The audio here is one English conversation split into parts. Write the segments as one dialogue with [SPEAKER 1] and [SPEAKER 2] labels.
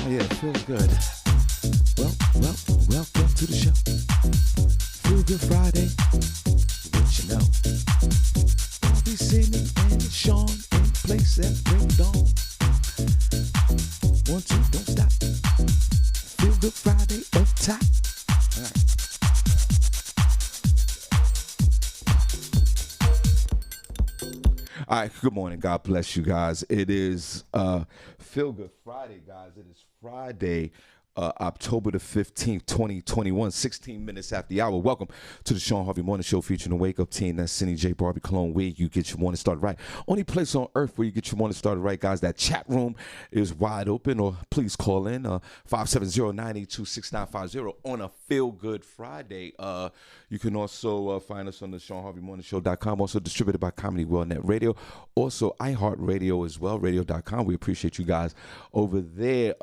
[SPEAKER 1] Yeah, it feels good. Welcome to the show. Feel Good Friday. What you know? Barbi, Senny, and Shawn in place at break dawn. 1, 2, don't stop. Feel Good Friday up top. All right. All right, good morning. God bless you guys. It is Feel Good Friday, guys. It is Friday, October the 15th, 2021, 16 minutes after the hour. Welcome to the Shawn Harvey Morning Show featuring the Wake Up Team. That's Senny J, Barbi, Khloe, where you get your morning started right. Only place on earth where you get your morning started right, guys. That chat room is wide open, or please call in 570-982-6950 on a Feel Good Friday. You can also find us on the ShawnHarveyMorningShow.com, also distributed by Comedy World Net Radio, also iHeartRadio as well, radio.com. We appreciate you guys over there.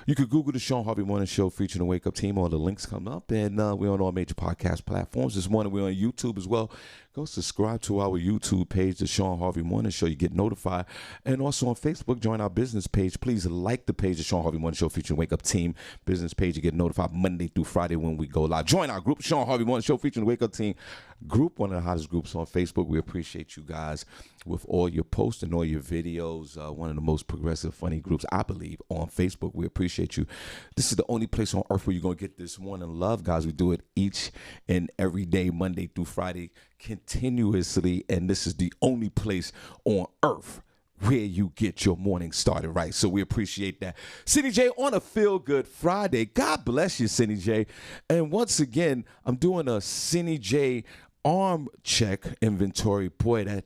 [SPEAKER 1] You could Google the Shawn Harvey Morning Show featuring the Wake Up Team. All the links come up, and we're on all major podcast platforms. This morning we're on YouTube as well. Go subscribe to our YouTube page, the Shawn Harvey Morning Show. You get notified. And also on Facebook, join our business page. Please like the page, the Shawn Harvey Morning Show featuring Wake Up Team business page. You get notified Monday through Friday when we go live. Join our group, Shawn Harvey Morning Show featuring the Wake Up Team group, one of the hottest groups on Facebook. We appreciate you guys with all your posts and all your videos. One of the most progressive, funny groups, I believe, on Facebook. We appreciate you. This is the only place on earth where you're going to get this morning love, guys. We do it each and every day, Monday through Friday, continuously, and this is the only place on earth where you get your morning started right. So we appreciate that. Senny J on a Feel Good Friday. God bless you, Senny J. And once again, I'm doing a Senny J arm check inventory. Boy,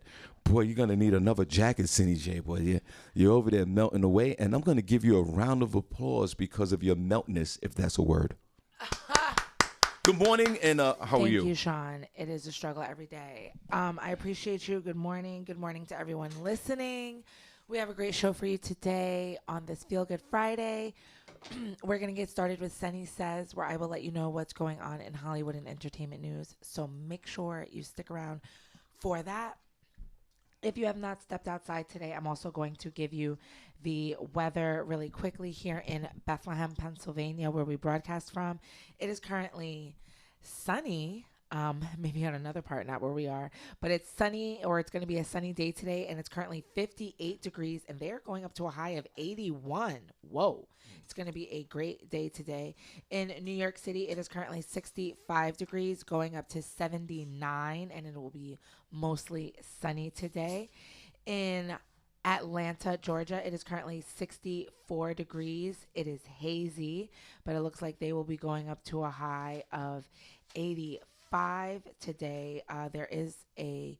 [SPEAKER 1] you're going to need another jacket, Senny J. Boy, you're over there melting away, and I'm going to give you a round of applause because of your meltness, if that's a word. Good morning, and how are you?
[SPEAKER 2] Thank you, Shawn. It is a struggle every day. I appreciate you. Good morning. Good morning to everyone listening. We have a great show for you today on this Feel Good Friday. We're going to get started with Senny Says, where I will let you know what's going on in Hollywood and entertainment news. So make sure you stick around for that. If you have not stepped outside today, I'm also going to give you the weather really quickly here in Bethlehem, Pennsylvania, where we broadcast from. It is currently sunny, maybe on another part, not where we are, but it's sunny, or it's going to be a sunny day today, and it's currently 58 degrees, and they're going up to a high of 81. Whoa. It's going to be a great day today. In New York City, it is currently 65 degrees, going up to 79, and it will be mostly sunny today. In Atlanta, Georgia, it is currently 64 degrees. It is hazy, but it looks like they will be going up to a high of 85 today. There is a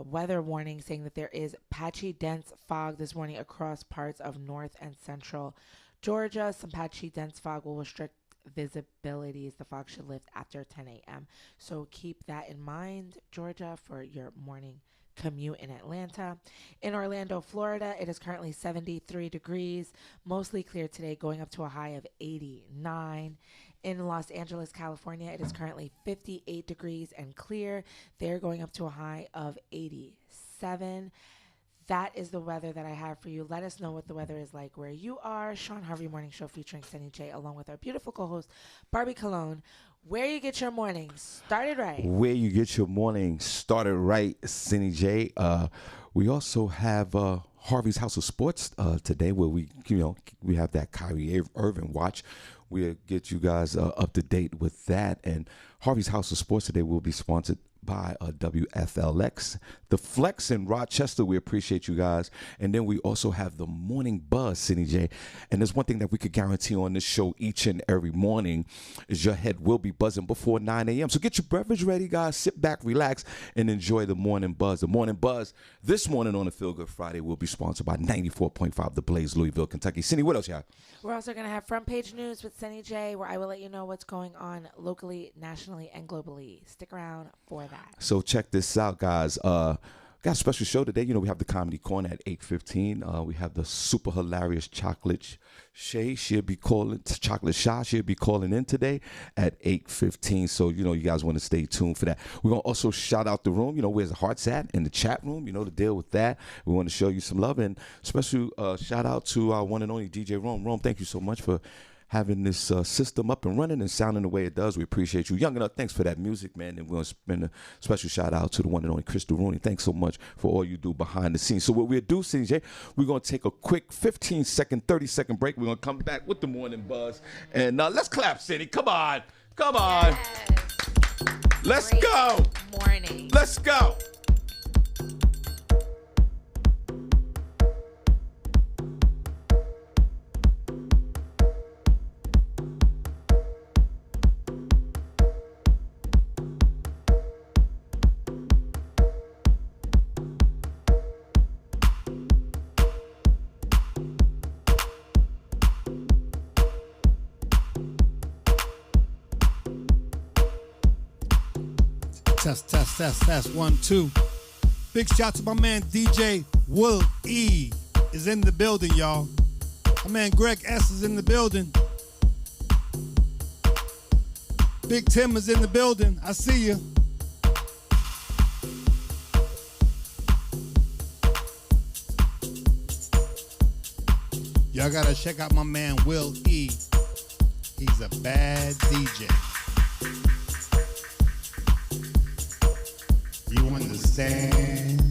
[SPEAKER 2] weather warning saying that there is patchy, dense fog this morning across parts of north and central Georgia. Some patchy, dense fog will restrict visibilities. The fog should lift after 10 a.m. So keep that in mind, Georgia, for your morning commute in Atlanta. In Orlando, Florida, it is currently 73 degrees, mostly clear today, going up to a high of 89. In Los Angeles, California, it is currently 58 degrees and clear. They're going up to a high of 87. That is the weather that I have for you. Let us know what the weather is like where you are. Shawn Harvey Morning Show featuring Senny J, along with our beautiful co-host, Barbi Cologne. Where you get your morning started right.
[SPEAKER 1] Where you get your morning started right, Senny J. We also have Harvey's House of Sports today, where we have that Kyrie Irving watch. We'll get you guys up to date with that. And Harvey's House of Sports today will be sponsored by WFLX, The Flex in Rochester. We appreciate you guys. And then we also have the Morning Buzz, Senny J. And there's one thing that we could guarantee on this show each and every morning is your head will be buzzing before 9 a.m. So get your beverage ready, guys. Sit back, relax, and enjoy the Morning Buzz. The Morning Buzz this morning on a Feel Good Friday will be sponsored by 94.5 The Blaze, Louisville, Kentucky. Senny, what else you have?
[SPEAKER 2] We're also going to have front page news with Senny J, where I will let you know what's going on locally, nationally, and globally. Stick around for that.
[SPEAKER 1] So check this out, guys. got a special show today. You know, we have the Comedy Corner at 8:15. We have the super hilarious Chocolate Shay. Chocolate Shy. She'll be calling in today at 8:15. So, you know, you guys want to stay tuned for that. We're going to also shout out the room. You know, where's the hearts at? In the chat room. You know, to deal with that. We want to show you some love. And special shout out to our one and only DJ Rome. Rome, thank you so much for having this system up and running and sounding the way it does. We appreciate you. Young Enough, thanks for that music, man. And we're going to spend a special shout out to the one and only Crystal Rooney. Thanks so much for all you do behind the scenes. So what we'll do, CJ, we're going to take a quick 15-second, 30-second break. We're going to come back with the morning buzz. And let's clap, Senny. Come on. Come on.
[SPEAKER 2] Yes.
[SPEAKER 1] Let's
[SPEAKER 2] Great
[SPEAKER 1] go.
[SPEAKER 2] Morning.
[SPEAKER 1] Let's go.
[SPEAKER 3] Test, 1, 2. Big shout to my man DJ Will E is in the building, y'all. My man Greg S is in the building. Big Tim is in the building. I see you. Y'all gotta check out my man Will E. He's a bad DJ. You understand?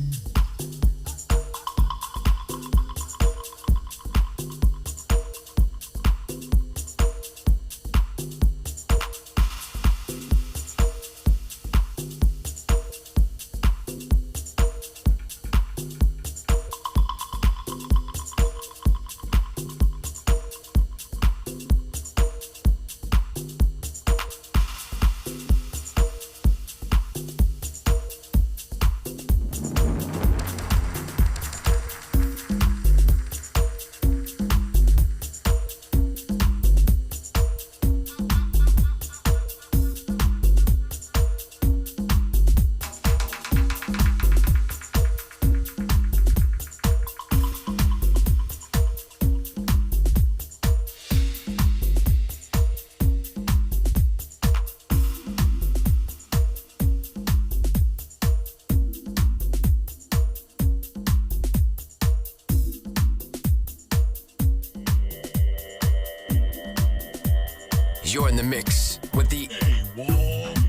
[SPEAKER 4] You're in the mix with the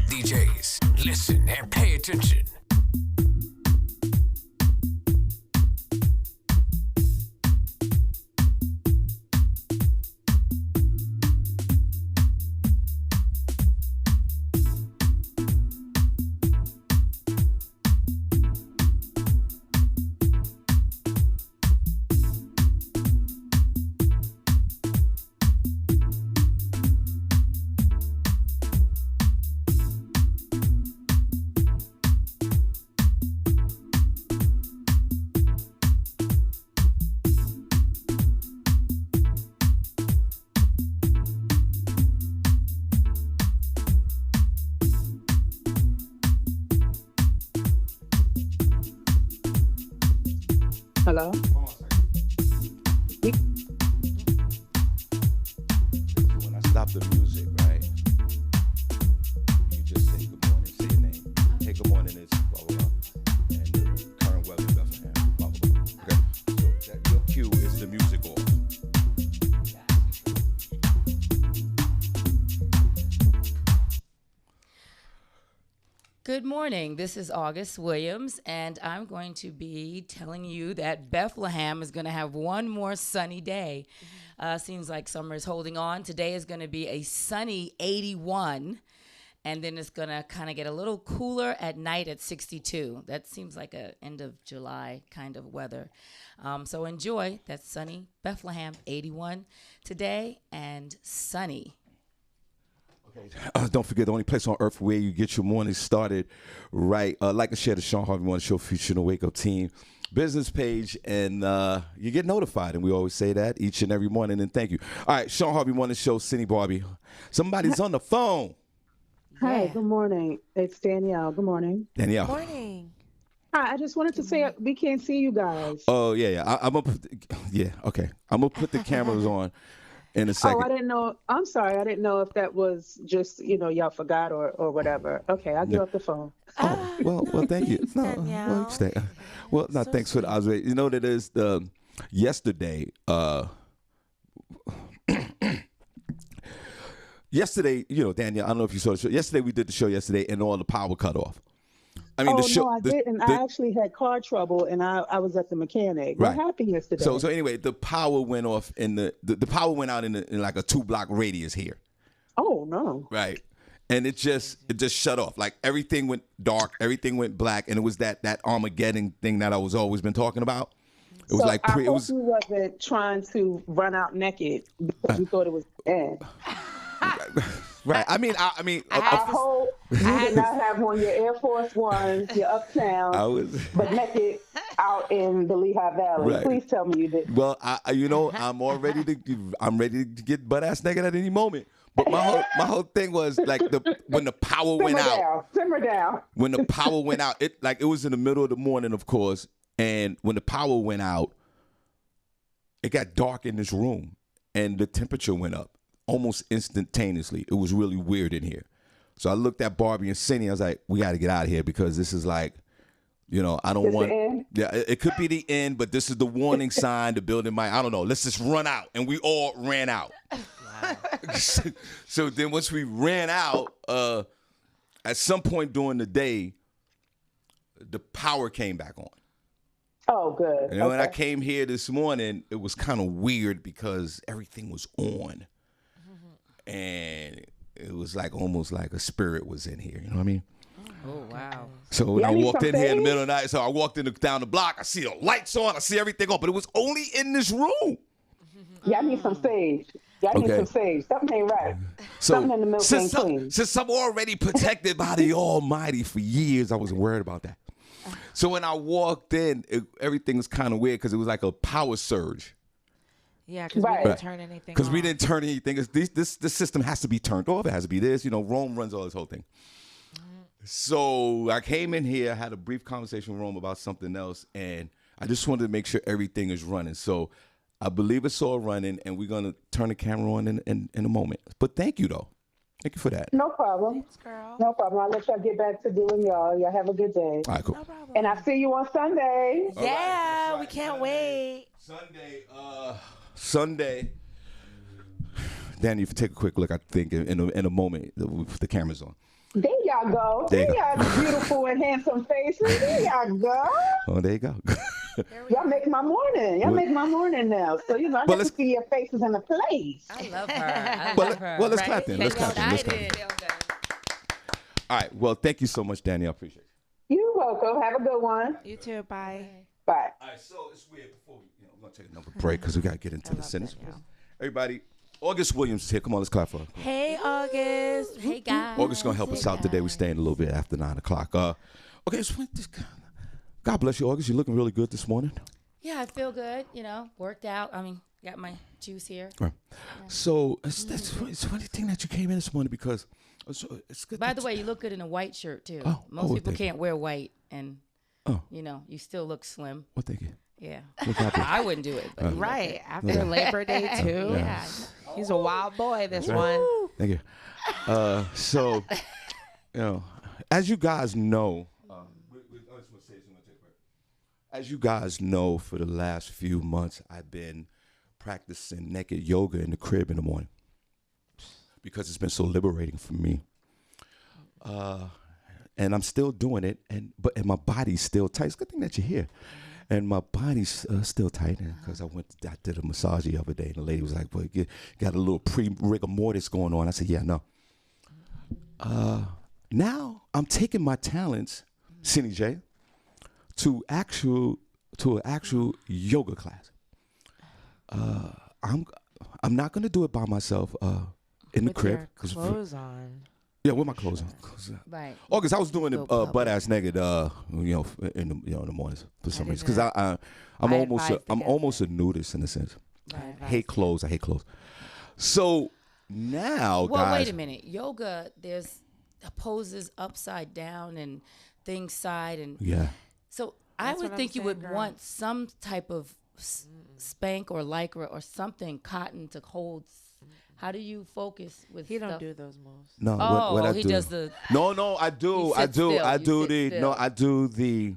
[SPEAKER 4] DJs. Listen and pay attention.
[SPEAKER 5] Hello?
[SPEAKER 1] When I stop the music, right, you just say good morning, say your name. Hey, good morning, it's blah, blah, blah. And the current weather in Bethlehem, blah, blah, blah. Okay? So your cue is the music off.
[SPEAKER 6] Good morning. This is August Williams, and I'm going to be telling you that Bethlehem is going to have one more sunny day. Seems like summer is holding on. Today is going to be a sunny 81, and then it's going to kind of get a little cooler at night at 62. That seems like a end of July kind of weather. So enjoy that sunny Bethlehem 81 today and sunny.
[SPEAKER 1] Don't forget, the only place on earth where you get your morning started right. Like and share the Shawn Harvey Morning Show featuring the Wake Up Team business page, and you get notified. And we always say that each and every morning, and thank you. All right, Shawn Harvey Morning Show, Senny, Barbi. Somebody's on the phone.
[SPEAKER 5] Hi, good morning. It's Danielle. Good morning.
[SPEAKER 1] Danielle.
[SPEAKER 2] Morning.
[SPEAKER 5] Hi, I just wanted to say we can't see you guys.
[SPEAKER 1] Oh yeah. I'm gonna okay. I'm gonna put the cameras on in a second.
[SPEAKER 5] Oh, I didn't know. I'm sorry. I didn't know if that was just, y'all forgot or whatever. Okay, I'll get off the phone.
[SPEAKER 1] Oh, well, thank you.
[SPEAKER 2] Thanks,
[SPEAKER 1] No,
[SPEAKER 2] Danielle.
[SPEAKER 1] well, you stay. Well, no,
[SPEAKER 2] So
[SPEAKER 1] thanks for the observation. You know what it is? Yesterday, Danielle, I don't know if you saw the show. Yesterday, we did the show yesterday, and all the power cut off. I mean,
[SPEAKER 5] Oh,
[SPEAKER 1] the show.
[SPEAKER 5] no, I didn't. I actually had car trouble, and I was at the mechanic.
[SPEAKER 1] Right.
[SPEAKER 5] What happened yesterday?
[SPEAKER 1] So anyway, the power went off in the power went out in like a 2-block radius here.
[SPEAKER 5] Oh, no.
[SPEAKER 1] Right. And it just shut off. Like everything went dark, everything went black, and it was that Armageddon thing that I was always been talking about. It was like
[SPEAKER 5] I hope you wasn't trying to run out naked because you thought it was the end.
[SPEAKER 1] Right. I mean,
[SPEAKER 5] I hope you did not have on your Air Force Ones, your Uptown, but naked out in the Lehigh Valley.
[SPEAKER 1] Right.
[SPEAKER 5] Please tell me you didn't.
[SPEAKER 1] Well, I'm ready to get butt ass naked at any moment. But my whole thing was like when the power went out.
[SPEAKER 5] Simmer down.
[SPEAKER 1] When the power went out, it was in the middle of the morning, of course, and when the power went out, it got dark in this room, and the temperature went up almost instantaneously. It was really weird in here. So I looked at Barbi and Senny. I was like, we got to get out of here because this is like, I don't want.
[SPEAKER 5] The end?
[SPEAKER 1] Yeah, it could be the end, but this is the warning sign. The building might. I don't know. Let's just run out, and we all ran out. So then once we ran out, at some point during the day, the power came back on.
[SPEAKER 5] Oh, good.
[SPEAKER 1] And when I came here this morning, it was kind of weird because everything was on. And it was like almost like a spirit was in here. You know what I mean?
[SPEAKER 6] Oh, wow.
[SPEAKER 1] So when I walked in here in the middle of the night, so I walked down the block, I see the lights on, I see everything on, but it was only in this room.
[SPEAKER 5] Yeah, I need some sage. Need some sage. Something ain't right.
[SPEAKER 1] So
[SPEAKER 5] something in the milk ain't clean.
[SPEAKER 1] Since I'm already protected by the Almighty for years, I wasn't worried about that. So when I walked in, everything was kind of weird because it was like a power surge.
[SPEAKER 2] Yeah, because we didn't turn anything
[SPEAKER 1] Because we
[SPEAKER 2] off.
[SPEAKER 1] didn't turn anything. This system has to be turned off. It has to be this. Rome runs all this whole thing. So I came in here, had a brief conversation with Rome about something else, and I just wanted to make sure everything is running. So I believe it's all running, and we're going to turn the camera on in a moment. But thank you, though. Thank you for that.
[SPEAKER 5] No problem.
[SPEAKER 2] Thanks, girl.
[SPEAKER 5] No problem. I'll let y'all get back to doing y'all. Y'all have a good day.
[SPEAKER 1] All right, cool.
[SPEAKER 2] No problem.
[SPEAKER 5] And I'll see you on Sunday.
[SPEAKER 2] Yeah, we can't wait.
[SPEAKER 1] Sunday. Danny, if you take a quick look, I think in a moment with the cameras on.
[SPEAKER 5] There y'all go.
[SPEAKER 1] There you go.
[SPEAKER 5] Y'all beautiful and handsome faces. There y'all go.
[SPEAKER 1] Oh, there you go.
[SPEAKER 5] Y'all make my morning. Y'all make my morning now. So, I get to see your faces in the place.
[SPEAKER 6] I love her. I love her.
[SPEAKER 1] Well, let's clap then. Let's clap then. All right. Well, thank you so much, Danny. I appreciate it.
[SPEAKER 5] You're welcome. Have a good one.
[SPEAKER 2] You too. Bye.
[SPEAKER 5] Bye.
[SPEAKER 1] All right. So it's weird. Before we're going to take another break because we got to get into the sentence. Everybody, August Williams is here. Come on, let's clap for her.
[SPEAKER 2] Hey, August.
[SPEAKER 6] Hey, guys.
[SPEAKER 1] August is going to help us out today. We're staying a little bit after 9 o'clock. Okay. So God bless you, August. You're looking really good this morning.
[SPEAKER 6] Yeah, I feel good. Worked out. I mean, got my juice here.
[SPEAKER 1] Right. Yeah. So it's funny thing that you came in this morning because it's good.
[SPEAKER 6] By the way, you look good in a white shirt too.
[SPEAKER 1] Oh,
[SPEAKER 6] Most people can't wear white, and
[SPEAKER 1] Oh.
[SPEAKER 6] You still look slim.
[SPEAKER 1] Well, thank you.
[SPEAKER 6] Yeah.
[SPEAKER 1] Look happy.
[SPEAKER 6] I wouldn't do it. But
[SPEAKER 2] Right. After Labor Day, too.
[SPEAKER 1] Yeah.
[SPEAKER 2] He's a wild boy, this one.
[SPEAKER 1] Thank you. So, as you guys know, for the last few months, I've been practicing naked yoga in the crib in the morning because it's been so liberating for me. And I'm still doing it, and my body's still tight. It's a good thing that you're here. And my body's still tight because I did a massage the other day, and the lady was like, "Well, you got a little pre-rigor mortis going on." I said, "Yeah, no." Now I'm taking my talents, Senny J, to an actual yoga class. I'm not gonna do it by myself in the
[SPEAKER 2] With
[SPEAKER 1] crib.
[SPEAKER 2] your clothes on.
[SPEAKER 1] Yeah, with my clothes on.
[SPEAKER 6] Right.
[SPEAKER 1] August, I was doing it
[SPEAKER 6] Go
[SPEAKER 1] butt ass naked, in the mornings for some
[SPEAKER 2] I
[SPEAKER 1] reason,
[SPEAKER 2] did
[SPEAKER 1] because I'm
[SPEAKER 2] I
[SPEAKER 1] almost
[SPEAKER 2] advise against
[SPEAKER 1] a nudist in a sense.
[SPEAKER 2] Right.
[SPEAKER 1] I hate clothes. So now,
[SPEAKER 6] Well,
[SPEAKER 1] guys.
[SPEAKER 6] wait a minute. Yoga, there's poses upside down and things side, and
[SPEAKER 1] Yeah.
[SPEAKER 6] So I
[SPEAKER 2] That's
[SPEAKER 6] would
[SPEAKER 2] what
[SPEAKER 6] think
[SPEAKER 2] I'm
[SPEAKER 6] you would
[SPEAKER 2] saying, girl.
[SPEAKER 6] want some type of spank or lycra or something cotton to hold. How do you focus with
[SPEAKER 2] He don't
[SPEAKER 6] stuff?
[SPEAKER 2] do those moves.
[SPEAKER 1] No,
[SPEAKER 6] Oh,
[SPEAKER 1] what I
[SPEAKER 6] he
[SPEAKER 1] do.
[SPEAKER 6] does the.
[SPEAKER 1] No, I do.
[SPEAKER 6] You
[SPEAKER 1] I
[SPEAKER 6] sit
[SPEAKER 1] do.
[SPEAKER 6] still.
[SPEAKER 1] I
[SPEAKER 6] You
[SPEAKER 1] do
[SPEAKER 6] sit
[SPEAKER 1] the.
[SPEAKER 6] still.
[SPEAKER 1] No, I do the.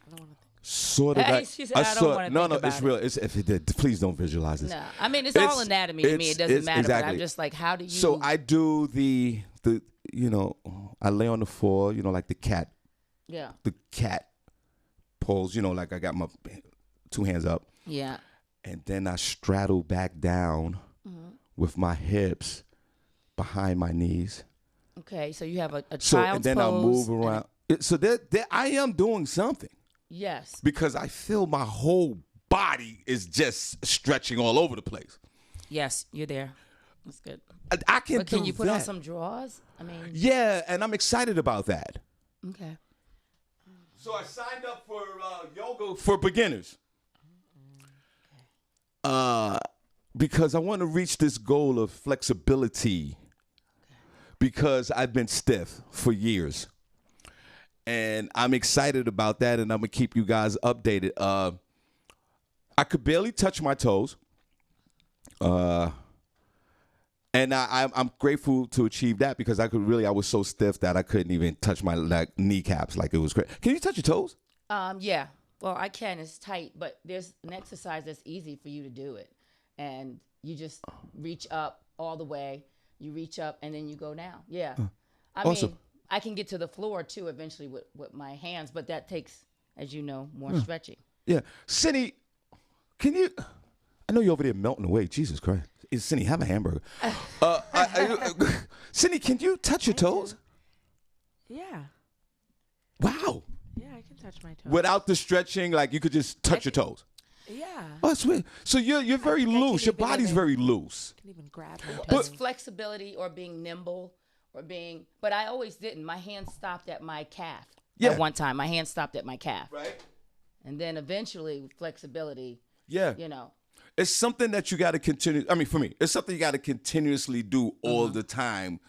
[SPEAKER 2] I don't want to think.
[SPEAKER 1] Sort of
[SPEAKER 6] Hey,
[SPEAKER 1] like
[SPEAKER 6] she said, I don't wanna
[SPEAKER 1] no,
[SPEAKER 6] think
[SPEAKER 1] no,
[SPEAKER 6] about
[SPEAKER 1] it's
[SPEAKER 6] it.
[SPEAKER 1] real. It's if it did, please don't visualize this.
[SPEAKER 6] No, I mean it's all anatomy to me. It doesn't matter.
[SPEAKER 1] Exactly.
[SPEAKER 6] But I'm just like, how do you?
[SPEAKER 1] So I do the I lay on the floor, like the cat pose, like I got my 2 hands up.
[SPEAKER 6] Yeah.
[SPEAKER 1] And then I straddle back down with my hips behind my knees.
[SPEAKER 6] Okay, so you have a child's
[SPEAKER 1] So and then I
[SPEAKER 6] pose
[SPEAKER 1] move around. So that I am doing something.
[SPEAKER 6] Yes.
[SPEAKER 1] Because I feel my whole body is just stretching all over the place.
[SPEAKER 6] Yes, you're there. That's good.
[SPEAKER 1] I can
[SPEAKER 6] But can
[SPEAKER 1] do
[SPEAKER 6] you put on
[SPEAKER 1] that.
[SPEAKER 6] some drawers? I mean.
[SPEAKER 1] Yeah, and I'm excited about that.
[SPEAKER 6] Okay.
[SPEAKER 1] So I signed up for yoga for beginners. Because I want to reach this goal of flexibility. Because I've been stiff for years. And I'm excited about that, and I'm going to keep you guys updated. I could barely touch my toes. And I'm grateful to achieve that because I was so stiff that I couldn't even touch my kneecaps like it was great. Can you touch your toes?
[SPEAKER 6] Yeah. Well, I can. It's tight, but there's an exercise that's easy for you to do it. And you just reach up all the way. You reach up, and then you go down. Yeah. I
[SPEAKER 1] awesome.
[SPEAKER 6] mean, I can get to the floor, too, eventually with my hands, but that takes, as you know, more stretching.
[SPEAKER 1] Yeah. Senny, can you... I know you're over there melting away. Jesus Christ. Senny, have a hamburger. Senny, can you touch your toes?
[SPEAKER 2] Yeah.
[SPEAKER 1] Wow.
[SPEAKER 2] Yeah, I can touch my toes.
[SPEAKER 1] Without the stretching, like you could just touch your toes.
[SPEAKER 2] Yeah.
[SPEAKER 1] Oh, that's weird. So you're very loose. Your body's very loose.
[SPEAKER 2] I can even grab my toes.
[SPEAKER 6] It's flexibility or being nimble or being, but I always didn't. My hand stopped at my calf.
[SPEAKER 1] Yeah.
[SPEAKER 6] At one time, my hand stopped at my calf.
[SPEAKER 1] Right.
[SPEAKER 6] And then eventually, with flexibility,
[SPEAKER 1] Yeah. It's something that you got to continue. I mean, for me, it's something you got to continuously do all the time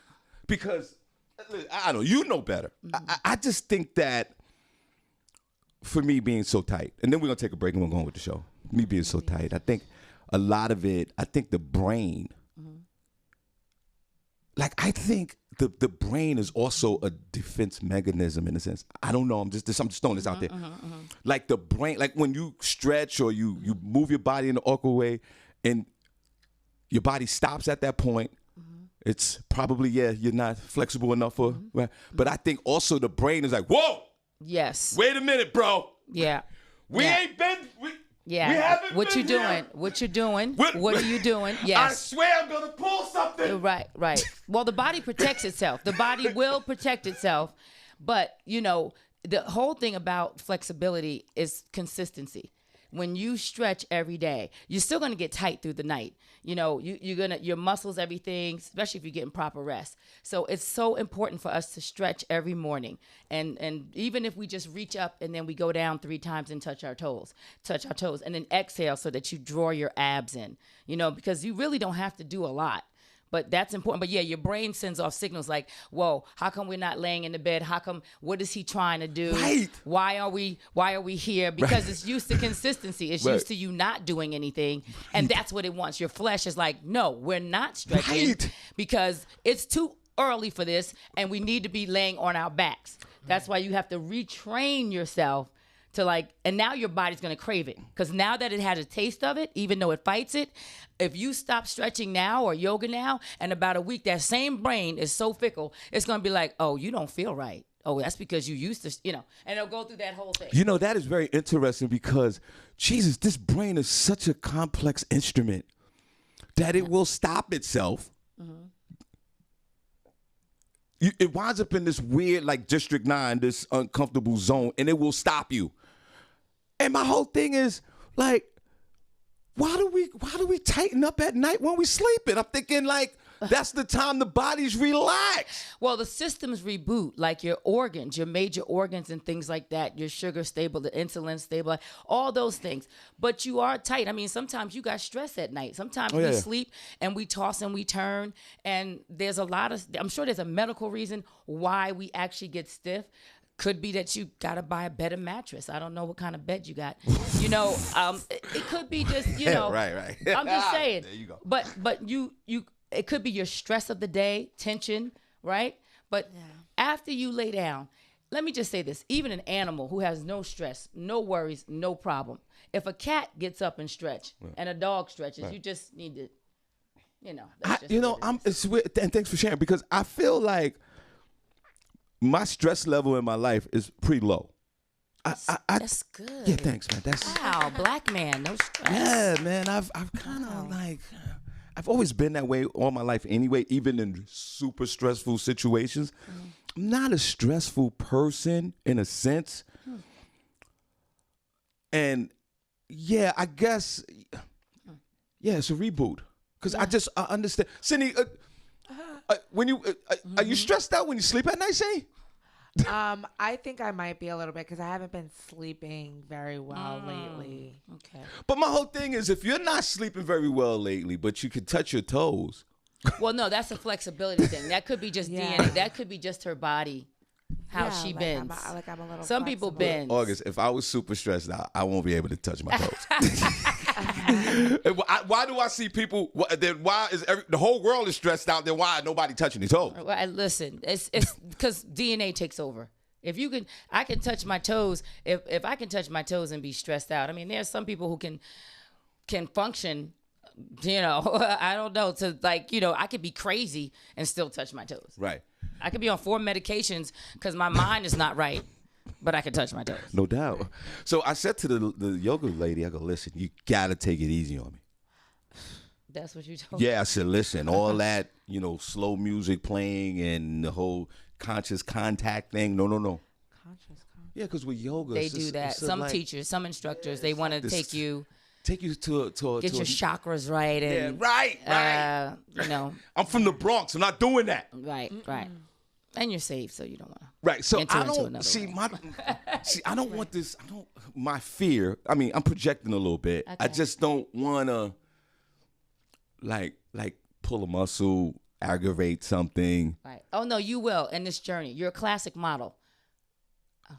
[SPEAKER 1] because I don't know, you know better. I just think that for me being so tight, and then we're going to take a break and we're going with the show. Me being so tight, I think a lot of it, I think the brain, I think the brain is also a defense mechanism in a sense. I don't know. I'm just throwing this out there. Like the brain, like when you stretch or you move your body in an awkward way and your body stops at that point, it's probably, you're not flexible enough for, right? But I think also the brain is like, whoa,
[SPEAKER 6] yes.
[SPEAKER 1] wait a minute, bro.
[SPEAKER 6] Yeah.
[SPEAKER 1] We ain't been,
[SPEAKER 6] Yeah.
[SPEAKER 1] we haven't
[SPEAKER 6] What
[SPEAKER 1] been
[SPEAKER 6] you doing?
[SPEAKER 1] here.
[SPEAKER 6] What you doing?
[SPEAKER 1] What-
[SPEAKER 6] What are you doing?
[SPEAKER 1] I
[SPEAKER 6] Yes.
[SPEAKER 1] swear I'm going to pull something.
[SPEAKER 6] Right. Well, the body protects itself. The body will protect itself. But, the whole thing about flexibility is consistency. When you stretch every day, you're still going to get tight through the night. Your muscles, everything, especially if you're getting proper rest. So it's so important for us to stretch every morning. And even if we just reach up and then we go down 3 times and touch our toes, and then exhale so that you draw your abs in, because you really don't have to do a lot. But that's important. But yeah, your brain sends off signals like, whoa, how come we're not laying in the bed? How come, what is he trying to do?
[SPEAKER 1] Right.
[SPEAKER 6] Why are we here? Because it's used to consistency. It's used to you not doing anything. And that's what it wants. Your flesh is like, no, we're not stretching because it's too early for this and we need to be laying on our backs. That's why you have to retrain yourself to and now your body's going to crave it. Because now that it had a taste of it, even though it fights it, if you stop stretching now or yoga now, in about a week, that same brain is so fickle, it's going to be like, oh, you don't feel right. Oh, that's because you used to, and it'll go through that whole thing.
[SPEAKER 1] That is very interesting because, Jesus, this brain is such a complex instrument that it will stop itself. It winds up in this weird, District 9, this uncomfortable zone, and it will stop you. And my whole thing is, why do we tighten up at night when we sleeping? I'm thinking, that's the time the body's relaxed.
[SPEAKER 6] Well, the systems reboot, like your organs, your major organs and things like that, your sugar stable, the insulin stable, all those things. But you are tight. I mean, sometimes you got stress at night. Sometimes we sleep and we toss and we turn. And there's I'm sure there's a medical reason why we actually get stiff. Could be that you got to buy a better mattress. I don't know what kind of bed you got. It could be just,
[SPEAKER 1] right.
[SPEAKER 6] I'm just saying.
[SPEAKER 1] There you go.
[SPEAKER 6] But you it could be your stress of the day, tension, right? But after you lay down, let me just say this. Even an animal who has no stress, no worries, no problem. If a cat gets up and stretch and a dog stretches, you just need to,
[SPEAKER 1] it's weird, and thanks for sharing, because I feel like my stress level in my life is pretty low.
[SPEAKER 6] That's good.
[SPEAKER 1] Yeah, thanks, man.
[SPEAKER 6] Wow, black man, no stress.
[SPEAKER 1] Yeah, man. I've kind of I've always been that way all my life anyway, even in super stressful situations. I'm not a stressful person in a sense. And yeah, I guess, it's a reboot. Because I understand. Senny, when you, are you stressed out when you sleep at night, Senny?
[SPEAKER 2] I think I might be a little bit because I haven't been sleeping very well lately.
[SPEAKER 6] Okay.
[SPEAKER 1] But my whole thing is, if you're not sleeping very well lately, but you can touch your toes.
[SPEAKER 6] Well, no, that's a flexibility thing. That could be just DNA. That could be just her body, how she bends.
[SPEAKER 2] I'm a little
[SPEAKER 6] Some people bend.
[SPEAKER 1] August, if I was super stressed out, I won't be able to touch my toes. Why do I see people? Then why is the whole world is stressed out? Then why nobody touching their toes?
[SPEAKER 6] Well, listen, it's because DNA takes over. If you can, I can touch my toes. If I can touch my toes and be stressed out, I mean, there's some people who can function. I don't know. I could be crazy and still touch my toes.
[SPEAKER 1] Right.
[SPEAKER 6] I could be on 4 medications because my mind is not right, but I can touch my toes.
[SPEAKER 1] No doubt. So I said to the yoga lady, I go, listen, you got to take it easy on me.
[SPEAKER 6] That's what you told me.
[SPEAKER 1] Yeah, I said, listen, all that, slow music playing and the whole conscious contact thing. No.
[SPEAKER 2] Conscious contact.
[SPEAKER 1] Yeah, because with yoga,
[SPEAKER 6] they do that. Some teachers, some instructors, they want to take you
[SPEAKER 1] to
[SPEAKER 6] get your chakras right. And,
[SPEAKER 1] right. I'm from the Bronx. I'm not doing that.
[SPEAKER 6] Right. And you're safe, so you don't want to.
[SPEAKER 1] Right. So
[SPEAKER 6] enter
[SPEAKER 1] I
[SPEAKER 6] into
[SPEAKER 1] don't
[SPEAKER 6] another
[SPEAKER 1] see
[SPEAKER 6] one.
[SPEAKER 1] I don't want this. My fear. I mean, I'm projecting a little bit.
[SPEAKER 6] Okay.
[SPEAKER 1] I just don't want to like pull a muscle, aggravate something.
[SPEAKER 6] Right. Oh no, you will in this journey. You're a classic model. Oh,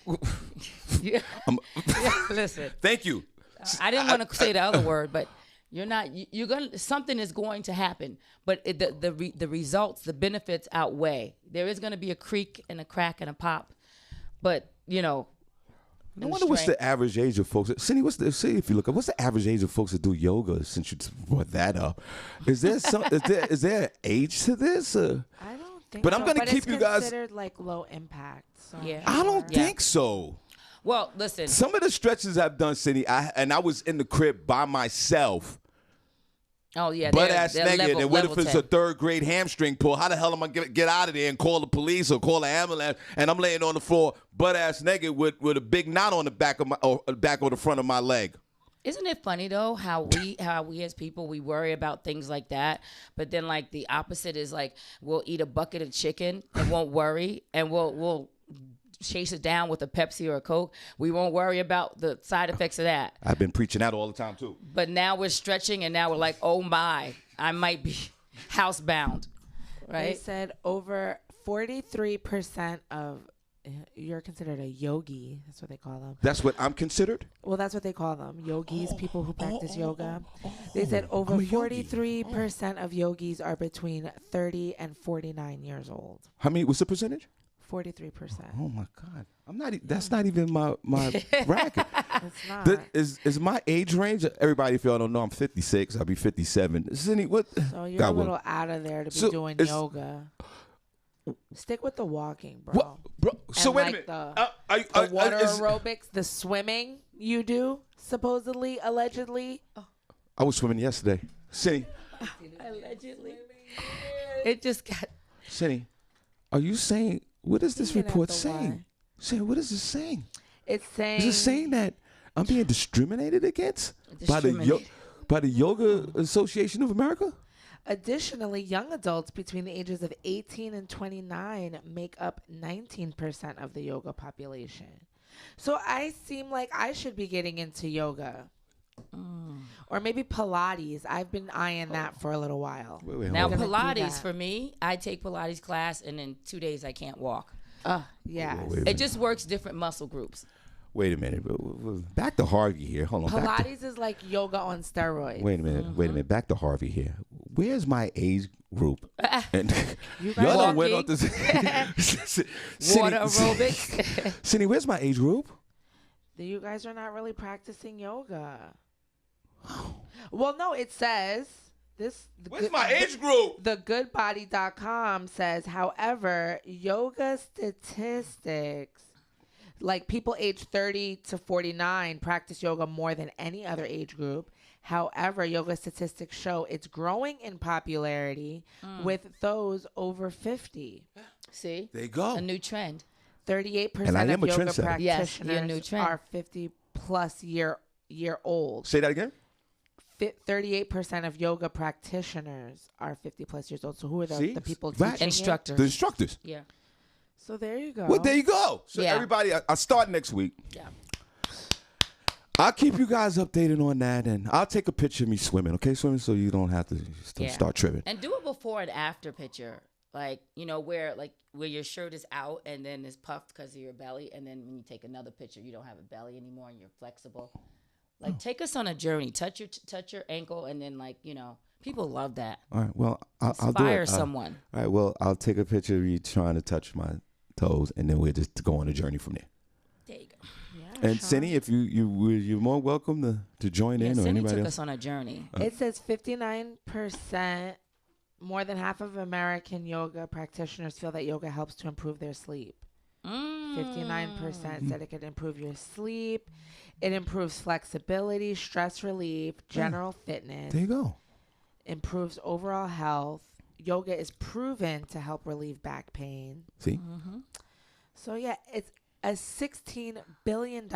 [SPEAKER 6] okay. Yeah. Listen.
[SPEAKER 1] Thank you.
[SPEAKER 6] I didn't want to say the other word, but you're not. You're gonna. Something is going to happen, but the results, the benefits outweigh. There is going to be a creak and a crack and a pop, but
[SPEAKER 1] I wonder what's the average age of folks. Senny, if you look up, what's the average age of folks that do yoga? Since you brought that up, is there is there an age to this?
[SPEAKER 2] I don't think.
[SPEAKER 1] But
[SPEAKER 2] so.
[SPEAKER 1] I'm gonna keep you guys
[SPEAKER 2] considered like low impact. So
[SPEAKER 6] yeah.
[SPEAKER 1] I don't think so.
[SPEAKER 6] Well, listen.
[SPEAKER 1] Some of the stretches I've done, Senny, I was in the crib by myself.
[SPEAKER 6] Oh yeah,
[SPEAKER 1] butt ass naked. And what if it's
[SPEAKER 6] 10.
[SPEAKER 1] a 3rd grade hamstring pull? How the hell am I gonna get out of there and call the police or call the ambulance? And I'm laying on the floor, butt ass naked with a big knot on the back of the front of my leg.
[SPEAKER 6] Isn't it funny though how we as people, we worry about things like that, but then like the opposite is like we'll eat a bucket of chicken and won't worry, and we'll chase it down with a Pepsi or a Coke. We won't worry about the side effects of that.
[SPEAKER 1] I've been preaching that all the time too.
[SPEAKER 6] But now we're stretching, and now we're like, oh my, I might be housebound, right?
[SPEAKER 2] They said over 43% of you're considered a yogi. That's what they call them.
[SPEAKER 1] That's what I'm considered?
[SPEAKER 2] Well, that's what they call them. Yogis, people who practice yoga. They said over 43% of yogis are between 30 and 49 years old.
[SPEAKER 1] How many? What's the percentage?
[SPEAKER 2] 43%.
[SPEAKER 1] Oh my God! I'm not. That's not even my bracket.
[SPEAKER 2] It's not.
[SPEAKER 1] Is my age range? Everybody, if y'all don't know, I'm 56. I'll be 57. Senny, what?
[SPEAKER 2] So you're a little out of there to be doing yoga. Stick with the walking, bro.
[SPEAKER 1] What, bro? So
[SPEAKER 2] and
[SPEAKER 1] wait
[SPEAKER 2] like
[SPEAKER 1] a minute.
[SPEAKER 2] The water aerobics, the swimming you do, supposedly, allegedly.
[SPEAKER 1] I was swimming yesterday. Senny.
[SPEAKER 6] Allegedly. It just got.
[SPEAKER 1] Senny, are you saying? What is this report saying? Say, what is this saying?
[SPEAKER 2] It's saying.
[SPEAKER 1] Is it saying that I'm being discriminated against by the Yoga Association of America?
[SPEAKER 2] Additionally, young adults between the ages of 18 and 29 make up 19% of the yoga population. So I seem like I should be getting into yoga. Or maybe Pilates. I've been eyeing that for a little while.
[SPEAKER 6] Now Pilates for me, I take Pilates class and in 2 days I can't walk.
[SPEAKER 2] Yeah.
[SPEAKER 6] It just works different muscle groups.
[SPEAKER 1] Wait a minute. Back to Harvey here. Hold on.
[SPEAKER 2] Pilates is like yoga on steroids.
[SPEAKER 1] Wait a minute. Back to Harvey here. Where's my age group? And
[SPEAKER 2] You guys
[SPEAKER 1] y'all done went
[SPEAKER 6] walking.
[SPEAKER 1] off this.
[SPEAKER 6] Water aerobics.
[SPEAKER 1] Cindy, where's my age group?
[SPEAKER 2] You guys are not really practicing yoga. Well, no, it says this.
[SPEAKER 1] Where's my age group?
[SPEAKER 2] TheGoodBody.com says, however, yoga statistics, like people age 30 to 49 practice yoga more than any other age group. However, yoga statistics show it's growing in popularity with those over 50.
[SPEAKER 6] See?
[SPEAKER 1] There you go.
[SPEAKER 6] A new trend.
[SPEAKER 2] 38%
[SPEAKER 1] And I am
[SPEAKER 2] of
[SPEAKER 1] a
[SPEAKER 2] yoga
[SPEAKER 1] trendsetter.
[SPEAKER 6] Yes, you're a new
[SPEAKER 2] practitioners
[SPEAKER 6] trend.
[SPEAKER 2] are 50 plus year old.
[SPEAKER 1] Say that again.
[SPEAKER 2] 38% of yoga practitioners are 50 plus years old. So who are
[SPEAKER 1] See?
[SPEAKER 2] the people
[SPEAKER 1] Right.
[SPEAKER 2] teaching it?
[SPEAKER 6] Instructors.
[SPEAKER 1] The instructors.
[SPEAKER 6] Yeah.
[SPEAKER 2] So there you go.
[SPEAKER 1] Well, there you go. So
[SPEAKER 6] Yeah.
[SPEAKER 1] everybody, I start next week.
[SPEAKER 6] Yeah.
[SPEAKER 1] I'll keep you guys updated on that, and I'll take a picture of me swimming, okay, swimming, so you don't have to
[SPEAKER 6] Yeah.
[SPEAKER 1] start tripping.
[SPEAKER 6] And do a before and after picture. Like, where your shirt is out and then it's puffed because of your belly. And then when you take another picture, you don't have a belly anymore and you're flexible. Like, take us on a journey. Touch your ankle, and then, people love that.
[SPEAKER 1] All right, well, I'll do it.
[SPEAKER 6] Inspire someone.
[SPEAKER 1] All right, well, I'll take a picture of you trying to touch my toes, and then we'll just go on a journey from there.
[SPEAKER 6] There you go.
[SPEAKER 2] Yeah,
[SPEAKER 1] And
[SPEAKER 2] Sean.
[SPEAKER 1] Senny, if you're more welcome to join in, or
[SPEAKER 6] Senny
[SPEAKER 1] anybody
[SPEAKER 6] took
[SPEAKER 1] else.
[SPEAKER 6] us on a journey.
[SPEAKER 2] It says 59%, more than half of American yoga practitioners feel that yoga helps to improve their sleep. 59% said it could improve your sleep. It improves flexibility, stress relief, general fitness,
[SPEAKER 1] There you go.
[SPEAKER 2] improves overall health. Yoga is proven to help relieve back pain.
[SPEAKER 1] See,
[SPEAKER 2] So yeah, it's a $16 billion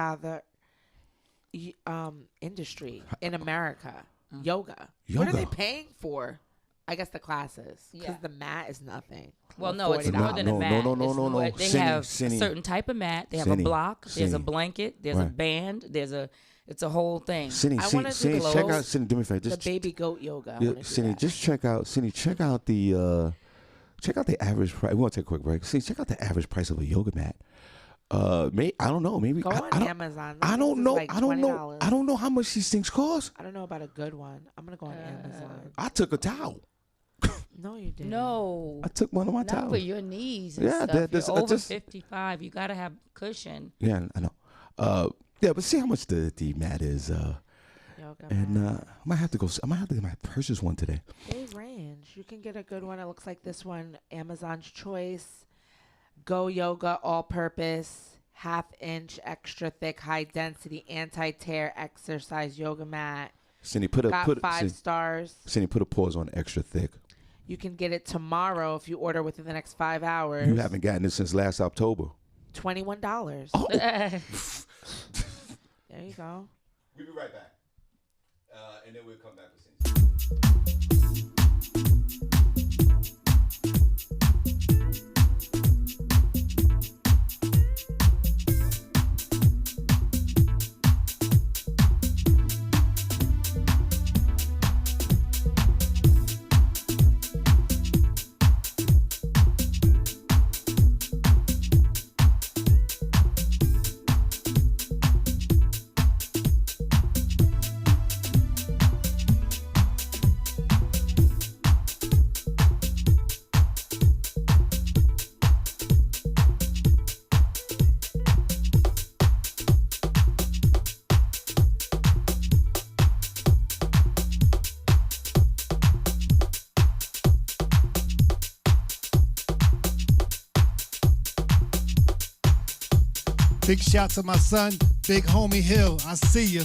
[SPEAKER 2] industry in America. Yoga. What are they
[SPEAKER 1] Yoga.
[SPEAKER 2] paying for? I guess the classes, because
[SPEAKER 6] Yeah.
[SPEAKER 2] the mat is nothing.
[SPEAKER 6] Well, no, it's
[SPEAKER 2] $40.
[SPEAKER 6] more than a
[SPEAKER 1] No,
[SPEAKER 6] mat.
[SPEAKER 1] no,
[SPEAKER 6] It's more- They
[SPEAKER 1] Senny,
[SPEAKER 6] have
[SPEAKER 1] Senny.
[SPEAKER 6] a certain type of mat. They have
[SPEAKER 1] Senny,
[SPEAKER 6] a block. There's a
[SPEAKER 1] Senny.
[SPEAKER 6] blanket. There's a
[SPEAKER 1] Right.
[SPEAKER 6] band. it's a whole thing.
[SPEAKER 1] Cindy,
[SPEAKER 2] I wanna do
[SPEAKER 1] Cindy,
[SPEAKER 2] the
[SPEAKER 1] check
[SPEAKER 2] clothes,
[SPEAKER 1] out. Cindy, do me a favor.
[SPEAKER 2] The
[SPEAKER 1] Just
[SPEAKER 2] baby goat yoga. I
[SPEAKER 1] yeah,
[SPEAKER 2] wanna do
[SPEAKER 1] Cindy,
[SPEAKER 2] that.
[SPEAKER 1] just check out. Cindy, check out the average price. We want to take a quick break. Cindy, check out the average price of a yoga mat. I don't know. Maybe
[SPEAKER 2] Go
[SPEAKER 1] I
[SPEAKER 2] on
[SPEAKER 1] don't,
[SPEAKER 2] Amazon.
[SPEAKER 1] I
[SPEAKER 2] This
[SPEAKER 1] don't
[SPEAKER 2] is
[SPEAKER 1] know.
[SPEAKER 2] like
[SPEAKER 1] I don't know.
[SPEAKER 2] $20.
[SPEAKER 1] I don't know how much these things cost.
[SPEAKER 2] I don't know about a good one. I'm gonna go on Amazon.
[SPEAKER 1] I took a towel.
[SPEAKER 2] No, you didn't.
[SPEAKER 6] No,
[SPEAKER 1] I took one of my
[SPEAKER 6] not for
[SPEAKER 1] towels.
[SPEAKER 6] your knees and
[SPEAKER 1] Yeah,
[SPEAKER 6] stuff.
[SPEAKER 1] that's-
[SPEAKER 6] You're
[SPEAKER 1] I
[SPEAKER 6] over
[SPEAKER 1] just-
[SPEAKER 6] 55. You got to have cushion.
[SPEAKER 1] Yeah, I know. Yeah, but see how much the mat is.
[SPEAKER 2] Yoga
[SPEAKER 1] And
[SPEAKER 2] mat.
[SPEAKER 1] I might have to go. I might have to get my purchase one today.
[SPEAKER 2] They range. You can get a good one. It looks like this one, Amazon's Choice. Go Yoga All-Purpose, half-inch, extra thick, high-density, anti-tear exercise yoga mat.
[SPEAKER 1] Cindy,
[SPEAKER 2] Got 5 stars.
[SPEAKER 1] Cindy, put a pause on extra thick.
[SPEAKER 2] You can get it tomorrow if you order within the next 5 hours.
[SPEAKER 1] You haven't gotten it since last October.
[SPEAKER 2] $21.
[SPEAKER 1] Oh.
[SPEAKER 2] There you go.
[SPEAKER 1] We'll be right back, and then we'll come back with Cindy.
[SPEAKER 3] Big shout to my son, Big Homie Hill. I see you.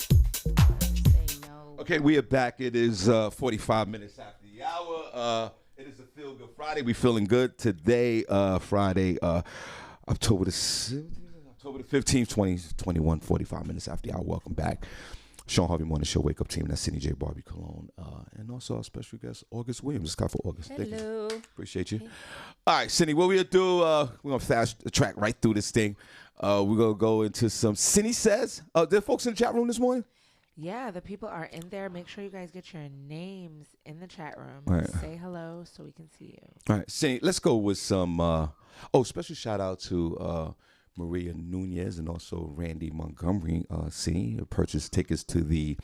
[SPEAKER 6] Say no.
[SPEAKER 1] Okay, we are back. It is 45 minutes after the hour. It is a Feel Good Friday. We feeling good today, Friday, October the 15th, 2021, 45 minutes after the hour. Welcome back. Shawn Harvey Morning Show Wake Up Team. That's Senny J. Barbi Cologne. And also our special guest, August Williams. It's got for August.
[SPEAKER 6] Hello.
[SPEAKER 1] Thank you. Appreciate you. Hey. All right, Senny, what we'll do, we're going to fast track right through this thing. We're going to go into some Senny Says. There folks in the chat room this morning?
[SPEAKER 2] Yeah, the people are in there. Make sure you guys get your names in the chat room.
[SPEAKER 1] Right.
[SPEAKER 2] Say hello so we can see you.
[SPEAKER 1] All right, Senny, let's go with some, special shout out to Maria Nunez and also Randy Montgomery. Senny purchased tickets to the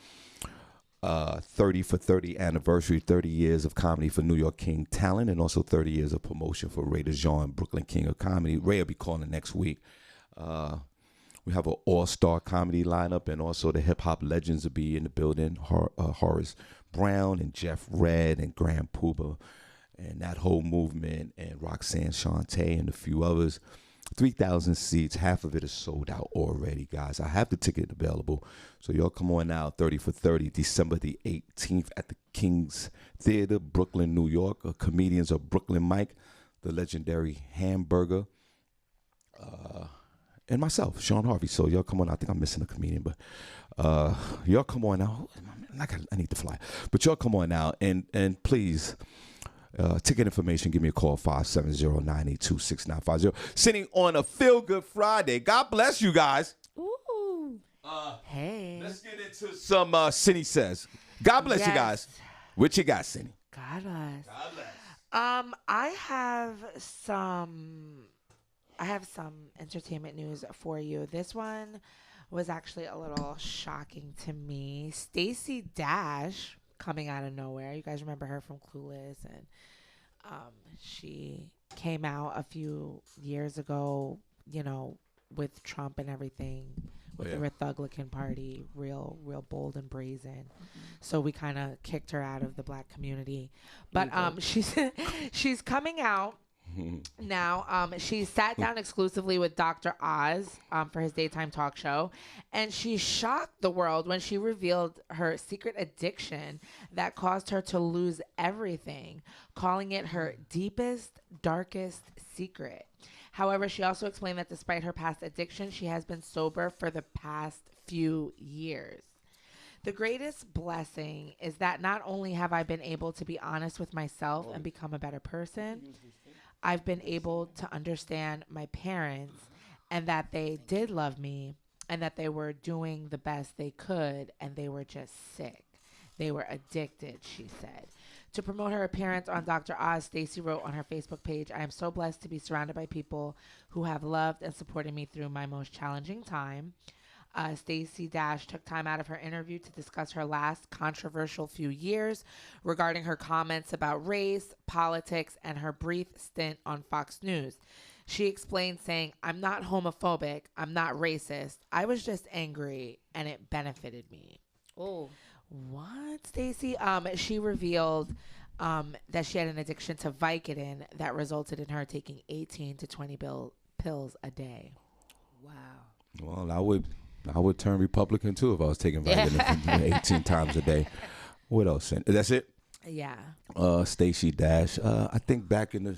[SPEAKER 1] 30 for 30 anniversary, 30 years of comedy for New York King talent, and also 30 years of promotion for Ray DeJean, Brooklyn King of Comedy. Ray will be calling next week. We have an all-star comedy lineup, and also the hip-hop legends will be in the building. Horace Brown and Jeff Red and Graham Puba and that whole movement, and Roxanne Shante and a few others. 3,000 seats. Half of it is sold out already, guys. I have the ticket available. So y'all come on out, 30 for 30, December the 18th at the King's Theater, Brooklyn, New York. Comedians are Brooklyn Mike, the legendary Hamburger, and myself, Shawn Harvey. So y'all come on out. I think I'm missing a comedian, but y'all come on out. I need to fly. But y'all come on out, and please, ticket information, give me a call, 570-982-6950. Sitting on a Feel Good Friday. God bless you guys.
[SPEAKER 2] Ooh. Hey.
[SPEAKER 1] Let's get into some Senny Says. God bless you guys. What you got, Senny?
[SPEAKER 2] God bless.
[SPEAKER 1] God bless.
[SPEAKER 2] I have some entertainment news for you. This one was actually a little shocking to me. Stacey Dash coming out of nowhere. You guys remember her from Clueless, and she came out a few years ago, with Trump and everything, with the Republican Party, real bold and brazen. So we kind of kicked her out of the black community. But she's coming out now. She sat down exclusively with Dr. Oz for his daytime talk show, and she shocked the world when she revealed her secret addiction that caused her to lose everything, calling it her deepest, darkest secret. However, she also explained that despite her past addiction, she has been sober for the past few years. The greatest blessing is that not only have I been able to be honest with myself and become a better person, I've been able to understand my parents and that they did love me and that they were doing the best they could, and they were just sick. They were addicted, she said. To promote her appearance on Dr. Oz, Stacey wrote on her Facebook page, "I am so blessed to be surrounded by people who have loved and supported me through my most challenging time." Stacey Dash took time out of her interview to discuss her last controversial few years regarding her comments about race, politics, and her brief stint on Fox News. She explained, saying, "I'm not homophobic. I'm not racist. I was just angry, and it benefited me."
[SPEAKER 6] Oh.
[SPEAKER 2] What, Stacey? She revealed that she had an addiction to Vicodin that resulted in her taking 18 to 20 pills a day.
[SPEAKER 6] Wow.
[SPEAKER 1] Well, I would turn Republican too if I was taking Vicodin 18 times a day. What else? That's it?
[SPEAKER 2] Yeah.
[SPEAKER 1] Stacey Dash. I think back in the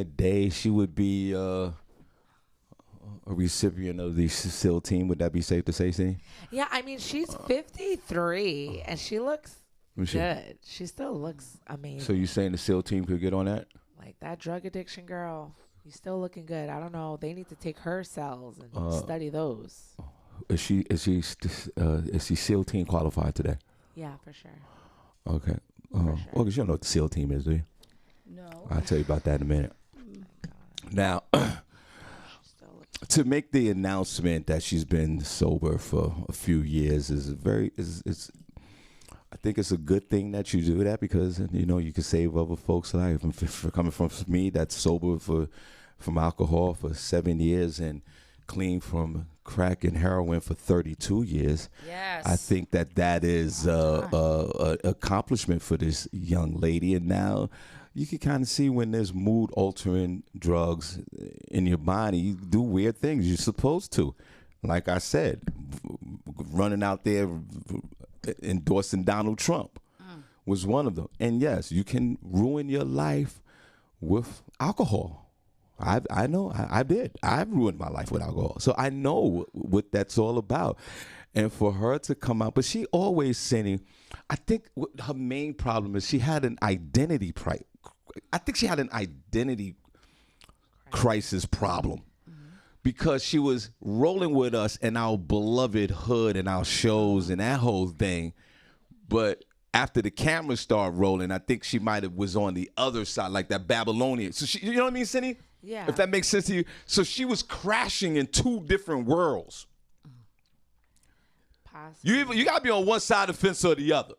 [SPEAKER 1] day, she would be a recipient of the SEAL team. Would that be safe to say, Senny?
[SPEAKER 2] Yeah, I mean, she's 53 and she looks good. She still looks amazing.
[SPEAKER 1] So you saying the SEAL team could get on that?
[SPEAKER 2] Like that drug addiction girl, you still looking good. I don't know. They need to take her cells and study those.
[SPEAKER 1] Is she SEAL team qualified today?
[SPEAKER 2] Yeah, for sure.
[SPEAKER 1] Okay. Well, because you don't know what the SEAL team is, do you?
[SPEAKER 6] No.
[SPEAKER 1] I'll tell you about that in a minute. Now, to make the announcement that she's been sober for a few years is I think it's a good thing that you do that, because you can save other folks' life. For coming from me, that's sober from alcohol for 7 years and clean from crack and heroin for 32 years.
[SPEAKER 6] Yes.
[SPEAKER 1] I think that is a accomplishment for this young lady, and now you can kind of see when there's mood-altering drugs in your body, you do weird things you're supposed to. Like I said, running out there endorsing Donald Trump was one of them. And yes, you can ruin your life with alcohol. I know I did. I've ruined my life with alcohol. So I know what that's all about. And for her to come out, but she always saying, I think her main problem is she had an identity crisis problem. Because she was rolling with us in our beloved hood and our shows and that whole thing. But after the cameras started rolling, I think she might have was on the other side, like that Babylonian. So she, you know what I mean, Senny?
[SPEAKER 2] Yeah.
[SPEAKER 1] If that makes sense to you. So she was crashing in two different worlds.
[SPEAKER 2] Possibly.
[SPEAKER 1] You got to be on one side of the fence or the other.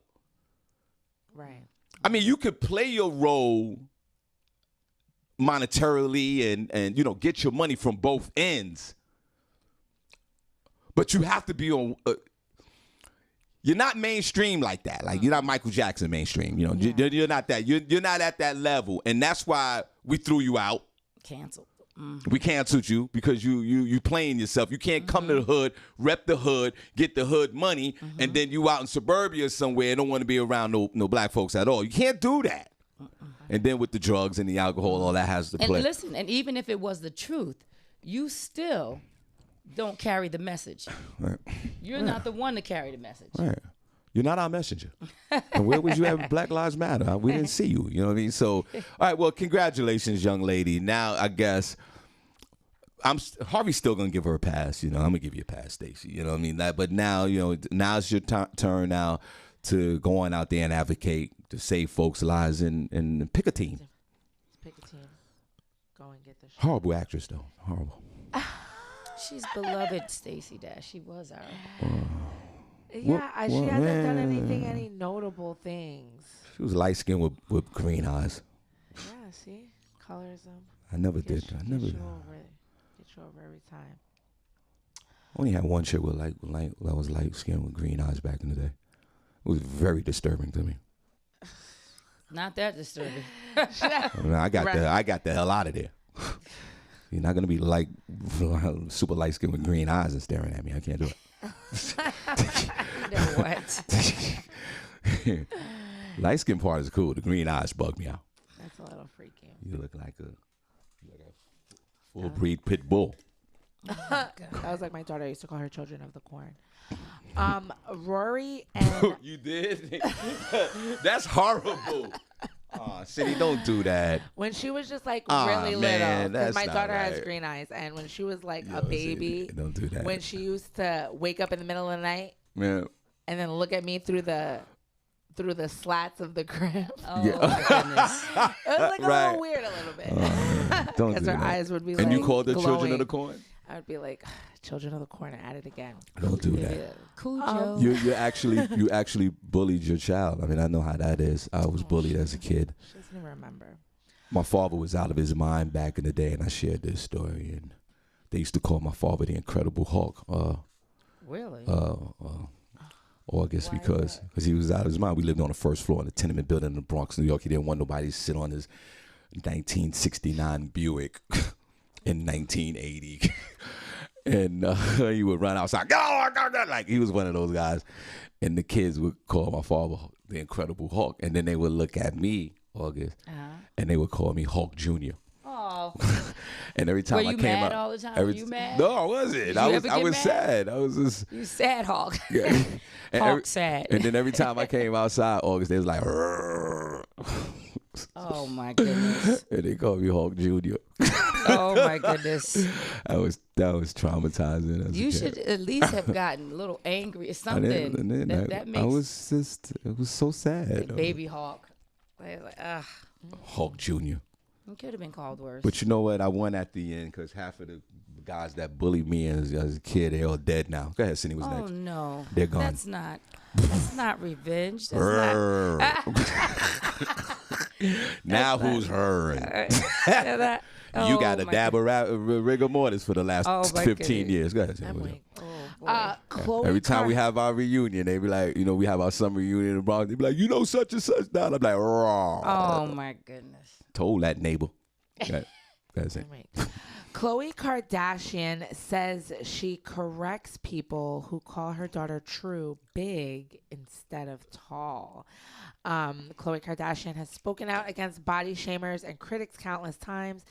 [SPEAKER 2] Right.
[SPEAKER 1] I mean, you could play your role monetarily and get your money from both ends, but you have to be on you're not mainstream like that. Like you're not Michael Jackson mainstream, you're not that, you're not at that level, and that's why we threw you out.
[SPEAKER 6] Canceled.
[SPEAKER 1] We canceled you because you playing yourself. You can't come to the hood, rep the hood, get the hood money, and then you out in suburbia somewhere and don't want to be around no black folks at all. You can't do that. And then with the drugs and the alcohol, all that has to play.
[SPEAKER 6] And listen, and even if it was the truth, you still don't carry the message.
[SPEAKER 1] Right.
[SPEAKER 6] You're not the one to carry the message.
[SPEAKER 1] Right. You're not our messenger. And where was you at Black Lives Matter? We didn't see you. You know what I mean? So, all right, well, congratulations, young lady. Now, I guess Harvey's still going to give her a pass. I'm going to give you a pass, Stacey. You know what I mean? But now, now's your turn now to go on out there and advocate to save folks' lives and pick a team.
[SPEAKER 2] Pick a team. Go and get the shit.
[SPEAKER 1] Horrible actress, though. Horrible.
[SPEAKER 6] She's beloved, Stacey Dash. She was our.
[SPEAKER 2] She hasn't done any notable things.
[SPEAKER 1] She was light skinned with green eyes.
[SPEAKER 2] Yeah, see? Colorism.
[SPEAKER 1] I never did.
[SPEAKER 2] Get you over every time.
[SPEAKER 1] I only had one chick with that was light skinned with green eyes back in the day. It was very disturbing to me.
[SPEAKER 6] Not that disturbing.
[SPEAKER 1] I got the hell out of there. You're not gonna be like super light skinned with green eyes and staring at me. I can't do it.
[SPEAKER 6] What?
[SPEAKER 1] Light skin part is cool. The green eyes bug me out.
[SPEAKER 2] That's a little freaky.
[SPEAKER 1] You look like a full breed pit bull.
[SPEAKER 2] That was like my daughter. I used to call her children of the corn. Rory and
[SPEAKER 1] You did? That's horrible. Senny, don't do that.
[SPEAKER 2] when she was just like really little, because my daughter has
[SPEAKER 1] right.
[SPEAKER 2] green eyes, and when she was like a baby,
[SPEAKER 1] Don't do that.
[SPEAKER 2] when she used to wake up in the middle of the night
[SPEAKER 1] Yeah.
[SPEAKER 2] and then look at me through the slats of the crib,
[SPEAKER 6] Oh, my goodness.
[SPEAKER 2] it was like a
[SPEAKER 1] Right.
[SPEAKER 2] little weird, a little bit,
[SPEAKER 1] Don't
[SPEAKER 2] because
[SPEAKER 1] do
[SPEAKER 2] her
[SPEAKER 1] that.
[SPEAKER 2] eyes would be
[SPEAKER 1] And
[SPEAKER 2] like
[SPEAKER 1] you called the children
[SPEAKER 2] glowing.
[SPEAKER 1] of the corn?
[SPEAKER 2] I would be like, children of the corn, at it again.
[SPEAKER 1] Don't do that.
[SPEAKER 6] Cujo.
[SPEAKER 1] You actually bullied your child. I mean, I know how that is. I was bullied as a kid.
[SPEAKER 2] She doesn't even remember.
[SPEAKER 1] My father was out of his mind back in the day, and I shared this story. And they used to call my father the Incredible Hulk.
[SPEAKER 6] Really?
[SPEAKER 1] August
[SPEAKER 6] Why
[SPEAKER 1] because he was out of his mind. We lived on the first floor in a tenement building in the Bronx, New York. He didn't want nobody to sit on his 1969 Buick in 1980. And he would run outside, go, like he was one of those guys. And the kids would call my father the Incredible Hulk. And then they would look at me, August, and they would call me Hulk Jr.
[SPEAKER 6] Oh.
[SPEAKER 1] And every time
[SPEAKER 6] Were
[SPEAKER 1] I
[SPEAKER 6] you
[SPEAKER 1] came
[SPEAKER 6] mad
[SPEAKER 1] out,
[SPEAKER 6] all the time? Were you mad?
[SPEAKER 1] No, I wasn't.
[SPEAKER 6] Did you
[SPEAKER 1] I
[SPEAKER 6] ever get
[SPEAKER 1] was
[SPEAKER 6] mad?
[SPEAKER 1] sad. I was just
[SPEAKER 6] You sad, Hawk.
[SPEAKER 1] yeah. And
[SPEAKER 6] Hawk sad.
[SPEAKER 1] And then every time I came outside, August, they was like,
[SPEAKER 6] Oh, my goodness.
[SPEAKER 1] and they called me Hulk Jr.
[SPEAKER 6] Oh, my goodness.
[SPEAKER 1] That was traumatizing. As
[SPEAKER 6] You
[SPEAKER 1] a kid.
[SPEAKER 6] should at least have gotten a little angry or something. That makes
[SPEAKER 1] it was so sad.
[SPEAKER 6] Baby Hawk. Like,
[SPEAKER 1] Hulk Jr.
[SPEAKER 6] it could have been called worse.
[SPEAKER 1] But you know what? I won at the end because half of the guys that bullied me as a kid, they all dead now. Go ahead, Senny was next.
[SPEAKER 6] Oh, no.
[SPEAKER 1] They're gone.
[SPEAKER 6] That's not revenge. That's not.
[SPEAKER 1] Now who's her? You got a dab of rigor mortis for the last 15 years. Go ahead.
[SPEAKER 2] I'm like,
[SPEAKER 1] Khloe Every time we have our reunion, they be like, we have our summer reunion in the Bronx. They be like, such and such down. I'm like, raw.
[SPEAKER 6] Oh, my goodness.
[SPEAKER 1] Told that neighbor. That's it.
[SPEAKER 2] Khloe Kardashian says she corrects people who call her daughter True big instead of tall. Khloe Kardashian has spoken out against body shamers and critics countless times.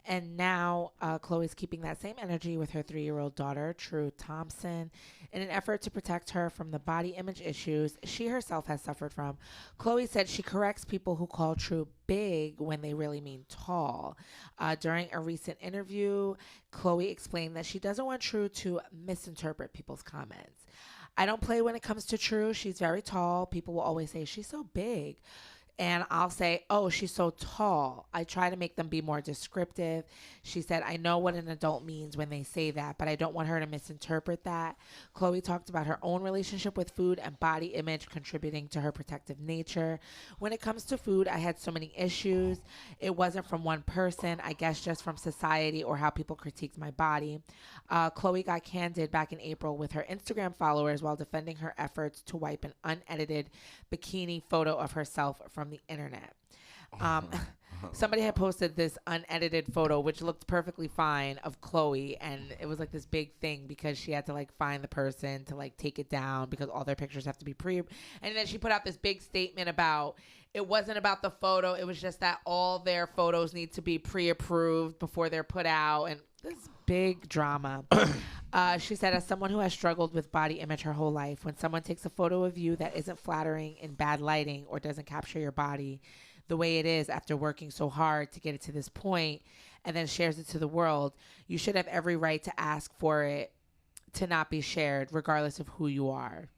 [SPEAKER 2] And now Khloe's keeping that same energy with her 3-year-old daughter, True Thompson, in an effort to protect her from the body image issues she herself has suffered from. Khloe said she corrects people who call True big when they really mean tall. During a recent interview, Khloe explained that she doesn't want True to misinterpret people's comments. I don't play when it comes to True. She's very tall. People will always say, she's so big. And I'll say, oh, she's so tall. I try to make them be more descriptive. She said, I know what an adult means when they say that, but I don't want her to misinterpret that. Khloe talked about her own relationship with food and body image contributing to her protective nature. When it comes to food, I had so many issues. It wasn't from one person, I guess just from society or how people critiqued my body. Khloe got candid back in April with her Instagram followers while defending her efforts to wipe an unedited bikini photo of herself from the internet. Somebody had posted this unedited photo, which looked perfectly fine, of Khloe, and it was like this big thing because she had to like find the person to like take it down because all their pictures have to be and then she put out this big statement about it wasn't about the photo, it was just that all their photos need to be pre-approved before they're put out, and this big drama. She said, as someone who has struggled with body image her whole life, when someone takes a photo of you that isn't flattering in bad lighting or doesn't capture your body the way it is after working so hard to get it to this point and then shares it to the world, you should have every right to ask for it to not be shared regardless of who you are.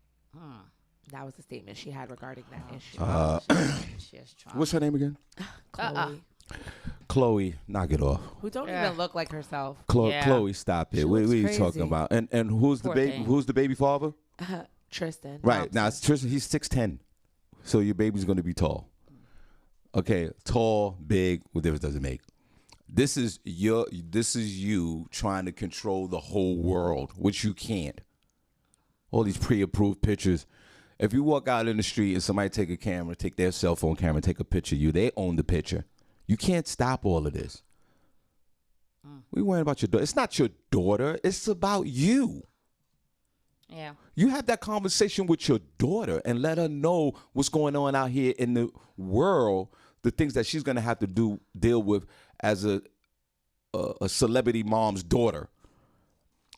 [SPEAKER 2] That was the statement she had regarding that issue.
[SPEAKER 1] What's her name again?
[SPEAKER 2] Khloe.
[SPEAKER 1] Khloe, knock it off.
[SPEAKER 2] Who don't even look like herself.
[SPEAKER 1] Chloe, stop it. What are you talking about? And who's the baby? Who's the baby father?
[SPEAKER 2] Tristan.
[SPEAKER 1] Right.
[SPEAKER 2] Thompson.
[SPEAKER 1] Now it's Tristan, he's 6'10". So your baby's gonna be tall. Okay, tall, big, what difference does it make? This is you trying to control the whole world, which you can't. All these pre-approved pictures. If you walk out in the street and somebody take their cell phone camera, take a picture of you, they own the picture. You can't stop all of this. We worrying about your daughter. It's not your daughter. It's about you.
[SPEAKER 6] Yeah.
[SPEAKER 1] You have that conversation with your daughter and let her know what's going on out here in the world, the things that she's going to have to deal with as a celebrity mom's daughter.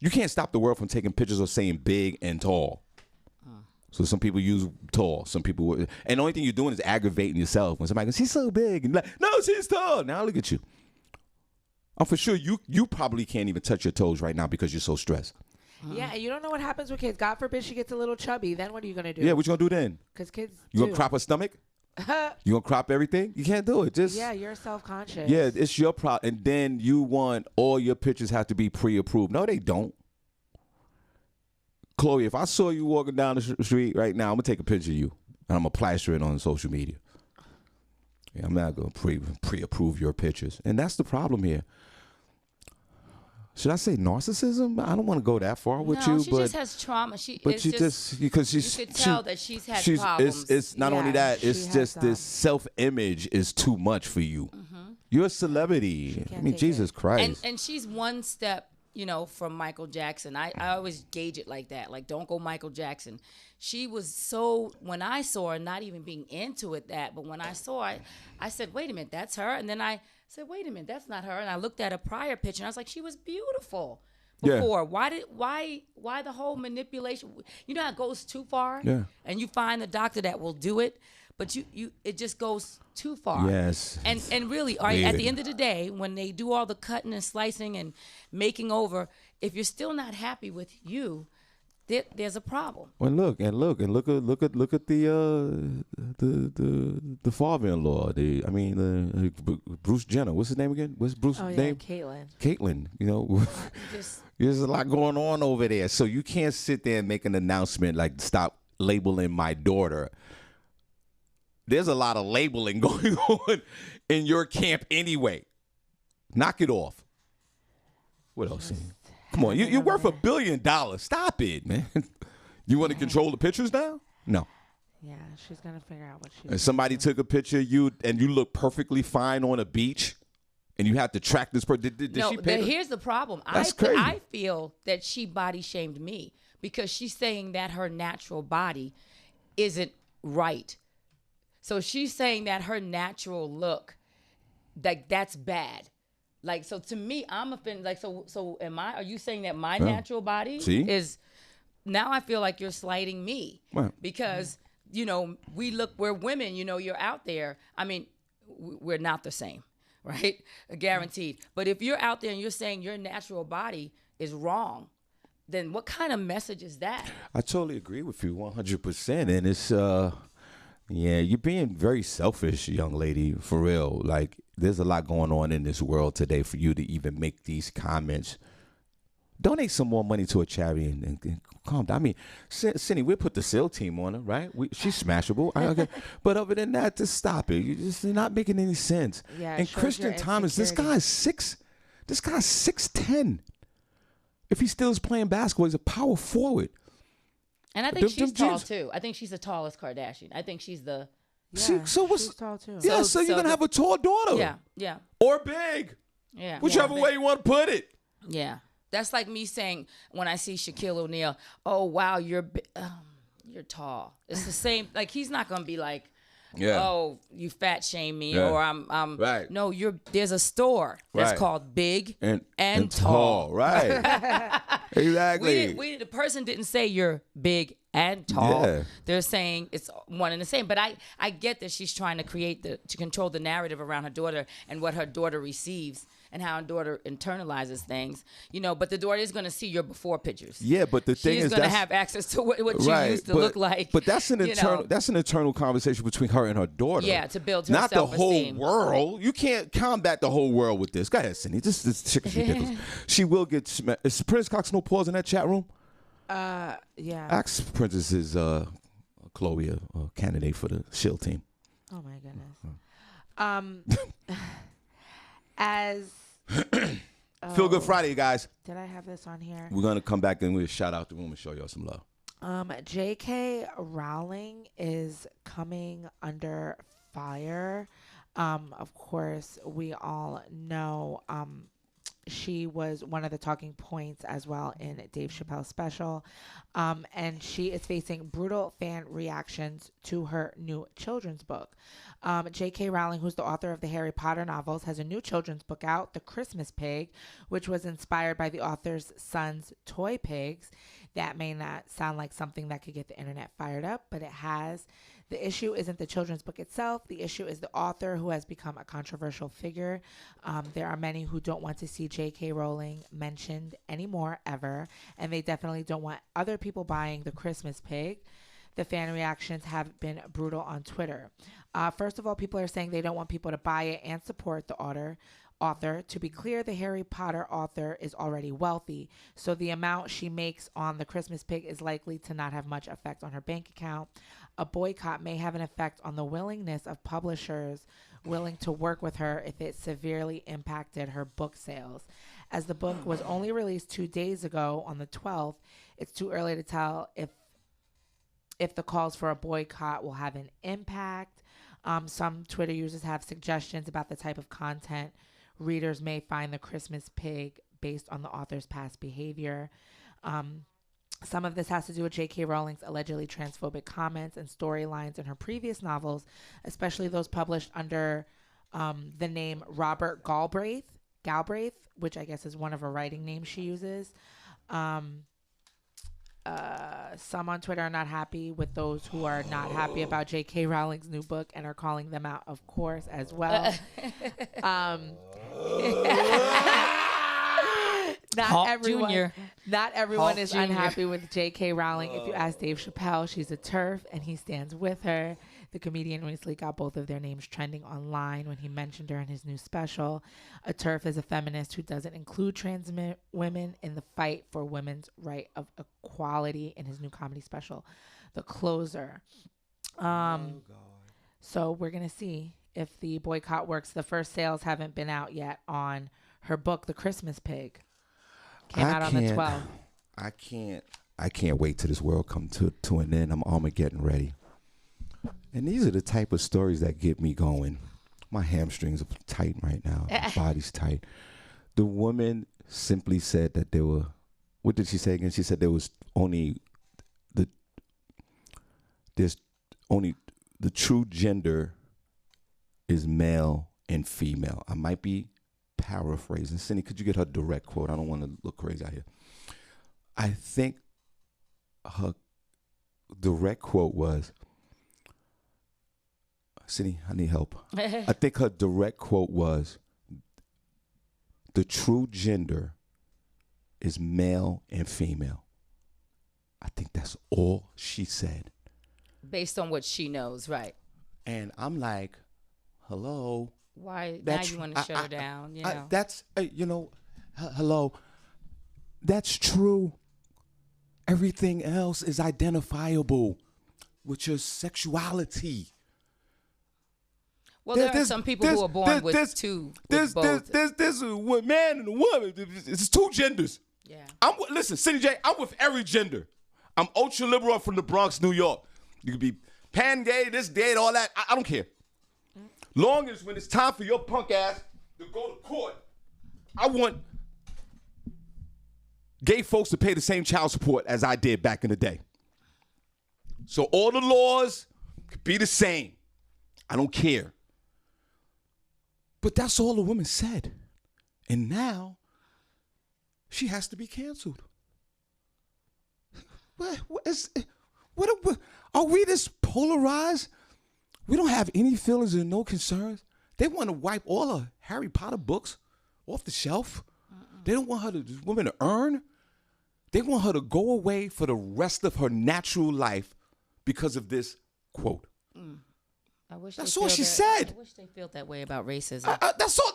[SPEAKER 1] You can't stop the world from taking pictures of saying big and tall. So some people use tall. Some people, and the only thing you're doing is aggravating yourself when somebody goes, "She's so big," and you're like, "No, she's tall." Now look at you. I'm for sure you probably can't even touch your toes right now because you're so stressed.
[SPEAKER 2] Yeah, and you don't know what happens with kids. God forbid she gets a little chubby. Then what are you gonna do?
[SPEAKER 1] Yeah, what you gonna do then?
[SPEAKER 2] Because kids,
[SPEAKER 1] you gonna crop her stomach? You gonna crop everything? You can't do it. Just
[SPEAKER 2] you're self-conscious.
[SPEAKER 1] Yeah, it's your problem, and then you want all your pictures have to be pre-approved. No, they don't. Khloe, if I saw you walking down the street right now, I'm going to take a picture of you, and I'm going to plaster it on social media. Yeah, I'm not going to pre-approve your pictures. And that's the problem here. Should I say narcissism? I don't want to go that far with you.
[SPEAKER 6] She just has trauma.
[SPEAKER 1] You could
[SPEAKER 6] tell that she's had problems.
[SPEAKER 1] It's not only that. It's just this self-image is too much for you. You're a celebrity. I mean, Jesus Christ.
[SPEAKER 6] And she's one step, from Michael Jackson. I always gauge it like that. Like, don't go Michael Jackson. She was so, when I saw her, not even being into it but when I saw her, I said, wait a minute, that's her? And then I said, wait a minute, that's not her. And I looked at a prior picture, and I was like, she was beautiful before. Yeah. Why the whole manipulation? You know how it goes too far?
[SPEAKER 1] Yeah.
[SPEAKER 6] And you find the doctor that will do it, but it just goes too far.
[SPEAKER 1] Yes.
[SPEAKER 6] And really, at the end of the day, when they do all the cutting and slicing and making over, if you're still not happy with you, there's a problem.
[SPEAKER 1] Well, look at the father-in-law. Bruce Jenner. What's his name again? What's Bruce's name? Caitlyn. There's a lot going on over there. So you can't sit there and make an announcement like, stop labeling my daughter. There's a lot of labeling going on in your camp anyway. Knock it off. What else? Come on, you're worth $1 billion. Stop it, man. You want to control the pictures now? No.
[SPEAKER 2] Yeah, she's going to figure out what she's
[SPEAKER 1] And somebody took a picture of you and you look perfectly fine on a beach And you have to track this person. Did
[SPEAKER 6] no,
[SPEAKER 1] she pay?
[SPEAKER 6] Here's the problem.
[SPEAKER 1] That's crazy.
[SPEAKER 6] I feel that she body shamed me because she's saying that her natural body isn't right. So she's saying that her natural look, like that's bad. Like, so to me, I'm offended. Like, so are you saying that my natural body is, now I feel like you're slighting me because, we're women, you're out there. I mean, we're not the same. Right? Guaranteed. But if you're out there and you're saying your natural body is wrong, then what kind of message is that?
[SPEAKER 1] I totally agree with you 100%. And it's, you're being very selfish, young lady, for real. Like, there's a lot going on in this world today for you to even make these comments. Donate some more money to a charity and calm down. I mean, Senny, we'll put the SEAL team on her, right? She's smashable. Okay. But other than that, just stop it. You're not making any sense.
[SPEAKER 2] Yeah,
[SPEAKER 1] and Christian Thomas, this guy's 6'10". If he still is playing basketball, he's a power forward.
[SPEAKER 6] And I think she's tall too. I think she's the tallest Kardashian. I think she's the.
[SPEAKER 2] Yeah, she's tall too.
[SPEAKER 1] Yeah, so you're gonna have a tall daughter.
[SPEAKER 6] Yeah.
[SPEAKER 1] Or big.
[SPEAKER 6] Yeah.
[SPEAKER 1] Whichever way you want to put it.
[SPEAKER 6] Yeah. That's like me saying when I see Shaquille O'Neal, oh, wow, you're tall. It's the same. Like, he's not going to be like, oh, you fat shame me or I'm
[SPEAKER 1] right.
[SPEAKER 6] No, there's a store that's called Big and Tall.
[SPEAKER 1] Right. Exactly.
[SPEAKER 6] The person didn't say you're big and tall.
[SPEAKER 1] Yeah.
[SPEAKER 6] They're saying it's one and the same. But I get that she's trying to to control the narrative around her daughter and what her daughter receives and how her daughter internalizes things. But the daughter is going to see your before pictures.
[SPEAKER 1] Yeah, but the thing is,
[SPEAKER 6] she's going to have access to what you used to look like.
[SPEAKER 1] But that's an internal conversation between her and her daughter.
[SPEAKER 6] Yeah, to build her
[SPEAKER 1] not the whole
[SPEAKER 6] self-esteem.
[SPEAKER 1] world. You can't combat the whole world with this. Go ahead, Senny. This chick is ridiculous. She will get smacked. Is Princess Cox no pause in that chat room?
[SPEAKER 2] Yeah.
[SPEAKER 1] Ask Princess is Khloe a candidate for the Shield team.
[SPEAKER 2] Oh my goodness. As
[SPEAKER 1] Feel Good Friday, you guys.
[SPEAKER 2] Did I have this on here?
[SPEAKER 1] We're gonna come back and we'll shout out the room and show y'all some love.
[SPEAKER 2] J.K. Rowling is coming under fire. Of course, we all know she was one of the talking points as well in Dave Chappelle's special. And she is facing brutal fan reactions to her new children's book. J.K. Rowling, who's the author of the Harry Potter novels, has a new children's book out, The Christmas Pig, which was inspired by the author's son's toy pigs. That may not sound like something that could get the internet fired up, but it has. The issue isn't the children's book itself. The issue is the author, who has become a controversial figure. There are many who don't want to see J.K. Rowling mentioned anymore, ever, and they definitely don't want other people buying The Christmas Pig. The fan reactions have been brutal on Twitter. First of all, people are saying they don't want people to buy it and support the author. To be clear, the Harry Potter author is already wealthy, so the amount she makes on The Christmas Pig is likely to not have much effect on her bank account. A boycott may have an effect on the willingness of publishers willing to work with her if it severely impacted her book sales. As the book was only released 2 days ago on the 12th, it's too early to tell if the calls for a boycott will have an impact. Some Twitter users have suggestions about the type of content readers may find The Christmas Pig based on the author's past behavior. Some of this has to do with J.K. Rowling's allegedly transphobic comments and storylines in her previous novels, especially those published under the name Robert Galbraith, which I guess is one of her writing names she uses. Some on Twitter are not happy with those who are not happy about J.K. Rowling's new book and are calling them out, of course, as well. Not everyone is unhappy with J.K. Rowling. If you ask Dave Chappelle, she's a TERF, and he stands with her. The comedian recently got both of their names trending online when he mentioned her in his new special. A TERF is a feminist who doesn't include trans women in the fight for women's right of equality in his new comedy special, The Closer. So we're going to see if the boycott works. The first sales haven't been out yet on her book, The Christmas Pig. Came out on the 12th.
[SPEAKER 1] I can't wait till this world come to an end. I'm Armageddon ready. And these are the type of stories that get me going. My hamstrings are tight right now. My body's tight. The woman simply said that there were, what did she say again? She said there's only the true gender is male and female. I might be paraphrasing. Senny, could you get her direct quote? I don't want to look crazy out here. I think her direct quote was, Senny, I need help. I think her direct quote was, the true gender is male and female. I think that's all she said.
[SPEAKER 6] Based on what she knows, right?
[SPEAKER 1] And I'm like, hello.
[SPEAKER 6] Why now you want to shut her down? You know?
[SPEAKER 1] That's, hello. That's true. Everything else is identifiable with your sexuality.
[SPEAKER 6] Well, there are some people who are born with two. There's
[SPEAKER 1] a man and a woman. It's two genders.
[SPEAKER 6] Yeah.
[SPEAKER 1] Listen, Senny J, I'm with every gender. I'm ultra liberal from the Bronx, New York. You could be pan gay, this, gay, all that. I don't care. Long as when it's time for your punk ass to go to court, I want gay folks to pay the same child support as I did back in the day. So all the laws could be the same. I don't care. But that's all the woman said. And now she has to be canceled. Are we this polarized? We don't have any feelings and no concerns. They want to wipe all of Harry Potter books off the shelf. They don't want this woman to earn. They want her to go away for the rest of her natural life because of this quote. That's all she said.
[SPEAKER 6] I wish they felt that way about racism.
[SPEAKER 1] That's all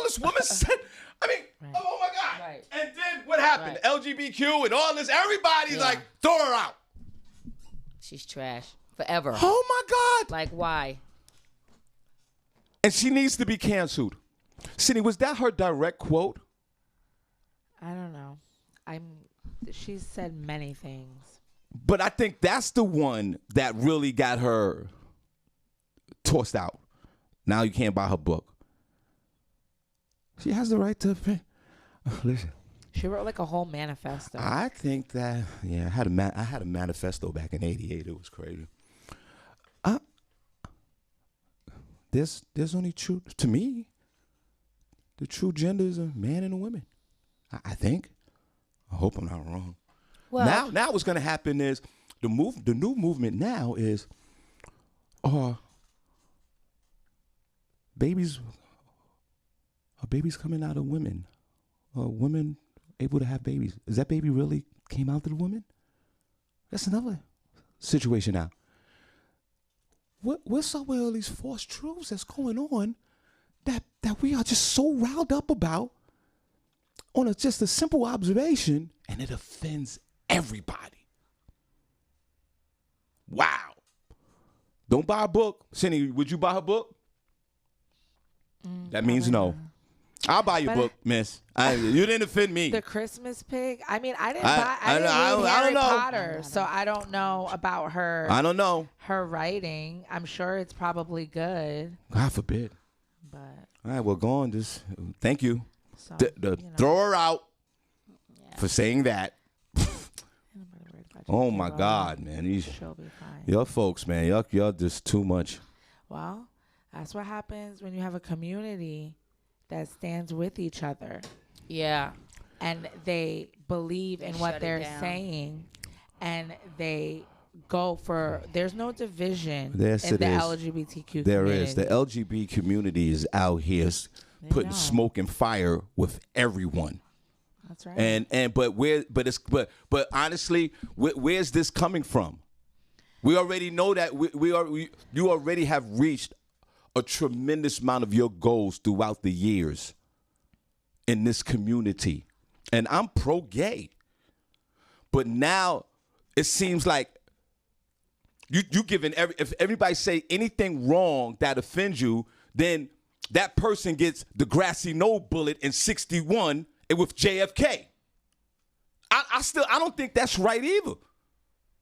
[SPEAKER 1] this woman said. I mean, oh my God.
[SPEAKER 6] Right.
[SPEAKER 1] And then what happened?
[SPEAKER 6] Right.
[SPEAKER 1] LGBTQ and all this, everybody's like, throw her out.
[SPEAKER 6] She's trash. Forever.
[SPEAKER 1] Oh my God.
[SPEAKER 6] Like, why?
[SPEAKER 1] And she needs to be canceled. Senny, was that her direct quote?
[SPEAKER 2] I don't know. She's said many things.
[SPEAKER 1] But I think that's the one that really got her tossed out. Now you can't buy her book. She has the right to pay. Listen.
[SPEAKER 2] She wrote like a whole manifesto.
[SPEAKER 1] I think that, I had a manifesto back in '88. It was crazy. There's only true, to me, the true gender is a man and a woman. I think. I hope I'm not wrong. Well, now what's going to happen is the new movement now is babies coming out of women. Women able to have babies. Is that baby really came out of the woman? That's another situation now. What's up with all these false truths that's going on that we are just so riled up about on just a simple observation, and it offends everybody. Wow. Don't buy a book. Senny, would you buy her book? That means no. I'll buy your book, miss. You didn't offend me.
[SPEAKER 2] The Christmas Pig? I mean, I didn't read Harry Potter, so I don't know about her.
[SPEAKER 1] I don't know.
[SPEAKER 2] Her writing. I'm sure it's probably good.
[SPEAKER 1] God forbid.
[SPEAKER 2] But
[SPEAKER 1] all right, well, go on. Just thank you.
[SPEAKER 2] So,
[SPEAKER 1] throw her out for saying that. Oh, my God, man.
[SPEAKER 2] She'll be fine.
[SPEAKER 1] Y'all folks, man, y'all just too much.
[SPEAKER 2] Well, that's what happens when you have a community that stands with each other.
[SPEAKER 6] Yeah.
[SPEAKER 2] And they believe in what they're saying, and they go for, there's no division in the LGBTQ community. There is.
[SPEAKER 1] The LGBT community is out here putting smoke and fire with everyone.
[SPEAKER 2] That's right.
[SPEAKER 1] But honestly, where's this coming from? We already know that you already have reached a tremendous amount of your goals throughout the years in this community. And I'm pro-gay. But now it seems like you giving if everybody say anything wrong that offends you, then that person gets the grassy knoll bullet in 61 with JFK. I don't think that's right either.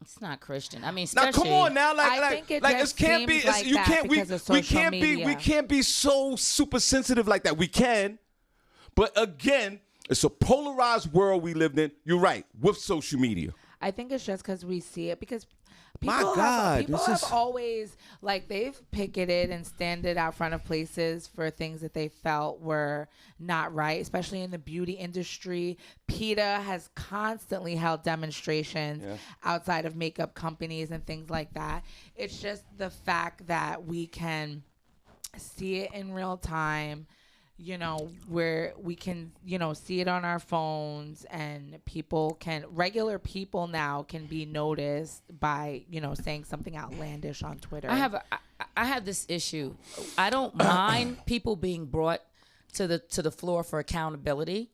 [SPEAKER 6] It's not Christian. I mean,
[SPEAKER 1] now come on now,
[SPEAKER 2] I think it just
[SPEAKER 1] can't be.
[SPEAKER 2] seems like
[SPEAKER 1] You
[SPEAKER 2] that
[SPEAKER 1] can't.
[SPEAKER 2] because of
[SPEAKER 1] We
[SPEAKER 2] social
[SPEAKER 1] can't
[SPEAKER 2] media.
[SPEAKER 1] be. We can't be so super sensitive like that. We can, but again, it's a polarized world we lived in. You're right with social media.
[SPEAKER 2] I think it's just because we see it because
[SPEAKER 1] My
[SPEAKER 2] people
[SPEAKER 1] God,
[SPEAKER 2] people
[SPEAKER 1] this
[SPEAKER 2] have
[SPEAKER 1] is-
[SPEAKER 2] always they've picketed and standed out front of places for things that they felt were not right, especially in the beauty industry. PETA has constantly held demonstrations outside of makeup companies and things like that. It's just the fact that we can see it in real time, where we can, see it on our phones, and regular people now can be noticed by, saying something outlandish on Twitter.
[SPEAKER 6] I have this issue. I don't mind people being brought to the floor for accountability,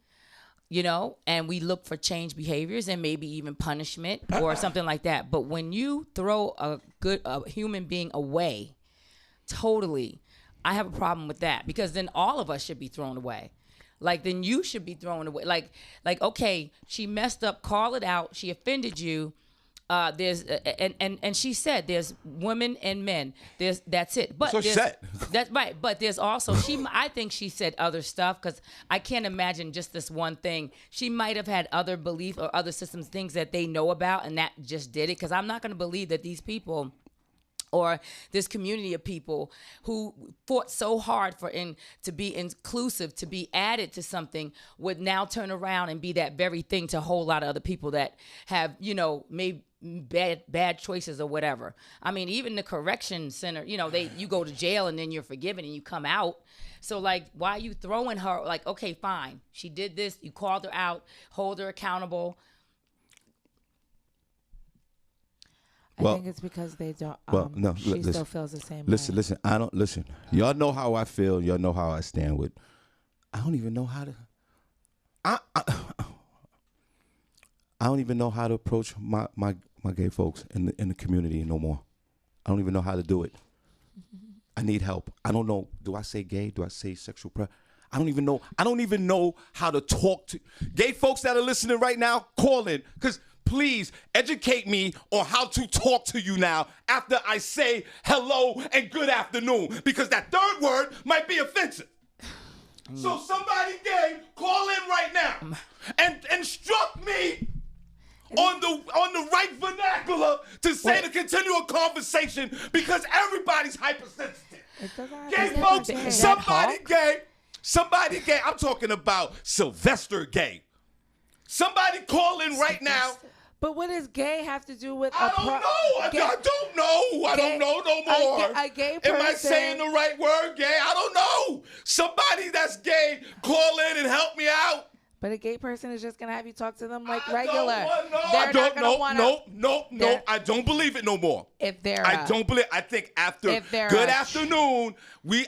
[SPEAKER 6] and we look for change behaviors and maybe even punishment or something like that. But when you throw a human being away totally, I have a problem with that, because then all of us should be thrown away. Then you should be thrown away. Okay, she messed up, call it out. She offended you. And she said there's women and men. That's it. But
[SPEAKER 1] So she said.
[SPEAKER 6] That's right. But there's also I think she said other stuff, because I can't imagine just this one thing. She might have had other belief or other systems, things that they know about, and that just did it. Because I'm not going to believe that these people, or this community of people who fought so hard to be inclusive, to be added to something, would now turn around and be that very thing to a whole lot of other people that have, made bad choices or whatever. I mean, even the correction center, you go to jail and then you're forgiven and you come out. So why are you throwing her? Okay, fine, she did this. You called her out, hold her accountable.
[SPEAKER 2] I think it's because they don't.
[SPEAKER 1] No,
[SPEAKER 2] she still feels the same.
[SPEAKER 1] Listen. I don't listen. Y'all know how I feel. Y'all know how I stand with. I don't even know how to. I don't even know how to approach my gay folks in the community no more. I don't even know how to do it. I need help. I don't know. Do I say gay? Do I say sexual I don't even know. I don't even know how to talk to gay folks that are listening right now. Call in, because please educate me on how to talk to you now after I say hello and good afternoon, because that third word might be offensive. So somebody gay, call in right now and instruct me on the right vernacular to say to continue a conversation, because everybody's hypersensitive. Gay folks, somebody gay. I'm talking about Sylvester gay. Somebody call in right now.
[SPEAKER 2] But what does gay have to do with?
[SPEAKER 1] I don't know. I don't know no more.
[SPEAKER 2] A gay person.
[SPEAKER 1] Am I saying the right word, gay? I don't know. Somebody that's gay, call in and help me out.
[SPEAKER 2] But a gay person is just gonna have you talk to them like
[SPEAKER 1] I
[SPEAKER 2] regular.
[SPEAKER 1] I don't believe it no more. I don't believe. I think after good afternoon,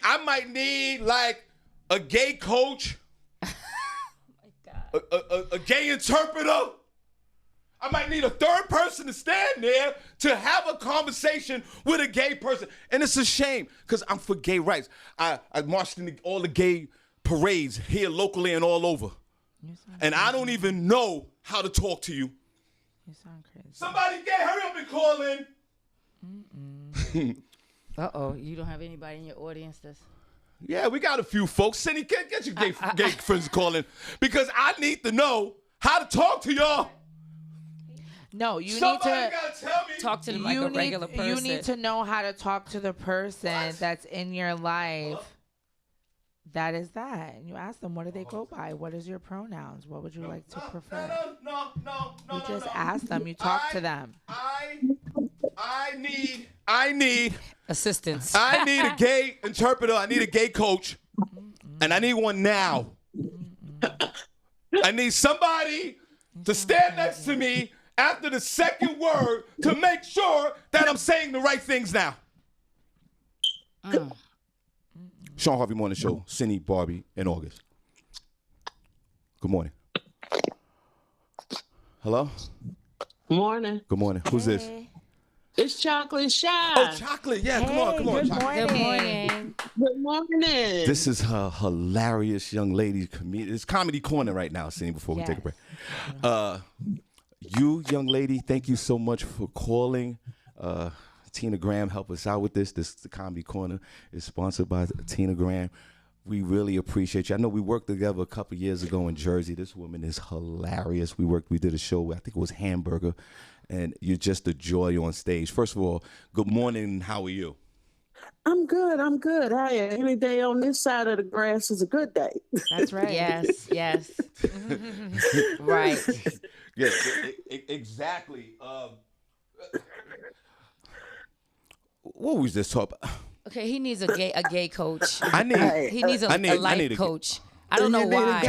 [SPEAKER 1] I might need a gay coach. Oh my God. A gay interpreter. I might need a third person to stand there to have a conversation with a gay person. And it's a shame, because I'm for gay rights. I marched in all the gay parades here locally and all over. And I don't even know how to talk to you.
[SPEAKER 2] You sound crazy.
[SPEAKER 1] Somebody gay, hurry up and call in.
[SPEAKER 6] Uh-oh, you don't have anybody in your audience that's...
[SPEAKER 1] Yeah, we got a few folks. Senny, get your gay friends to call in, because I need to know how to talk to y'all.
[SPEAKER 2] No, you
[SPEAKER 1] Somebody
[SPEAKER 2] need to
[SPEAKER 1] gotta tell me.
[SPEAKER 6] Talk to them like a regular person.
[SPEAKER 2] You need to know how to talk to the person that's in your life. That is that. And you ask them, what do they go by? What is your pronouns? What would you like to prefer?
[SPEAKER 1] No.
[SPEAKER 2] You just ask them. You talk to them.
[SPEAKER 1] I need
[SPEAKER 6] assistance.
[SPEAKER 1] I need a gay interpreter. I need a gay coach. And I need one now. I need somebody to stand next to me after the second word to make sure that I'm saying the right things now. Shawn Harvey Morning Show, Senny, Barbi, and August. Good morning. Hello?
[SPEAKER 7] Morning.
[SPEAKER 1] Good morning. Who's this?
[SPEAKER 7] It's Chocolate Shy.
[SPEAKER 1] Oh, Chocolate. Yeah, come on.
[SPEAKER 2] Good
[SPEAKER 1] Chocolate.
[SPEAKER 2] morning.
[SPEAKER 7] Good morning.
[SPEAKER 1] This is her hilarious young lady comedian. It's Comedy Corner right now, Senny, before we take a break. You, young lady, thank you so much for calling. Tina Graham, help us out with this. The Comedy Corner is sponsored by Tina Graham. We really appreciate you. I know we worked together a couple years ago in Jersey. This woman is hilarious. We did a show, I think it was Hamburger, and you're just a joy on stage. First of all, good morning. How are you?
[SPEAKER 7] I'm good. Hey, any day on this side of the grass is a good day.
[SPEAKER 2] That's right.
[SPEAKER 6] Yes. Right.
[SPEAKER 1] Yes, exactly. What was this talk about?
[SPEAKER 6] Okay, he needs a gay coach.
[SPEAKER 1] He
[SPEAKER 6] needs a life coach. I don't know why.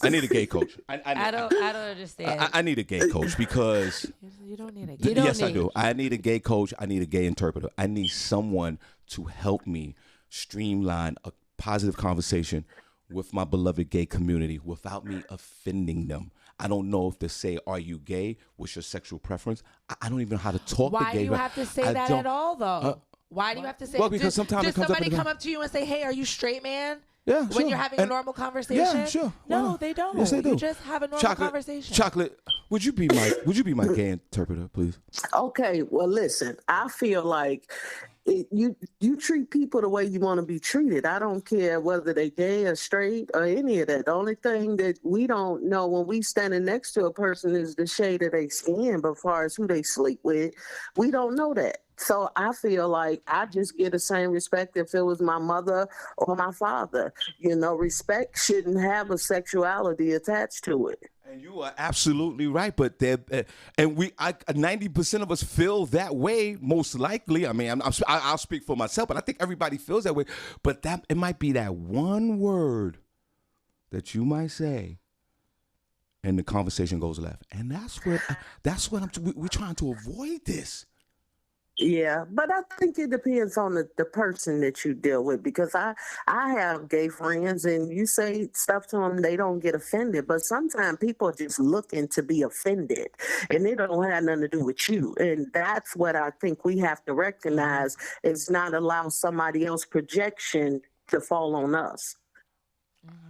[SPEAKER 1] I need a gay coach.
[SPEAKER 6] I don't understand.
[SPEAKER 1] I need a gay coach because
[SPEAKER 2] You don't need a gay
[SPEAKER 1] yes, I do. I need a gay coach. I need a gay interpreter. I need someone to help me streamline a positive conversation with my beloved gay community without me offending them. I don't know if to say, are you gay? What's your sexual preference? I don't even know how to talk to gay.
[SPEAKER 2] Why do you have to say that at all, though? Why do you have to say?
[SPEAKER 1] Well, because sometimes
[SPEAKER 2] does
[SPEAKER 1] it comes
[SPEAKER 2] somebody
[SPEAKER 1] up
[SPEAKER 2] come up to you and say, "Hey, are you straight, man?"
[SPEAKER 1] Yeah,
[SPEAKER 2] when
[SPEAKER 1] sure.
[SPEAKER 2] you're having a normal conversation.
[SPEAKER 1] Yeah, sure. Why
[SPEAKER 2] No,
[SPEAKER 1] not?
[SPEAKER 2] they don't.
[SPEAKER 1] Yes, they do.
[SPEAKER 2] You just have a normal conversation.
[SPEAKER 1] Chocolate, would you be my gay interpreter, please?
[SPEAKER 7] Okay, well, listen, I feel like you treat people the way you want to be treated. I don't care whether they're gay or straight or any of that. The only thing that we don't know when we standing next to a person is the shade of their skin, but as far as who they sleep with, we don't know that. So I feel like I just get the same respect if it was my mother or my father. You know, respect shouldn't have a sexuality attached to it.
[SPEAKER 1] And you are absolutely right, but 90% of us feel that way. Most likely, I mean, I'll speak for myself, but I think everybody feels that way. But that it might be that one word that you might say, and the conversation goes left, and that's what we're trying to avoid this.
[SPEAKER 7] Yeah, but I think it depends on the person that you deal with, because I have gay friends and you say stuff to them, they don't get offended. But sometimes people are just looking to be offended and it don't have nothing to do with you. And that's what I think we have to recognize, is not allow somebody else's projection to fall on us.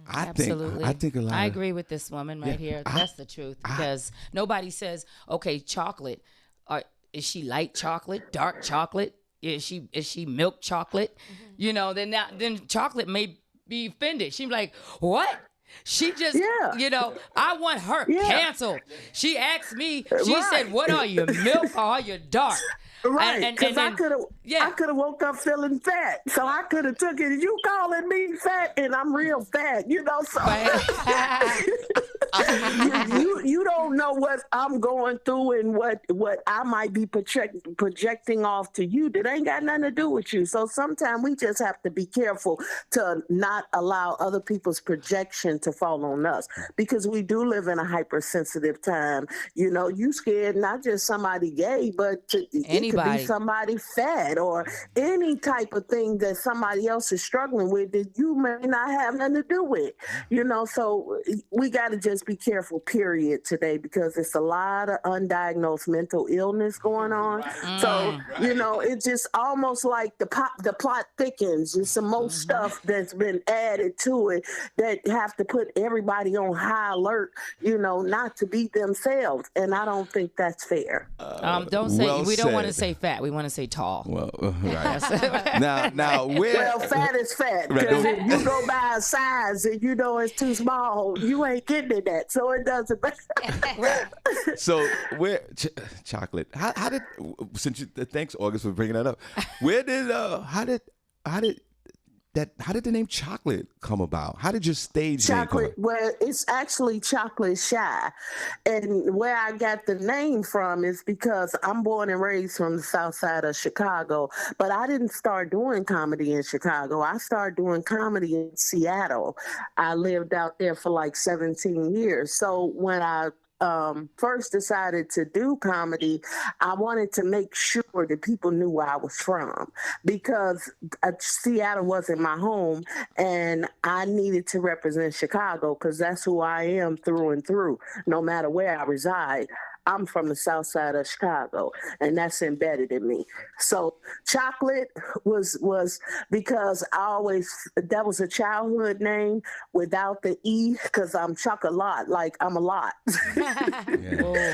[SPEAKER 6] Absolutely.
[SPEAKER 1] I think a lot.
[SPEAKER 6] I agree with this woman right here. That's the truth, because nobody says, okay, chocolate. Is she light chocolate, dark chocolate? Is she milk chocolate? Mm-hmm. You know, then chocolate may be offended. She's like, what? She just, you know, I want her canceled. She asked me, she said, what are you, milk or are you dark?
[SPEAKER 7] Right, because I could have woke up feeling fat, so I could have took it. You calling me fat, and I'm real fat, you know. So you don't know what I'm going through and what I might be projecting off to you. That ain't got nothing to do with you. So sometimes we just have to be careful to not allow other people's projection to fall on us, because we do live in a hypersensitive time. You know, you scared not just somebody gay, but anybody. It could be somebody fat or any type of thing that somebody else is struggling with that you may not have nothing to do with, you know. So we got to just be careful, period, today, because it's a lot of undiagnosed mental illness going on. So, you know, it's just almost like the plot thickens. There's some more stuff that's been added to it that have to put everybody on high alert, you know, not to be themselves. And I don't think that's fair.
[SPEAKER 6] Don't say, we don't want to say fat. We want to say tall.
[SPEAKER 1] Well, right. now,
[SPEAKER 7] well, fat is fat. Because if you go by a size and you know it's too small, you ain't getting in that. So it doesn't matter.
[SPEAKER 1] So chocolate? How did thanks August for bringing that up. How did the name Chocolate come about? How did your stage name come about?
[SPEAKER 7] Well, it's actually Chocolate Shy. And where I got the name from is because I'm born and raised from the south side of Chicago, but I didn't start doing comedy in Chicago. I started doing comedy in Seattle. I lived out there for like 17 years. So when I first decided to do comedy, I wanted to make sure that people knew where I was from, because Seattle wasn't my home and I needed to represent Chicago because that's who I am through and through, no matter where I reside. I'm from the south side of Chicago, and that's embedded in me. So chocolate was because that was a childhood name without the E, because I'm chocolate, like I'm a lot.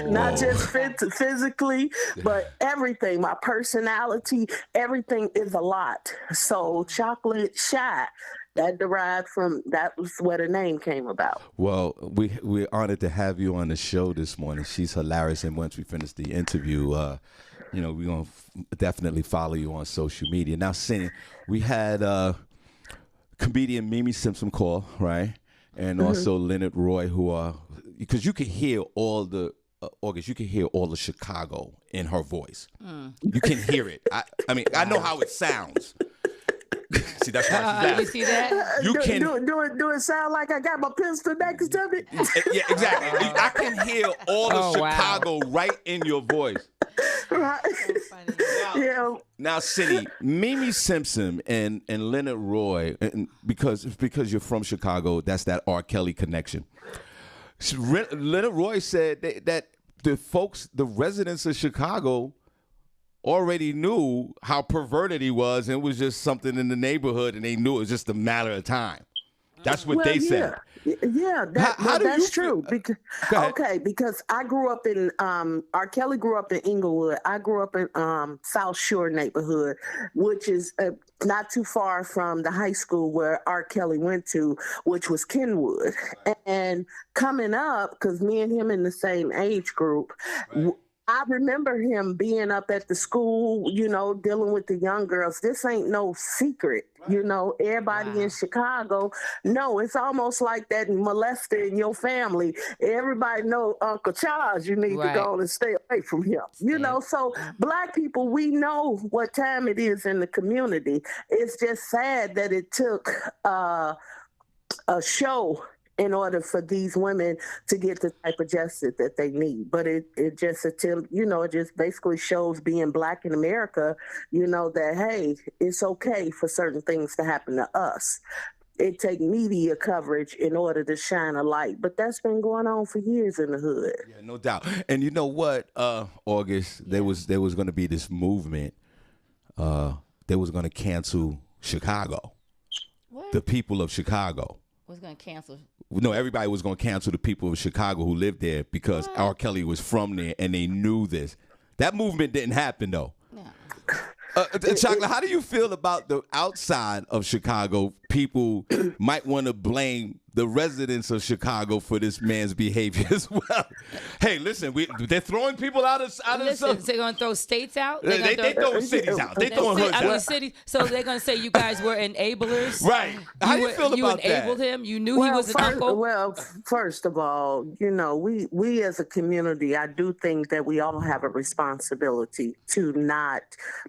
[SPEAKER 7] Not just physically, but everything, my personality, everything is a lot. So chocolate shy. That was where the name came about.
[SPEAKER 1] Well, we're honored to have you on the show this morning. She's hilarious, and once we finish the interview, we're gonna definitely follow you on social media. Now, Senny, we had comedian Mimi Simpson call, right, and also Leonard Roy, who are, because you can hear all the August, you can hear all the Chicago in her voice. You can hear it. I mean, I know how it sounds. See, that's why
[SPEAKER 6] you see that?
[SPEAKER 7] Do it sound like I got my pistol next to me?
[SPEAKER 1] Yeah, exactly. I can hear all of Chicago right in your voice.
[SPEAKER 7] Right.
[SPEAKER 1] Now, Senny, Mimi Simpson and Leonard Roy, and because you're from Chicago, that's that R. Kelly connection. Leonard Roy said that the residents of Chicago already knew how perverted he was, and it was just something in the neighborhood, and they knew it was just a matter of time. That's what they said.
[SPEAKER 7] Yeah, that's true. Because I grew up in R. Kelly grew up in Inglewood. I grew up in South Shore neighborhood, which is not too far from the high school where R. Kelly went to, which was Kenwood. And coming up, because me and him in the same age group. Right. I remember him being up at the school, dealing with the young girls. This ain't no secret, everybody in Chicago. No, it's almost like that molester in your family. Everybody know Uncle Charles, you need to go and stay away from him. So Black people, we know what time it is in the community. It's just sad that it took a show in order for these women to get the type of justice that they need. But it just it just basically shows being Black in America, that, hey, it's okay for certain things to happen to us. It takes media coverage in order to shine a light. But that's been going on for years in the hood.
[SPEAKER 1] Yeah, no doubt. And you know what, August, there was going to be this movement. They was going to cancel Chicago. What? The people of Chicago.
[SPEAKER 6] Was going to cancel?
[SPEAKER 1] No, everybody was going to cancel the people of Chicago who lived there because R. Kelly was from there, and they knew this. That movement didn't happen, though. No. Chocolate, how do you feel about the outside of Chicago? People might want to blame the residents of Chicago for this man's behavior as well. Hey, listen, they're throwing people out of the
[SPEAKER 6] they're going to throw states out?
[SPEAKER 1] They throwing cities out. They throwing hoods out.
[SPEAKER 6] Cities, so they're going to say you guys were enablers?
[SPEAKER 1] Right. How do you feel about that?
[SPEAKER 6] You enabled him? You knew he was an uncle?
[SPEAKER 7] Well, first of all, we as a community, I do think that we all have a responsibility to not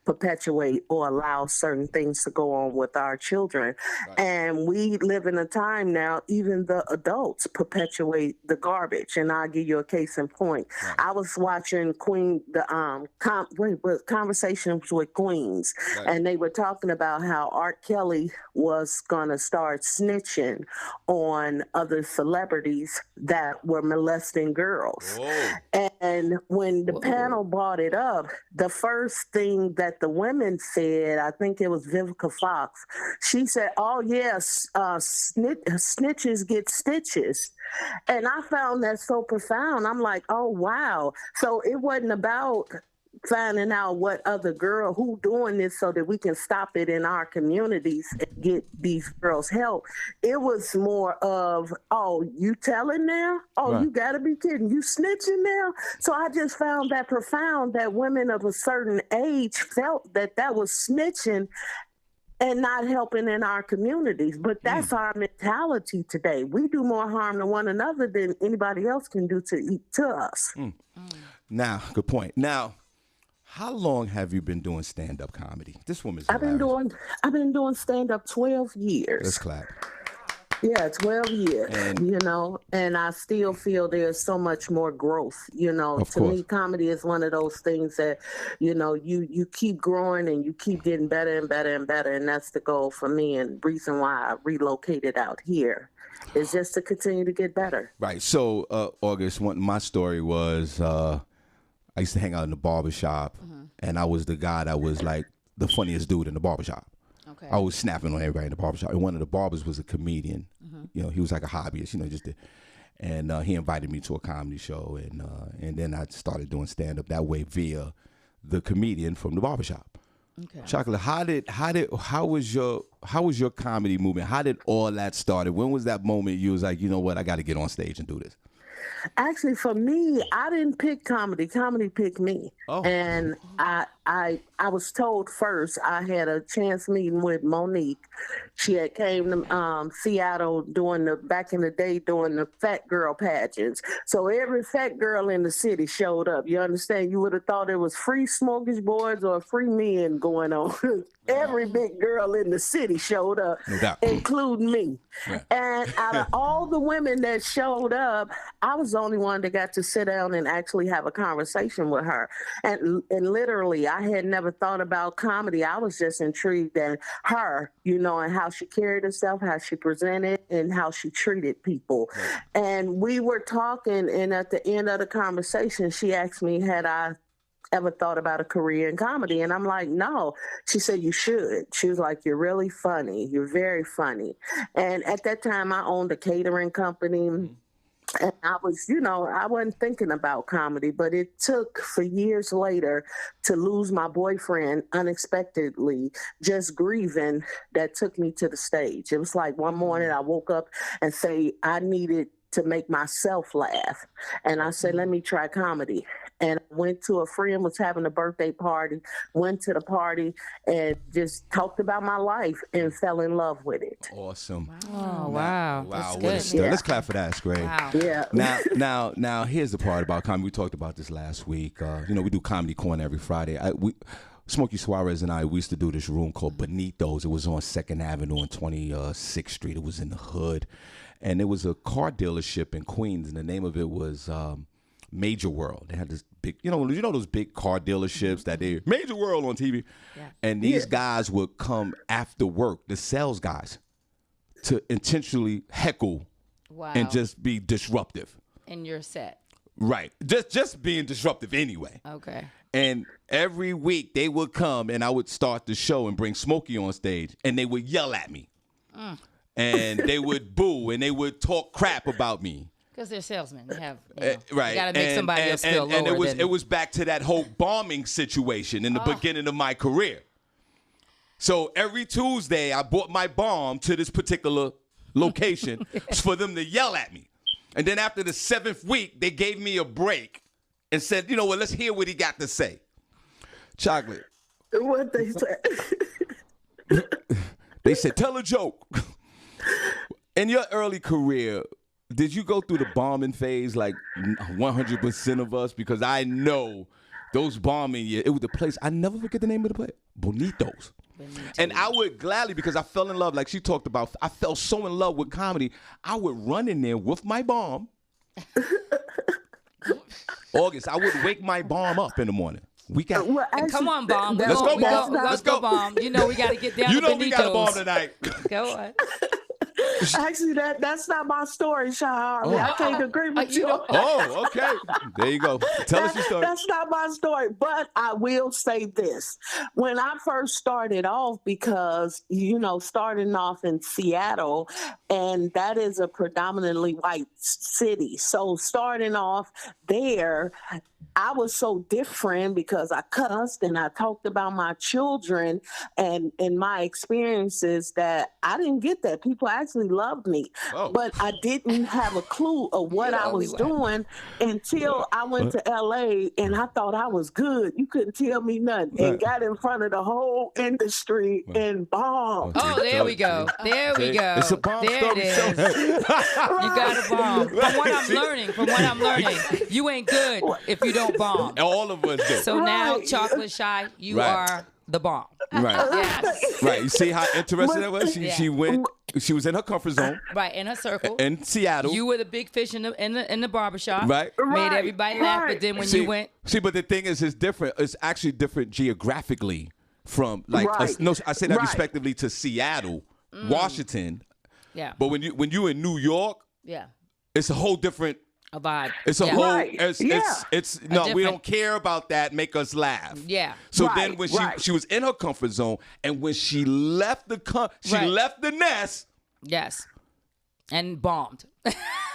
[SPEAKER 7] perpetuate or allow certain things to go on with our children. Right. And we live in a time now, even the adults perpetuate the garbage. And I'll give you a case in point. Right. I was watching Conversations with Queens, right. And they were talking about how R. Kelly was going to start snitching on other celebrities that were molesting girls. Whoa. And when the panel brought it up, the first thing that the women said, I think it was Vivica Fox, she said, oh, yes, snitches get stitches. And I found that so profound. I'm like, oh, wow. So it wasn't about finding out what other girl who doing this so that we can stop it in our communities and get these girls help. It was more of, oh, you telling now? Oh, right. You gotta be kidding. You snitching now? So I just found that profound that women of a certain age felt that was snitching and not helping in our communities. But that's our mentality today. We do more harm to one another than anybody else can do to us.
[SPEAKER 1] Now, good point. Now, how long have you been doing stand-up comedy? This woman's hilarious.
[SPEAKER 7] I've been doing stand-up 12 years.
[SPEAKER 1] Let's clap.
[SPEAKER 7] Yeah, 12 years, and I still feel there's so much more growth, To me, comedy is one of those things that, you keep growing and you keep getting better and better and better. And that's the goal for me. And reason why I relocated out here is just to continue to get better.
[SPEAKER 1] Right. So, August, my story was I used to hang out in the barbershop, and I was the guy that was like the funniest dude in the barbershop.
[SPEAKER 6] Okay.
[SPEAKER 1] I was snapping on everybody in the barbershop. And one of the barbers was a comedian. You know, he was like a hobbyist, you know, just did. And he invited me to a comedy show, and then I started doing stand-up that way via the comedian from the barbershop.
[SPEAKER 6] Okay.
[SPEAKER 1] Chocolate, how was your comedy movement? How did all that started? When was that moment you was like, you know what, I got to get on stage and do this?
[SPEAKER 7] Actually, for me, I didn't pick comedy. Comedy picked me.
[SPEAKER 1] Oh.
[SPEAKER 7] And I was told first. I had a chance meeting with Monique. She had came to Seattle back in the day doing the fat girl pageants. So every fat girl in the city showed up. You understand? You would have thought it was free smorgasbords or free men going on. Every big girl in the city showed up, including me. Right. And out of all the women that showed up, I was the only one that got to sit down and actually have a conversation with her. And literally, I had never thought about comedy. I was just intrigued at her, you know, and how she carried herself, how she presented, and how she treated people. Right. And we were talking, and at the end of the conversation, she asked me, had I ever thought about a career in comedy? And I'm like, no. She said, you should. She was like, you're really funny. You're very funny. And at that time, I owned a catering company. And I was, you know, I wasn't thinking about comedy, but it took for years later to lose my boyfriend unexpectedly, just grieving, that took me to the stage. It was like one morning I woke up and say I needed to make myself laugh. And I said, let me try comedy. And I went to a friend was having a birthday party, went to the party and just talked about my life and fell in love with it.
[SPEAKER 1] Awesome.
[SPEAKER 6] Oh, wow.
[SPEAKER 1] Wow.
[SPEAKER 6] That's good.
[SPEAKER 1] Let's clap for that. That's great.
[SPEAKER 6] Wow.
[SPEAKER 7] Yeah.
[SPEAKER 1] Now, here's the part about comedy. We talked about this last week. You know, we do Comedy Corner every Friday. Smokey Suarez and we used to do this room called Bonitos. It was on 2nd Avenue and 26th Street. It was in the hood. And it was a car dealership in Queens, and the name of it was Major World. They had this big, you know those big car dealerships that they Major World on TV. Yeah. And these guys would come after work, the sales guys, to intentionally heckle and just be disruptive.
[SPEAKER 6] In your set.
[SPEAKER 1] Right. Just being disruptive anyway.
[SPEAKER 6] Okay.
[SPEAKER 1] And every week they would come and I would start the show and bring Smokey on stage and they would yell at me. And they would boo and they would talk crap about me.
[SPEAKER 6] Because they're salesmen. They have,
[SPEAKER 1] right.
[SPEAKER 6] You got to make somebody else feel lower.
[SPEAKER 1] And it was back to that whole bombing situation in the beginning of my career. So every Tuesday, I brought my bomb to this particular location for them to yell at me. And then after the 7th week, they gave me a break and said, you know what, let's hear what he got to say. Chocolate.
[SPEAKER 7] What they said?
[SPEAKER 1] They said, tell a joke. In your early career, did you go through the bombing phase like 100% of us? Because I know those bombing years, it was the place, I never forget the name of the place, Bonitos. And I would gladly, because I fell in love, like she talked about, I fell so in love with comedy, I would run in there with my bomb. August, I would wake my bomb up in the morning. We got.
[SPEAKER 6] Come on, bomb.
[SPEAKER 1] Let's go, bomb.
[SPEAKER 6] Let's go, bomb. You know we got to get down to Bonitos.
[SPEAKER 1] We got a bomb tonight.
[SPEAKER 6] Go on.
[SPEAKER 7] Actually, that's not my story, Shawn Harvey. I can't agree with you.
[SPEAKER 1] Oh, okay. There you go. Tell us your story.
[SPEAKER 7] That's not my story, but I will say this. When I first started off, because, starting off in Seattle, and that is a predominantly white city. So starting off there, I was so different because I cussed and I talked about my children and my experiences that I didn't get that. People actually loved me, but I didn't have a clue of what I was doing until I went to LA and I thought I was good. You couldn't tell me nothing and got in front of the whole industry and bombed.
[SPEAKER 6] Oh, there we go. There we go.
[SPEAKER 1] It's a bomb.
[SPEAKER 6] There it is. You got a bomb. From what I'm learning, you ain't good if you don't bomb.
[SPEAKER 1] All of us do.
[SPEAKER 6] So now, Chocolate Shy, you are the bomb.
[SPEAKER 1] Right.
[SPEAKER 6] Yes.
[SPEAKER 1] Right. You see how interesting that was? She was in her comfort zone.
[SPEAKER 6] Right, in her circle.
[SPEAKER 1] In Seattle.
[SPEAKER 6] You were the big fish in the barbershop.
[SPEAKER 1] Right.
[SPEAKER 6] Made everybody laugh, but then when you went.
[SPEAKER 1] See, but the thing is, it's different. It's actually different geographically from, I say that respectively to Seattle, Washington.
[SPEAKER 6] Yeah.
[SPEAKER 1] But when you in New York, it's a whole different
[SPEAKER 6] A vibe.
[SPEAKER 1] It's a
[SPEAKER 6] Yeah.
[SPEAKER 1] whole.
[SPEAKER 7] Right.
[SPEAKER 1] It's no. We
[SPEAKER 6] different-
[SPEAKER 1] don't care about that. Make us laugh.
[SPEAKER 6] Yeah.
[SPEAKER 1] So
[SPEAKER 7] Right,
[SPEAKER 1] then when she was in her comfort zone, and when she left left the nest.
[SPEAKER 6] Yes. And bombed.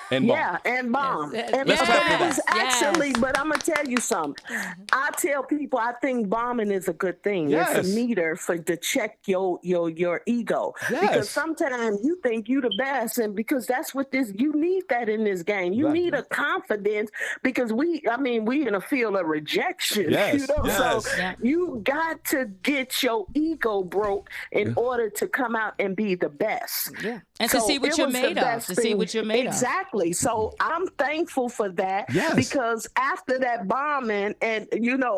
[SPEAKER 1] And
[SPEAKER 7] and bomb.
[SPEAKER 6] Yes.
[SPEAKER 7] And
[SPEAKER 1] Let's
[SPEAKER 7] but
[SPEAKER 1] clap for
[SPEAKER 7] it was
[SPEAKER 1] that.
[SPEAKER 7] actually,
[SPEAKER 6] Yes.
[SPEAKER 7] but I'm gonna tell you something. I tell people I think bombing is a good thing.
[SPEAKER 1] Yes.
[SPEAKER 7] It's a meter to check your ego.
[SPEAKER 1] Yes.
[SPEAKER 7] Because sometimes you think you the best, and because that's what you need that in this game. You need a confidence because we in a field of rejection.
[SPEAKER 1] Yes.
[SPEAKER 7] You know,
[SPEAKER 1] Yes.
[SPEAKER 7] so
[SPEAKER 6] Yeah.
[SPEAKER 7] you got to get your ego broke in order to come out and be the best.
[SPEAKER 6] Yeah. And to see what
[SPEAKER 7] it
[SPEAKER 6] you're
[SPEAKER 7] was the
[SPEAKER 6] made of.
[SPEAKER 7] best
[SPEAKER 6] To see
[SPEAKER 7] thing.
[SPEAKER 6] what you're made of.
[SPEAKER 7] Exactly. So I'm thankful for that because after that bombing, and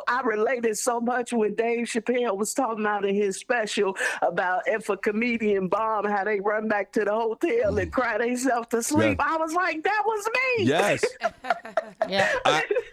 [SPEAKER 7] I related so much when Dave Chappelle was talking about in his special about if a comedian bomb, how they run back to the hotel and cry themselves to sleep.
[SPEAKER 1] Yeah.
[SPEAKER 7] I was like, that was me.
[SPEAKER 1] Yes.
[SPEAKER 6] Yeah.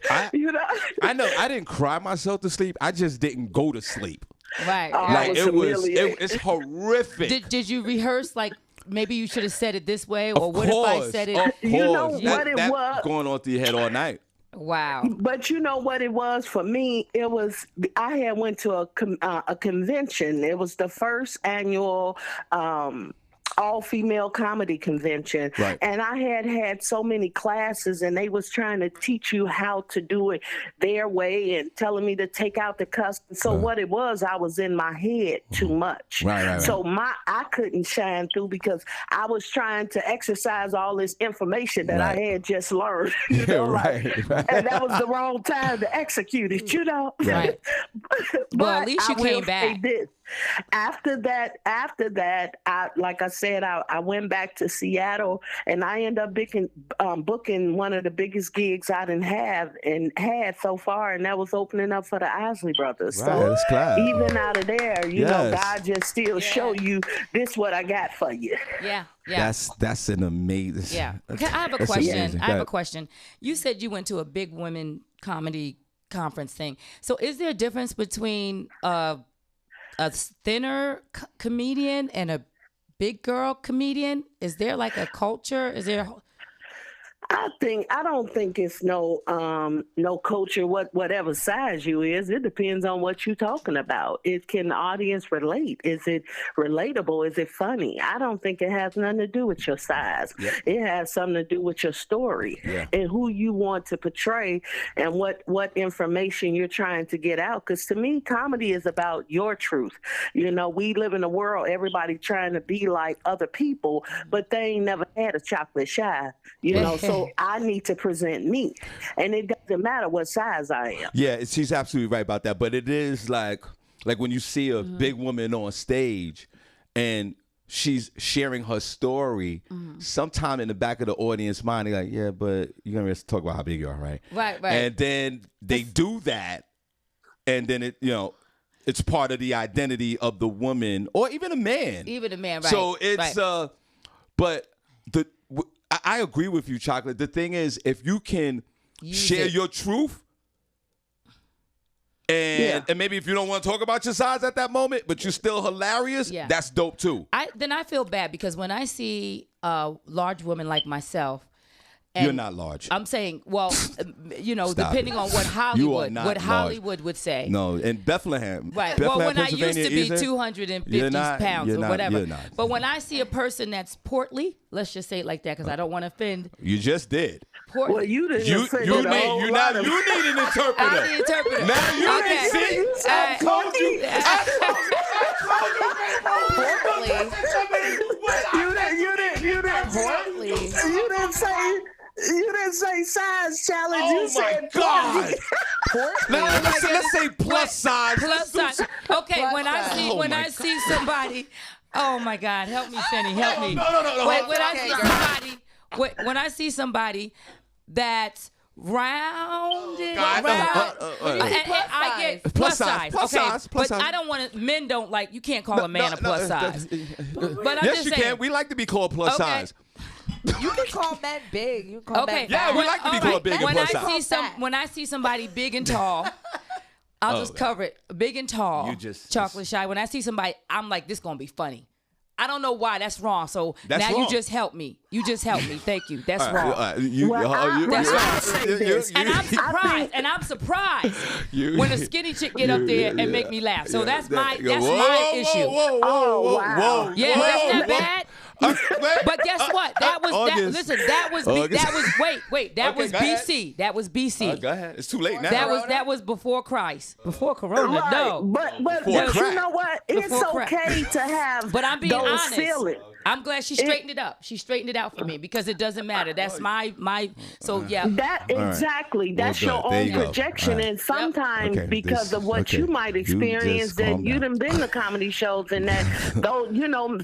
[SPEAKER 1] I know. I didn't cry myself to sleep. I just didn't go to sleep.
[SPEAKER 6] Right.
[SPEAKER 7] I was humiliated.
[SPEAKER 1] It's horrific.
[SPEAKER 6] Did you rehearse like maybe you should have said it this way, or
[SPEAKER 1] Of
[SPEAKER 6] what
[SPEAKER 1] course,
[SPEAKER 6] if I said it?
[SPEAKER 1] Of course.
[SPEAKER 7] You know what it
[SPEAKER 1] that
[SPEAKER 7] was?
[SPEAKER 1] going on through your head all night.
[SPEAKER 6] Wow.
[SPEAKER 7] But you know what it was for me? It was I had went to a convention. It was the first annual all-female comedy convention.
[SPEAKER 1] Right.
[SPEAKER 7] And I had so many classes, and they was trying to teach you how to do it their way and telling me to take out the cuss. So what it was, I was in my head too much.
[SPEAKER 1] Right.
[SPEAKER 7] So I couldn't shine through because I was trying to exercise all this information that I had just learned. You know,
[SPEAKER 1] Right.
[SPEAKER 7] and that was the wrong time to execute it,
[SPEAKER 6] Right.
[SPEAKER 7] But
[SPEAKER 6] Well, at least you
[SPEAKER 7] I will
[SPEAKER 6] came
[SPEAKER 7] say
[SPEAKER 6] back.
[SPEAKER 7] this. After that, like I said, I went back to Seattle, and I ended up booking one of the biggest gigs I had so far, and that was opening up for the Isley Brothers.
[SPEAKER 1] Right, that's class.
[SPEAKER 7] Even out of there, you know,
[SPEAKER 1] Yes.
[SPEAKER 7] God just still show you this what I got for you.
[SPEAKER 6] Yeah. Yeah.
[SPEAKER 1] That's an amazing.
[SPEAKER 6] Yeah. Okay, I have a
[SPEAKER 1] That's
[SPEAKER 6] question.
[SPEAKER 1] amazing.
[SPEAKER 6] I
[SPEAKER 1] Go
[SPEAKER 6] have a
[SPEAKER 1] ahead.
[SPEAKER 6] question. You said you went to a big women comedy conference thing. So is there a difference between a thinner comedian and a big girl comedian? Is there like a culture? Is there?
[SPEAKER 7] I don't think it's no culture, whatever size you is. It depends on what you're talking about. Can the audience relate? Is it relatable? Is it funny? I don't think it has nothing to do with your size.
[SPEAKER 1] Yeah.
[SPEAKER 7] It has something to do with your story and who you want to portray and what information you're trying to get out. Because to me, comedy is about your truth. You know, we live in a world, everybody trying to be like other people, but they ain't never had a chocolate shy, you know, so I need to present me, and it doesn't matter what size I am.
[SPEAKER 1] Yeah, she's absolutely right about that. But it is like when you see a big woman on stage and she's sharing her story, sometime in the back of the audience mind, they're like, yeah, but you're going to talk about how big you are, right?
[SPEAKER 6] Right.
[SPEAKER 1] And then they do that, and then it's part of the identity of the woman or even a man.
[SPEAKER 6] Even a man, right?
[SPEAKER 1] So it's,
[SPEAKER 6] right.
[SPEAKER 1] But I agree with you, Chocolate. The thing is, if you can share your truth, and maybe if you don't want to talk about your size at that moment, but you're still hilarious, that's dope too.
[SPEAKER 6] Then I feel bad because when I see a large woman like myself, and
[SPEAKER 1] you're not large.
[SPEAKER 6] I'm saying, well, you know,
[SPEAKER 1] Stop
[SPEAKER 6] depending
[SPEAKER 1] it.
[SPEAKER 6] on what
[SPEAKER 1] You are not
[SPEAKER 6] Hollywood would say.
[SPEAKER 1] No, in Bethlehem.
[SPEAKER 6] Right.
[SPEAKER 1] Bethlehem,
[SPEAKER 6] Well, when I used to
[SPEAKER 1] Pennsylvania,
[SPEAKER 6] be
[SPEAKER 1] is it?
[SPEAKER 6] 250 pounds or whatever.
[SPEAKER 1] You're not.
[SPEAKER 6] But when I see a person that's portly, let's just say it like that because I don't want to offend.
[SPEAKER 1] You just did.
[SPEAKER 6] Portly.
[SPEAKER 7] Well, you didn't
[SPEAKER 1] You
[SPEAKER 7] offend
[SPEAKER 1] need
[SPEAKER 7] a whole
[SPEAKER 1] you
[SPEAKER 7] lot
[SPEAKER 1] now.
[SPEAKER 7] of-
[SPEAKER 1] You need an interpreter.
[SPEAKER 6] I'm the interpreter.
[SPEAKER 1] Now you
[SPEAKER 6] Okay.
[SPEAKER 1] didn't see.
[SPEAKER 7] You said
[SPEAKER 1] I told you.
[SPEAKER 7] You didn't say size challenge.
[SPEAKER 1] Oh
[SPEAKER 7] you
[SPEAKER 1] my
[SPEAKER 7] said
[SPEAKER 1] God.
[SPEAKER 6] Portly.
[SPEAKER 1] Let's say plus size.
[SPEAKER 6] Plus size. Okay, when I see
[SPEAKER 1] Oh my
[SPEAKER 6] see somebody, oh my God, help me, Senny, help me.
[SPEAKER 1] No.
[SPEAKER 6] Wait, when I see somebody that's rounded, I get plus size.
[SPEAKER 1] Plus
[SPEAKER 6] okay,
[SPEAKER 1] size, plus
[SPEAKER 6] but
[SPEAKER 1] size.
[SPEAKER 6] I don't want to. Men don't like. You can't call a man a plus size. But I'm
[SPEAKER 1] Yes,
[SPEAKER 6] just
[SPEAKER 1] you
[SPEAKER 6] saying.
[SPEAKER 1] can. We like to be called plus
[SPEAKER 6] Okay.
[SPEAKER 1] size.
[SPEAKER 2] You can call men big. You can call
[SPEAKER 6] Okay.
[SPEAKER 2] men
[SPEAKER 1] Yeah,
[SPEAKER 2] fat.
[SPEAKER 1] we like to be called big and
[SPEAKER 6] when
[SPEAKER 1] plus
[SPEAKER 6] I
[SPEAKER 1] size.
[SPEAKER 6] when I see somebody big and tall, I'll just cover it. Big and tall.
[SPEAKER 1] You just-
[SPEAKER 6] chocolate shy. When I see somebody, I'm like, this gonna be funny. I don't know why. That's wrong. So
[SPEAKER 1] That's
[SPEAKER 6] now
[SPEAKER 1] wrong.
[SPEAKER 6] you just helped me. You just helped me. Thank you. That's wrong. And I'm surprised when a skinny chick get up there and make me laugh. So that's my issue.
[SPEAKER 1] Whoa.
[SPEAKER 6] Yeah, that's not bad. But guess what? That was BC. That was BC.
[SPEAKER 1] Go ahead. It's too late now.
[SPEAKER 6] That was before Christ. Before Corona.
[SPEAKER 7] Right.
[SPEAKER 6] No.
[SPEAKER 7] But
[SPEAKER 1] Before crack.
[SPEAKER 7] you know what? It's okay to have
[SPEAKER 6] But I'm being
[SPEAKER 7] those
[SPEAKER 6] honest.
[SPEAKER 7] feelings.
[SPEAKER 6] I'm glad she straightened it up. She straightened it out for me because it doesn't matter. That's my. So yeah.
[SPEAKER 7] Exactly. That's
[SPEAKER 1] Well,
[SPEAKER 7] your
[SPEAKER 1] there
[SPEAKER 7] own
[SPEAKER 1] you go.
[SPEAKER 7] projection, and sometimes
[SPEAKER 1] Okay,
[SPEAKER 7] because of what you might experience, that you done been to comedy shows, and that though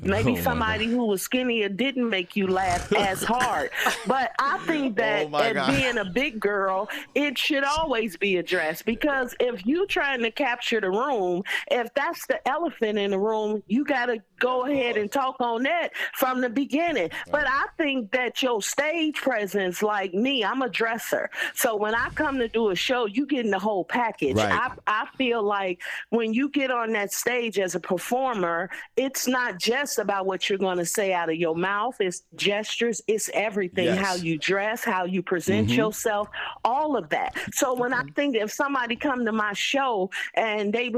[SPEAKER 7] maybe somebody who was skinnier didn't make you laugh as hard. But I think that as being a big girl, it should always be addressed, because if you trying to capture the room, if that's the elephant in the room, you got to go ahead and talk on that from the beginning. But I think that your stage presence, like me, I'm a dresser. So when I come to do a show, you getting the whole package.
[SPEAKER 1] Right.
[SPEAKER 7] I feel like when you get on that stage as a performer, it's not just about what you're going to say out of your mouth. It's gestures. It's everything.
[SPEAKER 1] Yes.
[SPEAKER 7] How you dress, how you present yourself, all of that. So when I think if somebody come to my show and they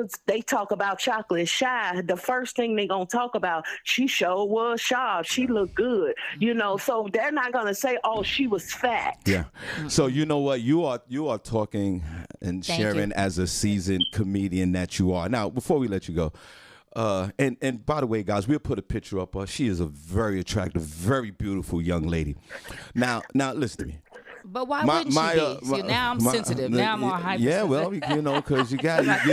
[SPEAKER 7] talk about Chocolate Shy, the first thing they going to talk about, she sure was sharp. She looked good, so they're not going to say, oh, she was fat.
[SPEAKER 1] Yeah. So you know what? You are talking and sharing as a seasoned comedian that you are. Now, before we let you go, and by the way, guys, we'll put a picture up. She is a very attractive, very beautiful young lady. Now listen to me.
[SPEAKER 6] But why wouldn't she be? See, now I'm sensitive. Now I'm more hypersensitive.
[SPEAKER 1] Yeah, well, because you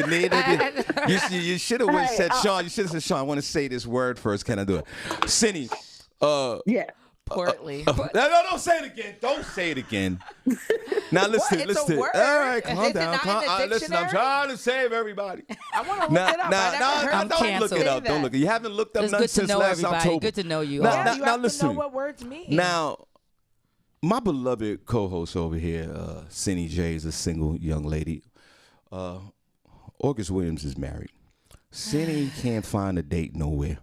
[SPEAKER 1] needed it. You should have said, Shawn. You should have said, Shawn, I want to say this word first. Can I do it? Senny.
[SPEAKER 7] Yeah.
[SPEAKER 6] Portly.
[SPEAKER 1] No, don't say it again. Don't say it again. Now listen. All right, calm down. Listen, I'm trying to save everybody.
[SPEAKER 2] I want to look it up.
[SPEAKER 1] Don't look it up. Don't look it. You haven't looked up nothing since last October.
[SPEAKER 6] Good to know you.
[SPEAKER 1] Now,
[SPEAKER 2] you have
[SPEAKER 1] listen.
[SPEAKER 2] to know what words mean.
[SPEAKER 1] Now, my beloved co-host over here, Senny J, is a single young lady. August Williams is married. Senny can't find a date nowhere.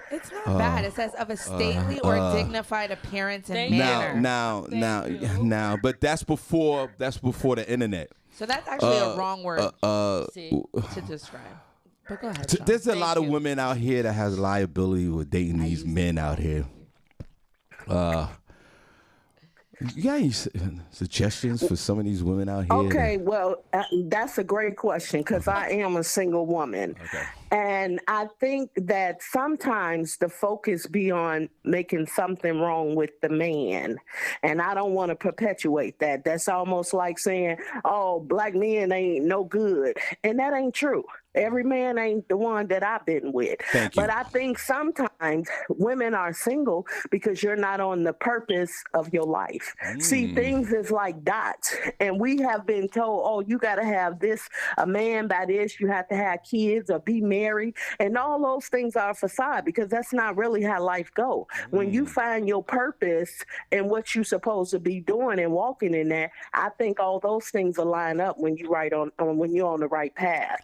[SPEAKER 2] It's not bad. It says of a stately or dignified appearance and manner.
[SPEAKER 1] Now, but that's before the internet.
[SPEAKER 2] So that's actually a wrong word to describe. But go ahead, Shawn.
[SPEAKER 1] There's a lot of women out here that has liability with dating these men out here. You got any suggestions for some of these women out here?
[SPEAKER 7] Okay, well, that's a great question, because I am a single woman.
[SPEAKER 1] Okay.
[SPEAKER 7] And I think that sometimes the focus be on making something wrong with the man. And I don't want to perpetuate that. That's almost like saying, oh, black men ain't no good. And that ain't true. Every man ain't the one that I've been with.
[SPEAKER 1] Thank you.
[SPEAKER 7] But I think sometimes women are single because you're not on the purpose of your life. See, things is like dots. And we have been told, oh, you got to have this, a man by this, you have to have kids or be married. And all those things are a facade, because that's not really how life go. When you find your purpose and what you're supposed to be doing and walking in that, I think all those things will line up when you when you're on the right path.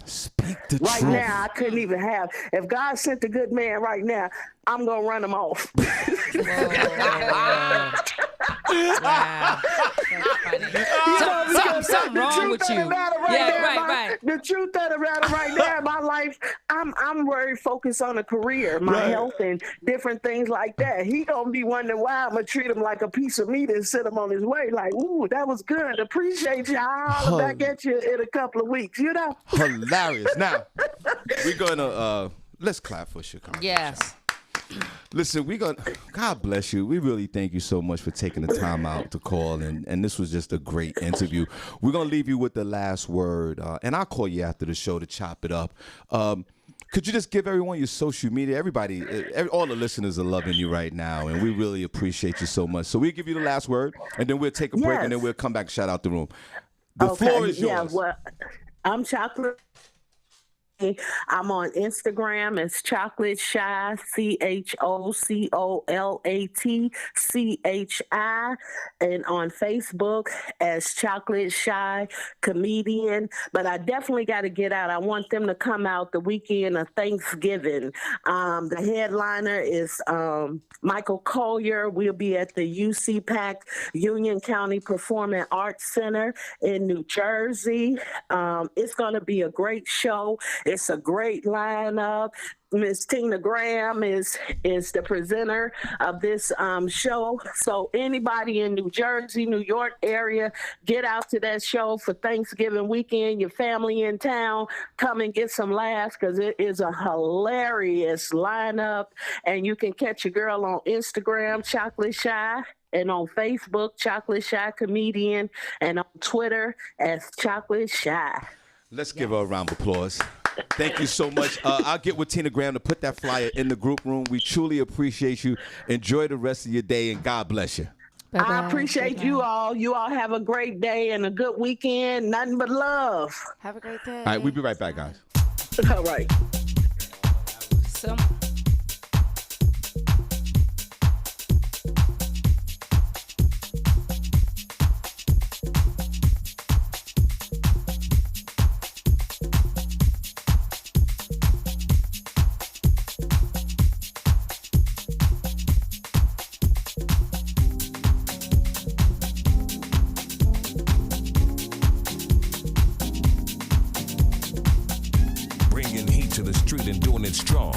[SPEAKER 1] Speak the
[SPEAKER 7] right
[SPEAKER 1] truth.
[SPEAKER 7] Now, I couldn't even have. If God sent a good man right now, I'm gonna run him off.
[SPEAKER 6] Wow. Something wrong with you. Right.
[SPEAKER 7] The truth of the matter right now in my life, I'm very focused on a career, my health, and different things like that. He gonna be wondering why I'm gonna treat him like a piece of meat and send him on his way. Like, ooh, that was good. Appreciate you. I'll holler back at you in a couple of weeks.
[SPEAKER 1] Hilarious. Now, we're gonna let's clap for Chicago.
[SPEAKER 6] Yes.
[SPEAKER 1] Listen, God bless you. We really thank you so much for taking the time out to call, and this was just a great interview. We're going to leave you with the last word, and I'll call you after the show to chop it up. Could you just give everyone your social media? Everybody, all the listeners are loving you right now, and we really appreciate you so much. So we'll give you the last word, and then we'll take a break, and then we'll come back and shout out the room. The floor is yours.
[SPEAKER 7] Yeah, well, I'm Chocolate. I'm on Instagram as Chocolate Shy, CHOCOLATCHI, and on Facebook as Chocolate Shy Comedian. But I definitely got to get out. I want them to come out the weekend of Thanksgiving. The headliner is Michael Collier. We'll be at the UC PAC Union County Performing Arts Center in New Jersey. It's going to be a great show. It's a great lineup. Miss Tina Graham is the presenter of this show. So anybody in New Jersey, New York area, get out to that show for Thanksgiving weekend. Your family in town, come and get some laughs because it is a hilarious lineup. And you can catch your girl on Instagram, Chocolate Shy, and on Facebook, Chocolate Shy Comedian, and on Twitter as Chocolate Shy.
[SPEAKER 1] Let's give her a round of applause. Thank you so much. I'll get with Tina Graham to put that flyer in the group room. We truly appreciate you. Enjoy the rest of your day, and God bless you.
[SPEAKER 2] Bye-bye.
[SPEAKER 7] I appreciate you all. You all have a great day and a good weekend. Nothing but love.
[SPEAKER 2] Have a great day.
[SPEAKER 1] All right, we'll be right back, guys.
[SPEAKER 7] All right.
[SPEAKER 8] To the street and doing it strong.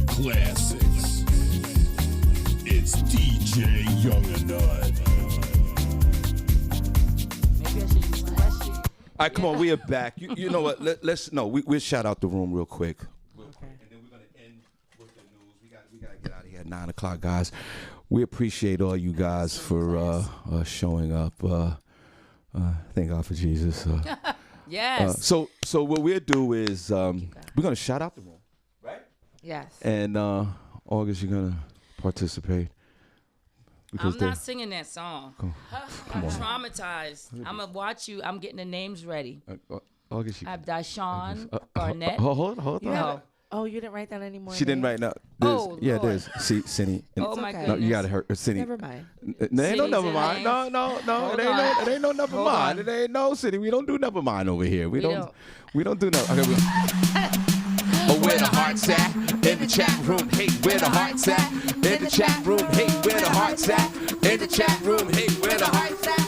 [SPEAKER 8] Classics. It's DJ Young and Nut.
[SPEAKER 6] Maybe I should use question.
[SPEAKER 1] All right, come on, we are back. You know what? We'll shout out the room real quick. And then we're gonna end with the news. We gotta get out of here at 9 o'clock, guys. We appreciate all you guys for showing up. Thank God for Jesus.
[SPEAKER 6] Yes.
[SPEAKER 1] So what we'll do is we're gonna shout out the room.
[SPEAKER 2] Yes.
[SPEAKER 1] And August, you're gonna participate.
[SPEAKER 6] I'm not singing that song.
[SPEAKER 1] Come on.
[SPEAKER 6] Traumatized. I'm gonna watch you. I'm getting the names ready.
[SPEAKER 1] August,
[SPEAKER 6] I've got Shawn Garnett.
[SPEAKER 1] Hold on.
[SPEAKER 2] Oh, you didn't write that anymore.
[SPEAKER 1] She didn't write now. There's See, Senny.
[SPEAKER 6] Oh my goodness.
[SPEAKER 1] No, you gotta hurt Senny.
[SPEAKER 2] Never mind.
[SPEAKER 1] It ain't no never mind. No. It ain't no never mind. It ain't no Senny. We don't do never mind over here. We don't do nothing. Okay, oh, where the heart's at? In the chat room, hey, where the heart's at? In the chat room, hey, where the heart's at? In the chat room, hey, where the heart's at?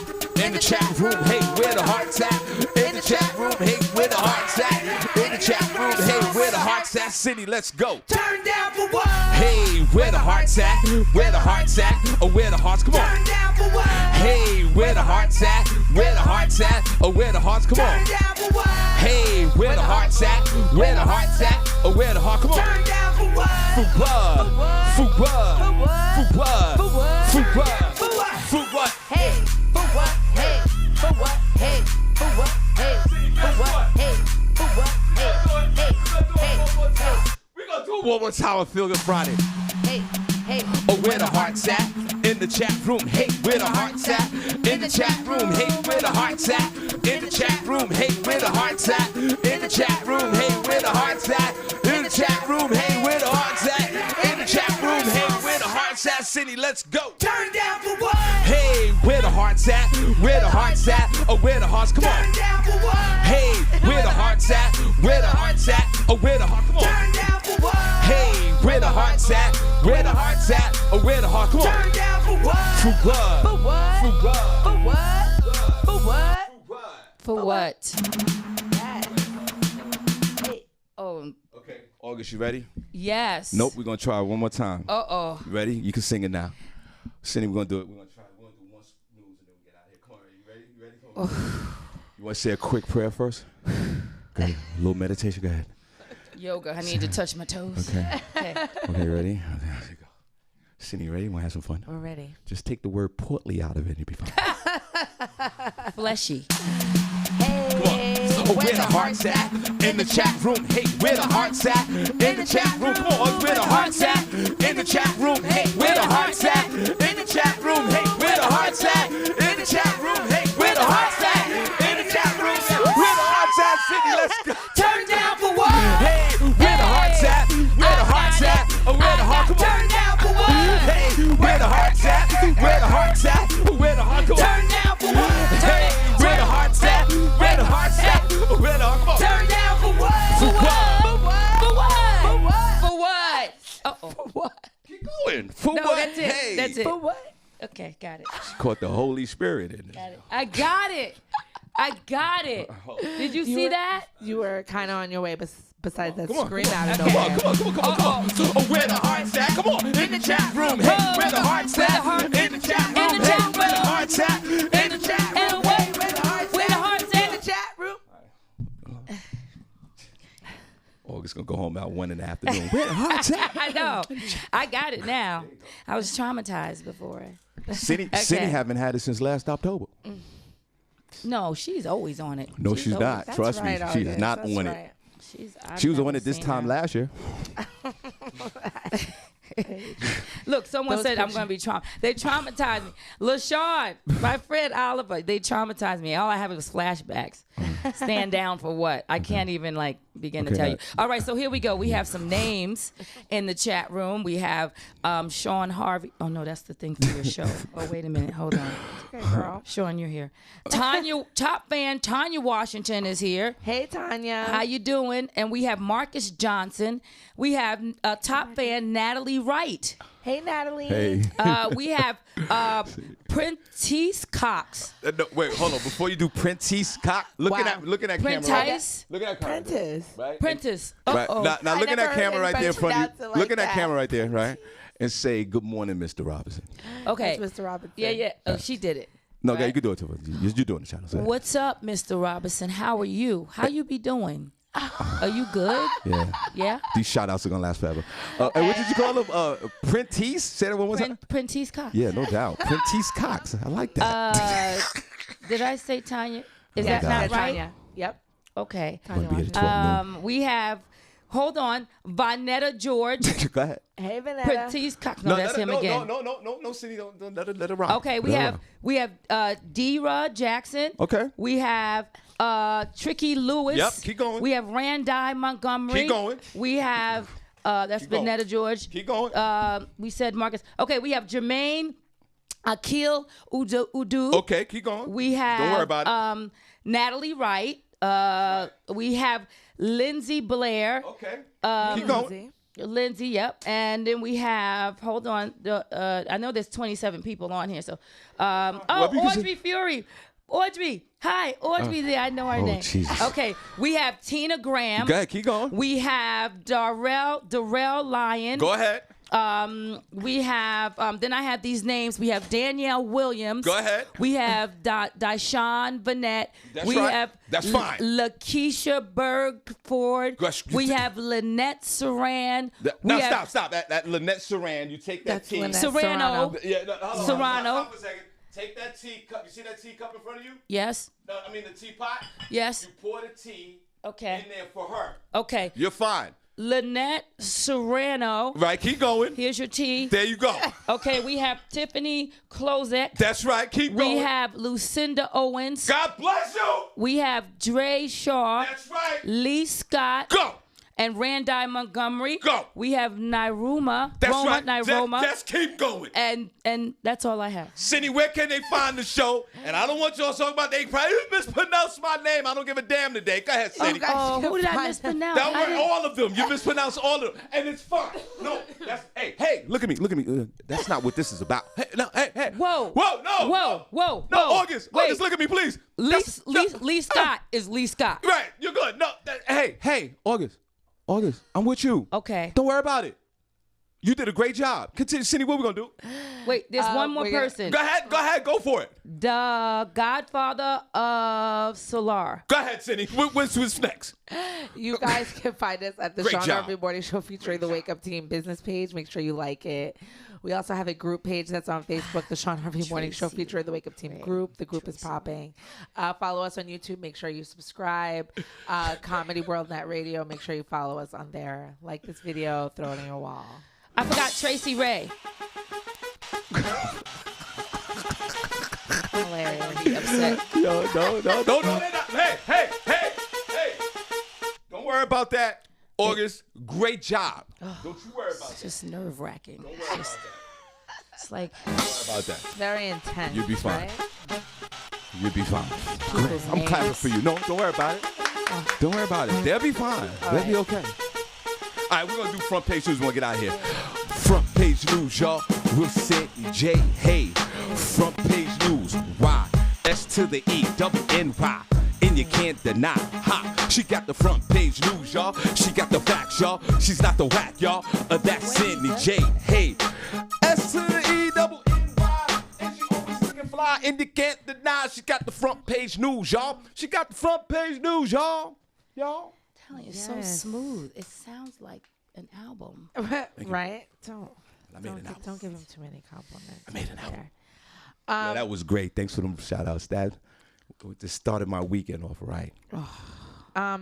[SPEAKER 1] In the chat room, hey, where the heart's at? In the chat room, hey, where the heart's at? In the chat room, hey, where the heart's at? City, let's go.
[SPEAKER 9] Turn down for what?
[SPEAKER 1] Hey, where the heart's at? Where the heart's at? Oh, where the heart's, come on.
[SPEAKER 9] Turn down for what?
[SPEAKER 1] Hey, where the heart's at? Where the heart's at? Oh, where the heart's, come on.
[SPEAKER 9] Turn down for what?
[SPEAKER 1] Hey, where the heart's at? Where the heart's at? Oh, where the heart, come on.
[SPEAKER 9] Turn down for what?
[SPEAKER 1] For what? For what? For what? For what? For what?
[SPEAKER 9] For what?
[SPEAKER 1] For what?
[SPEAKER 9] Hey, for what? Hey, for what? Hey, for what? Hey, for what? Hey, for what? Hey,
[SPEAKER 1] We're gonna do it one more time on Feel Good Friday.
[SPEAKER 9] hey, hey.
[SPEAKER 1] Oh, where the heart's at? In the chat room, hey, where the heart's at? In the chat room, hey, where the heart's at? In the chat room, hey, where the heart's at? In the chat room, hey, where the heart's at? In the chat room, hey, where the heart's at? In the chat room, hey, where the heart's at? City, let's go.
[SPEAKER 9] Turn down for what?
[SPEAKER 1] Hey, where the heart's at? Where the heart's at? Oh, where the heart's, come on.
[SPEAKER 9] Turn down for what?
[SPEAKER 1] Hey, where the heart's at? Where the heart's at? Oh, where the heart, come on.
[SPEAKER 9] Turn down for what?
[SPEAKER 1] Hey, where the heart's at? Where the heart's at? Oh, where the heart, come on.
[SPEAKER 9] Turn down for what?
[SPEAKER 1] For what?
[SPEAKER 9] For what?
[SPEAKER 1] For what?
[SPEAKER 9] For what? For what?
[SPEAKER 6] For what?
[SPEAKER 9] Hey.
[SPEAKER 6] Oh,
[SPEAKER 1] Okay, August, you ready?
[SPEAKER 6] yes.
[SPEAKER 1] Nope, we're gonna try it one more time.
[SPEAKER 6] Uh-oh.
[SPEAKER 1] You ready? You can sing it now. Cindy, we're gonna do it. We're gonna try it. We're gonna do one news and then we get out of here. Come on, you ready? You ready? Come on. You wanna say a quick prayer first? Go ahead. A little meditation, go ahead.
[SPEAKER 6] Yoga. I need to touch my toes.
[SPEAKER 1] Okay.
[SPEAKER 6] Okay.
[SPEAKER 1] Okay, ready? Okay, there you go. Cindy, ready? Want to have some fun?
[SPEAKER 2] We're ready.
[SPEAKER 1] Just take the word portly out of it and you'll be fine.
[SPEAKER 6] Fleshy.
[SPEAKER 2] Hey,
[SPEAKER 1] So where the hearts at? In the chat room. Hey, where the hearts at? In the chat room. Come on, where the hearts at? In the chat room. Hey, where the hearts at? In the chat room. Hey, where the hearts at? In the chat room. Hey, where the hearts at? In the chat room. Where the hearts at? Cindy, let's go.
[SPEAKER 9] Turn down for what?
[SPEAKER 1] Hey, where the hearts at? Where the hearts at? Where the hearts? Come on.
[SPEAKER 9] Turn down for what?
[SPEAKER 1] Hey, where the hearts at? Where the hearts at? Where the hearts?
[SPEAKER 9] Turn down for what?
[SPEAKER 1] Hey, where the hearts at? Where the hearts at? Where the hearts? Come on.
[SPEAKER 9] Turn down for what?
[SPEAKER 6] For what?
[SPEAKER 9] For what?
[SPEAKER 6] For what?
[SPEAKER 9] For what?
[SPEAKER 6] For what? Uh-oh.
[SPEAKER 2] For what?
[SPEAKER 1] Keep going. For
[SPEAKER 6] No,
[SPEAKER 1] what?
[SPEAKER 6] that's it.
[SPEAKER 1] Hey.
[SPEAKER 6] That's it.
[SPEAKER 2] For what?
[SPEAKER 6] Okay, got it.
[SPEAKER 1] Caught the Holy Spirit in it.
[SPEAKER 6] Got it. I got it. I got it. Did you see that?
[SPEAKER 2] You were kind of on your way, besides that
[SPEAKER 1] Come on,
[SPEAKER 2] scream
[SPEAKER 1] come on.
[SPEAKER 2] out of
[SPEAKER 1] Come
[SPEAKER 2] nowhere.
[SPEAKER 1] on, come on, come on, come on, come on. Oh, where the hearts at? Come on. In the chat room. Hey, where the hearts at? In the chat room.
[SPEAKER 6] In the chat
[SPEAKER 1] Hey, where the
[SPEAKER 6] room.
[SPEAKER 1] hearts at? In the chat room.
[SPEAKER 6] And where the hearts at?
[SPEAKER 2] In the chat room.
[SPEAKER 1] August gonna go home about 1 in the afternoon. Where the hearts at?
[SPEAKER 6] I know. I got it now. I was traumatized before.
[SPEAKER 1] Cindy haven't had it since last October.
[SPEAKER 6] No, she's always on it.
[SPEAKER 1] No, she's
[SPEAKER 6] always-
[SPEAKER 1] not.
[SPEAKER 2] That's
[SPEAKER 1] Trust
[SPEAKER 2] right,
[SPEAKER 1] me, she is
[SPEAKER 2] August.
[SPEAKER 1] not
[SPEAKER 2] That's
[SPEAKER 1] on
[SPEAKER 2] right.
[SPEAKER 1] it.
[SPEAKER 6] I've
[SPEAKER 1] She was on
[SPEAKER 6] never
[SPEAKER 1] it this
[SPEAKER 6] seen
[SPEAKER 1] time
[SPEAKER 6] her.
[SPEAKER 1] last year.
[SPEAKER 6] Look, someone
[SPEAKER 2] Those
[SPEAKER 6] said I'm
[SPEAKER 2] pictures-
[SPEAKER 6] going to be traumatized. They traumatized me. LaShawn, my friend Oliver, they traumatized me. All I have is flashbacks. Stand down for what? I can't even begin to
[SPEAKER 1] Okay,
[SPEAKER 6] tell you.
[SPEAKER 1] now-
[SPEAKER 6] All right, so here we go. We have some names in the chat room. We have Shawn Harvey. Oh, no, that's the thing for your show. Oh, wait a minute. Hold on.
[SPEAKER 2] Okay, girl.
[SPEAKER 6] Shawn, you're here. Tanya, top fan Tanya Washington is here.
[SPEAKER 2] Hey, Tanya.
[SPEAKER 6] How you doing? And we have Marcus Johnson. We have top fan Natalie Wright.
[SPEAKER 2] Hey, Natalie.
[SPEAKER 1] Hey.
[SPEAKER 6] We have Prentice Cox.
[SPEAKER 1] No, wait, hold on. Before you do Prentice Cox, looking
[SPEAKER 2] Wow.
[SPEAKER 1] at camera.
[SPEAKER 6] Prentice?
[SPEAKER 1] Look at that camera.
[SPEAKER 2] Prentice.
[SPEAKER 1] Right?
[SPEAKER 6] Prentice.
[SPEAKER 1] Right.
[SPEAKER 6] Uh-oh.
[SPEAKER 1] Now look
[SPEAKER 2] I
[SPEAKER 1] at that
[SPEAKER 2] never
[SPEAKER 1] camera
[SPEAKER 2] heard
[SPEAKER 1] right there in front of
[SPEAKER 2] anybody
[SPEAKER 1] you.
[SPEAKER 2] pronounce it
[SPEAKER 1] Look at
[SPEAKER 2] like
[SPEAKER 1] that
[SPEAKER 2] that.
[SPEAKER 1] camera right there, right? And say, good morning, Mr. Robinson.
[SPEAKER 6] Okay.
[SPEAKER 2] That's Mr. Robinson.
[SPEAKER 6] Yeah. Oh, she did it.
[SPEAKER 1] No,
[SPEAKER 6] Right.
[SPEAKER 1] you can do it to her. You're doing the channel. So.
[SPEAKER 6] What's up, Mr. Robinson? How are you? How you be doing? Are you good?
[SPEAKER 1] Yeah.
[SPEAKER 6] Yeah?
[SPEAKER 1] These shout outs are going to last forever. And what did you call him? Prentice? Say that one more time.
[SPEAKER 6] Prentice Cox.
[SPEAKER 1] Yeah, no doubt. Prentice Cox. I like that.
[SPEAKER 6] Did I say Tanya? Is
[SPEAKER 2] Yeah,
[SPEAKER 6] that not
[SPEAKER 2] yeah,
[SPEAKER 6] right?
[SPEAKER 2] Tanya. Yep.
[SPEAKER 6] Okay.
[SPEAKER 1] I'm going to be here at 12 noon.
[SPEAKER 6] We have, hold on, Vanetta George.
[SPEAKER 1] Go ahead.
[SPEAKER 2] Hey, Vanetta.
[SPEAKER 6] Prentice Cox. No, that's him again.
[SPEAKER 1] No, Cindy, don't let it rock.
[SPEAKER 6] Okay, we have D-Rod Jackson.
[SPEAKER 1] Okay.
[SPEAKER 6] We have Tricky Lewis.
[SPEAKER 1] Yep, keep going.
[SPEAKER 6] We have Randi Montgomery.
[SPEAKER 1] Keep going.
[SPEAKER 6] We have that's
[SPEAKER 1] Keep going.
[SPEAKER 6] Vanetta George.
[SPEAKER 1] Keep going.
[SPEAKER 6] We said Marcus. Okay, we have Jermaine Akil Udu.
[SPEAKER 1] Okay, keep going.
[SPEAKER 6] We have
[SPEAKER 1] Don't worry about it.
[SPEAKER 6] Natalie Wright. We have Lindsay Blair.
[SPEAKER 1] Okay.
[SPEAKER 6] Um,
[SPEAKER 1] keep going.
[SPEAKER 6] Lindsay, yep. And then we have, hold on, I know there's 27 people on here. So, Audrey Fury. Audrey. Hi, Audrey there. I know her name.
[SPEAKER 1] Jesus.
[SPEAKER 6] Okay, we have Tina Graham.
[SPEAKER 1] Go ahead, keep going.
[SPEAKER 6] We have Darrell Lyon.
[SPEAKER 1] Go ahead.
[SPEAKER 6] We have, then I have these names. We have Danielle Williams.
[SPEAKER 1] Go ahead.
[SPEAKER 6] We have Dyshawn Vanette.
[SPEAKER 1] That's
[SPEAKER 6] we
[SPEAKER 1] right.
[SPEAKER 6] have
[SPEAKER 1] That's fine.
[SPEAKER 6] Lakeisha Bergford.
[SPEAKER 1] Gosh,
[SPEAKER 6] We have Lynette Saran.
[SPEAKER 1] Stop. That Lynette Saran, you take that
[SPEAKER 2] That's
[SPEAKER 1] tea.
[SPEAKER 2] Lynette
[SPEAKER 6] Serrano.
[SPEAKER 1] Yeah, no, hold on.
[SPEAKER 6] Serrano.
[SPEAKER 1] Stop for a second. Take that teacup. You see that teacup in front of you?
[SPEAKER 6] Yes.
[SPEAKER 1] No, I mean the teapot.
[SPEAKER 6] Yes.
[SPEAKER 1] You pour the tea
[SPEAKER 6] Okay.
[SPEAKER 1] in there for her.
[SPEAKER 6] Okay.
[SPEAKER 1] You're fine.
[SPEAKER 6] Lynette Serrano.
[SPEAKER 1] Right, keep going.
[SPEAKER 6] Here's your tea.
[SPEAKER 1] There you go.
[SPEAKER 6] Okay, we have Tiffany Klozek.
[SPEAKER 1] That's right, keep going.
[SPEAKER 6] We have Lucinda Owens.
[SPEAKER 1] God bless you.
[SPEAKER 6] We have Dre Shaw.
[SPEAKER 1] That's right.
[SPEAKER 6] Lee Scott.
[SPEAKER 1] Go.
[SPEAKER 6] And Randi Montgomery.
[SPEAKER 1] Go.
[SPEAKER 6] We have Niruma.
[SPEAKER 1] That's
[SPEAKER 6] Roma,
[SPEAKER 1] right.
[SPEAKER 6] Niroma.
[SPEAKER 1] Just keep going.
[SPEAKER 6] And that's all I have.
[SPEAKER 1] Cindy, where can they find the show? And I don't want y'all talking about they probably mispronounced my name. I don't give a damn today. Go ahead, Cindy.
[SPEAKER 6] Oh, who did I mispronounce?
[SPEAKER 1] That were all of them. You mispronounced all of them. And it's fine. No, that's, hey, look at me. That's not what this is about. Hey, no, hey.
[SPEAKER 6] Whoa.
[SPEAKER 1] Whoa, no.
[SPEAKER 6] Whoa.
[SPEAKER 1] No, August, look at me, please.
[SPEAKER 6] Lee Scott is Lee Scott.
[SPEAKER 1] Right, you're good. No, hey, August, I'm with you.
[SPEAKER 6] Okay.
[SPEAKER 1] Don't worry about it. You did a great job. Continue, Senny. What we gonna do?
[SPEAKER 6] Wait, there's one more person.
[SPEAKER 1] Go ahead. Go for it.
[SPEAKER 6] The godfather of Solar.
[SPEAKER 1] Go ahead, Senny. What's next?
[SPEAKER 2] You guys can find us at the
[SPEAKER 1] Great
[SPEAKER 2] Shawn
[SPEAKER 1] job.
[SPEAKER 2] Harvey Morning Show featuring the Wake Up Team business page. Make sure you like it. We also have a group page that's on Facebook, the Shawn Harvey Morning Show featuring the Wake Up Team group. The group is popping. Follow us on YouTube. Make sure you subscribe. Comedy World Net Radio. Make sure you follow us on there. Like this video. Throw it on your wall.
[SPEAKER 6] I forgot Tracy Ray.
[SPEAKER 2] Hilarious.
[SPEAKER 6] Be upset.
[SPEAKER 1] No. Hey. Don't worry about that. August, great job. Don't you worry about
[SPEAKER 6] It's just nerve wracking.
[SPEAKER 1] Don't worry about that.
[SPEAKER 6] It's like,
[SPEAKER 1] Don't worry about that.
[SPEAKER 2] Very intense.
[SPEAKER 1] You'll be fine.
[SPEAKER 2] Right?
[SPEAKER 1] You'll be fine.
[SPEAKER 6] people's
[SPEAKER 1] I'm clapping
[SPEAKER 6] names.
[SPEAKER 1] for you. No, don't worry about it. Don't worry about it. They'll be fine. They'll be okay. All right, we're going to do front page news when we get out of here. Front page news, y'all. Will Senny J. Hey. Front page news. Y. S to the E. Double N Y. And you can't deny. Ha. She got the front page news, y'all. She got the facts, y'all. She's not the whack, y'all. That's Senny J. Hey. S to the E. Double N Y. And she always looking fly. And you can't deny. She got the front page news, y'all. She got the front page news, y'all. Y'all.
[SPEAKER 6] telling you, it's so smooth. It sounds like an album.
[SPEAKER 2] Right? Don't give him too many compliments.
[SPEAKER 1] I made an album. Yeah, that was great. Thanks for them shout outs. That just started my weekend off right.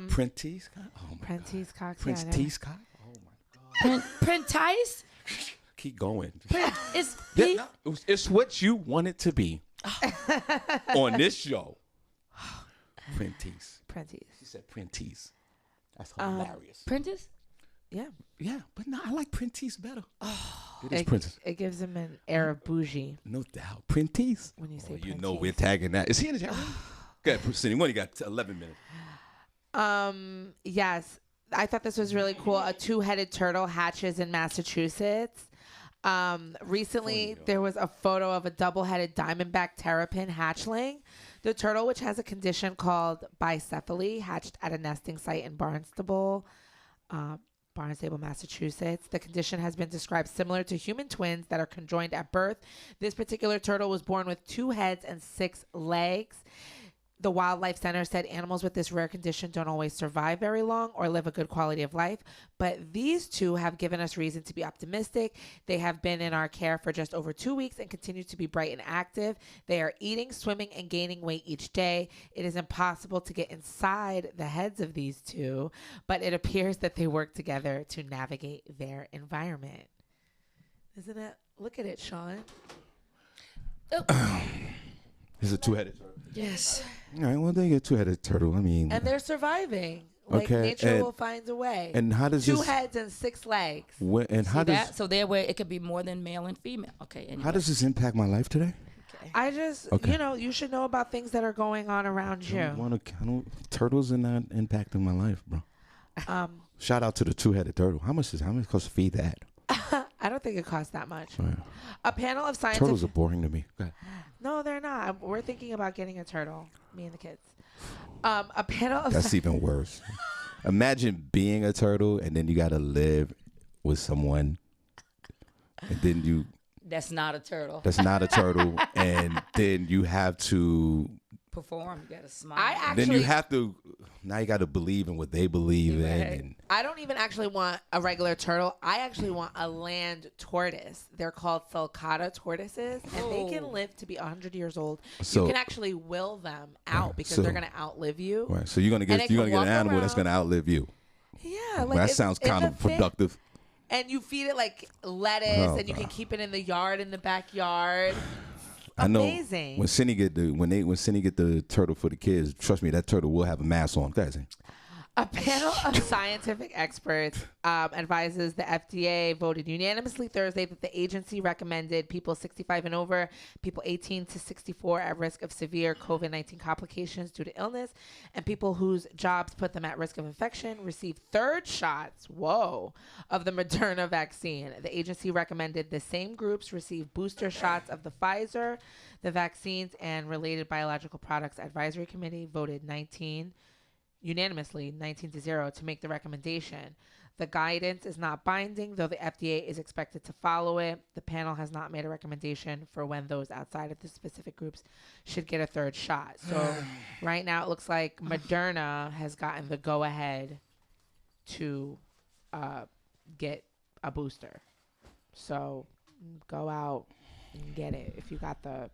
[SPEAKER 1] Prentice Cock? Oh my
[SPEAKER 2] Prentice Cox.
[SPEAKER 1] Prentice Cock? Oh my God.
[SPEAKER 6] Prentice?
[SPEAKER 1] Keep going. It's what you want it to be on this show. Prentice. She said Prentice. That's hilarious.
[SPEAKER 6] Prentice?
[SPEAKER 2] Yeah.
[SPEAKER 1] Yeah, but no, I like Prentice better. It is
[SPEAKER 2] It,
[SPEAKER 1] Prentice.
[SPEAKER 2] it gives him an air of bougie.
[SPEAKER 1] No doubt. Prentice.
[SPEAKER 2] When you say
[SPEAKER 1] you
[SPEAKER 2] Prentice.
[SPEAKER 1] know we're tagging that. Is he in the chat room? Go ahead, Cindy. We only got 11 minutes.
[SPEAKER 2] Yes. I thought this was really cool. A two-headed turtle hatches in Massachusetts. Recently, there was a photo of a double-headed diamondback terrapin hatchling. The turtle, which has a condition called bicephaly, hatched at a nesting site in Barnstable, Massachusetts. The condition has been described similar to human twins that are conjoined at birth. This particular turtle was born with 2 heads and 6 legs. The Wildlife Center said animals with this rare condition don't always survive very long or live a good quality of life, but these 2 have given us reason to be optimistic. They have been in our care for just over 2 weeks and continue to be bright and active. They are eating, swimming, and gaining weight each day. It is impossible to get inside the heads of these 2, but it appears that they work together to navigate their environment. Isn't it? Look at it, Shawn.
[SPEAKER 1] It's a two-headed turtle.
[SPEAKER 6] Yes.
[SPEAKER 1] All right, well, they get two-headed turtle. I mean.
[SPEAKER 2] And they're surviving. Like
[SPEAKER 1] Okay,
[SPEAKER 2] nature will find a way.
[SPEAKER 1] And how does
[SPEAKER 2] 2
[SPEAKER 1] this?
[SPEAKER 2] heads and 6 legs.
[SPEAKER 1] And how does?
[SPEAKER 6] That? So there where it could be more than male and female. Okay. Anyway.
[SPEAKER 1] How does this impact my life today?
[SPEAKER 2] I just, you should know about things that are going on around you.
[SPEAKER 1] Turtles are not impacting my life, bro. Shout out to the two-headed turtle. How much cost to feed that?
[SPEAKER 2] I don't think it costs that much.
[SPEAKER 1] Right.
[SPEAKER 2] A panel of scientists.
[SPEAKER 1] Turtles are boring to me. Go ahead.
[SPEAKER 2] No, they're not. We're thinking about getting a turtle. Me and the kids. A panel of.
[SPEAKER 1] That's even worse. Imagine being a turtle and then you got to live with someone, and then you.
[SPEAKER 6] That's not a turtle.
[SPEAKER 1] That's not a turtle, and then you have to
[SPEAKER 6] Perform. You gotta smile.
[SPEAKER 1] Then you have to. Now you got to believe in what they believe in. And
[SPEAKER 2] I don't even actually want a regular turtle. I actually want a land tortoise. They're called sulcata tortoises, and they can live to be 100 years old.
[SPEAKER 1] So-
[SPEAKER 2] you can actually will them out because they're going to outlive you.
[SPEAKER 1] Right. So you're gonna get an animal that's gonna outlive you.
[SPEAKER 2] Yeah,
[SPEAKER 1] Well, that sounds kind of productive.
[SPEAKER 2] And you feed it like lettuce, and you can keep it in the yard, in the backyard.
[SPEAKER 1] I know
[SPEAKER 2] Amazing.
[SPEAKER 1] when Senny get the turtle for the kids, trust me, that turtle will have a mask on. Guys,
[SPEAKER 2] A panel of scientific experts advises the FDA voted unanimously Thursday that the agency recommended people 65 and over, people 18 to 64 at risk of severe COVID-19 complications due to illness, and people whose jobs put them at risk of infection receive 3rd shots, of the Moderna vaccine. The agency recommended the same groups receive booster shots of the Pfizer. The Vaccines and Related Biological Products Advisory Committee voted 19 unanimously 19-0 to make the recommendation. The guidance is not binding, though the FDA is expected to follow it. The panel has not made a recommendation for when those outside of the specific groups should get a third shot. So right now it looks like Moderna has gotten the go-ahead to get a booster. So go out and get it if you got the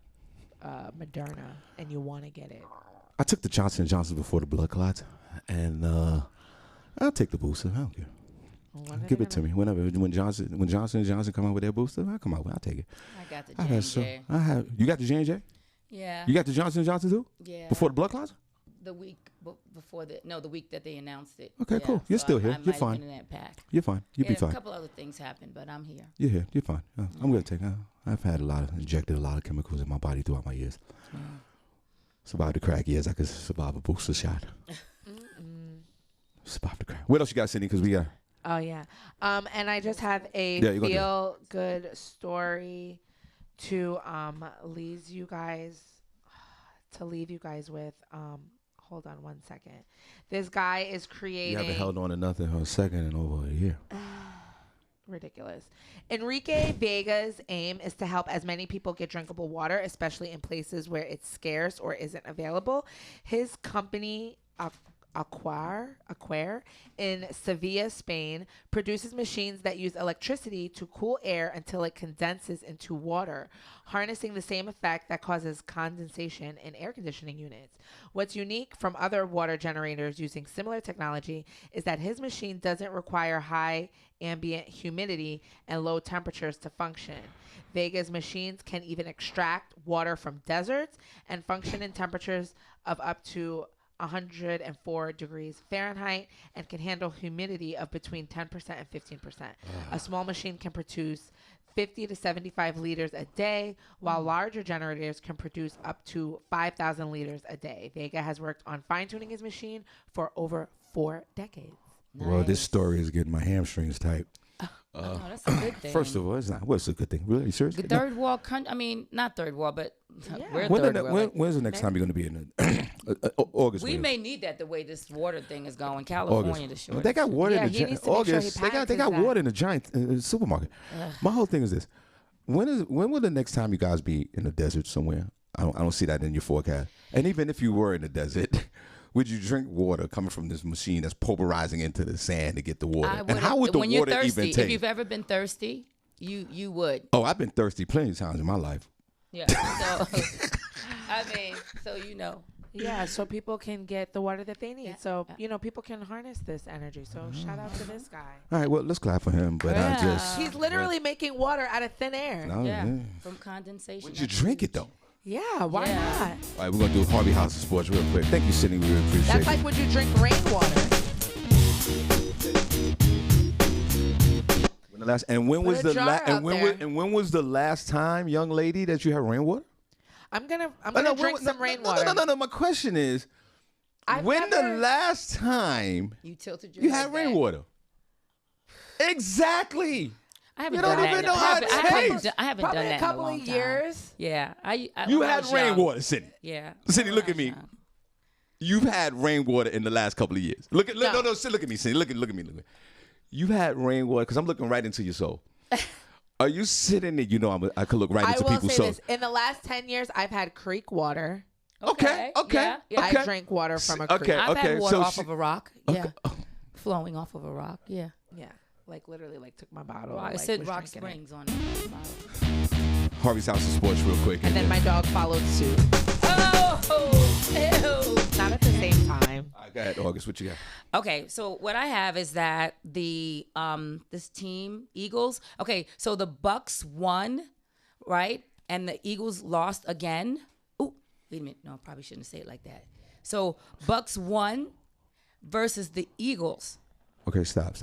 [SPEAKER 2] Moderna and you want to get it.
[SPEAKER 1] I took the Johnson & Johnson before the blood clots, and I'll take the booster. I don't care. Give it to me whenever. When Johnson & Johnson come out with their booster, I'll come out. I'll take it.
[SPEAKER 6] I got the J&J.
[SPEAKER 1] You got the J&J?
[SPEAKER 6] Yeah.
[SPEAKER 1] You got the Johnson & Johnson too?
[SPEAKER 6] Yeah.
[SPEAKER 1] Before the blood clots?
[SPEAKER 6] The week before the week that they announced it.
[SPEAKER 1] Okay, cool. You're still here. You're fine.
[SPEAKER 6] In that pack.
[SPEAKER 1] You're fine. You'll be fine.
[SPEAKER 6] A couple other things happened, but I'm here.
[SPEAKER 1] You're here. You're fine. I'm gonna take. I've had injected a lot of chemicals in my body throughout my years. Survived the crack years. I could survive a booster shot. Survived the crack. What else you got, Senny? Because we got.
[SPEAKER 2] Oh yeah. And I just have a feel good story to leave you guys with. Hold on one second. This guy is creating.
[SPEAKER 1] You haven't held on to nothing for a second in over a year.
[SPEAKER 2] Ridiculous. Enrique Vega's aim is to help as many people get drinkable water, especially in places where it's scarce or isn't available. His company, Aquare in Sevilla, Spain, produces machines that use electricity to cool air until it condenses into water, harnessing the same effect that causes condensation in air conditioning units. What's unique from other water generators using similar technology is that his machine doesn't require high ambient humidity and low temperatures to function. Vega's machines can even extract water from deserts and function in temperatures of up to 104 degrees Fahrenheit and can handle humidity of between 10% and 15%. A small machine can produce 50 to 75 liters a day, while larger generators can produce up to 5,000 liters a day. Vega has worked on fine-tuning his machine for over 4 decades.
[SPEAKER 6] Nice.
[SPEAKER 1] Well, this story is getting my hamstrings tight.
[SPEAKER 6] That's a good thing.
[SPEAKER 1] First of all, it's not. What's a good thing? Really? You serious?
[SPEAKER 6] The third world country. I mean, not third world, but we're
[SPEAKER 1] When's
[SPEAKER 6] third world.
[SPEAKER 1] When's the next time you're going to be in August?
[SPEAKER 6] We may need that the way this water thing is going. California, the short.
[SPEAKER 1] They got water in the August. They got water in the giant supermarket. My whole thing is this: when will the next time you guys be in the desert somewhere? I don't see that in your forecast. And even if you were in the desert, would you drink water coming from this machine that's pulverizing into the sand to get the water? And how would the water even taste?
[SPEAKER 6] If you've ever been thirsty, you would.
[SPEAKER 1] Oh, I've been thirsty plenty of times in my life.
[SPEAKER 6] Yeah. So, I mean, so you know.
[SPEAKER 2] Yeah, so people can get the water that they need. Yeah. So, people can harness this energy. So, shout out to this guy.
[SPEAKER 1] All right, well, let's clap for him. But
[SPEAKER 2] he's literally making water out of thin air.
[SPEAKER 6] From condensation.
[SPEAKER 1] Would you drink it, though?
[SPEAKER 2] Yeah, why not?
[SPEAKER 1] All right, we're going to do Harvey House of Sports real quick. Thank you, Senny. We really appreciate it.
[SPEAKER 2] That's like, would you drink rainwater?
[SPEAKER 1] When was the last time, young lady, that you had rainwater?
[SPEAKER 2] I'm gonna drink some rainwater.
[SPEAKER 1] No. My question is, the last time
[SPEAKER 6] you tilted your
[SPEAKER 1] you had rainwater? Exactly.
[SPEAKER 6] I haven't
[SPEAKER 1] you don't even know how it tastes.
[SPEAKER 6] I haven't done that in a
[SPEAKER 2] couple
[SPEAKER 6] long
[SPEAKER 2] of
[SPEAKER 6] time.
[SPEAKER 2] years.
[SPEAKER 6] Yeah,
[SPEAKER 1] you had rainwater, Senny.
[SPEAKER 6] Yeah,
[SPEAKER 1] Senny, look at me. You've had rainwater in the last couple of years. Look at me, Senny. Look at me. You've had rainwater because I'm looking right into your soul. Are you sitting there? I could look right into people's souls.
[SPEAKER 2] I will say this. In the last 10 years, I've had creek water.
[SPEAKER 1] Okay.
[SPEAKER 2] Yeah. I drank water from a creek.
[SPEAKER 6] I've had water off of a rock. Yeah. Flowing off of a rock. Yeah.
[SPEAKER 2] Yeah. Like literally took my bottle.
[SPEAKER 6] It said Rock Springs on the bottle.
[SPEAKER 1] Harvey's House of Sports real quick.
[SPEAKER 2] And then my dog followed suit.
[SPEAKER 6] Oh, ew.
[SPEAKER 2] Not at the same time.
[SPEAKER 1] All right, go ahead, August. What you got?
[SPEAKER 6] Okay, so what I have is that the this team, Eagles. Okay, so the Bucks won, right? And the Eagles lost again. Oh, wait a minute. No, I probably shouldn't say it like that. So Bucks won versus the Eagles.
[SPEAKER 1] Okay, stop.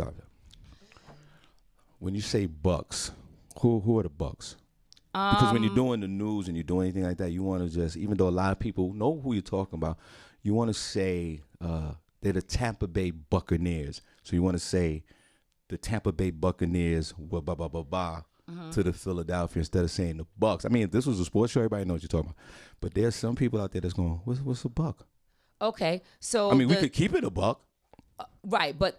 [SPEAKER 1] When you say Bucks, who are the Bucks? Because when you're doing the news and you're doing anything like that, you want to just, even though a lot of people know who you're talking about, you want to say they're the Tampa Bay Buccaneers. So you want to say the Tampa Bay Buccaneers were to the Philadelphia instead of saying the Bucks. I mean, if this was a sports show, everybody knows what you're talking about. But there's some people out there that's going, what's a buck?
[SPEAKER 6] Okay, so
[SPEAKER 1] I mean, we could keep it a buck.
[SPEAKER 6] Right, but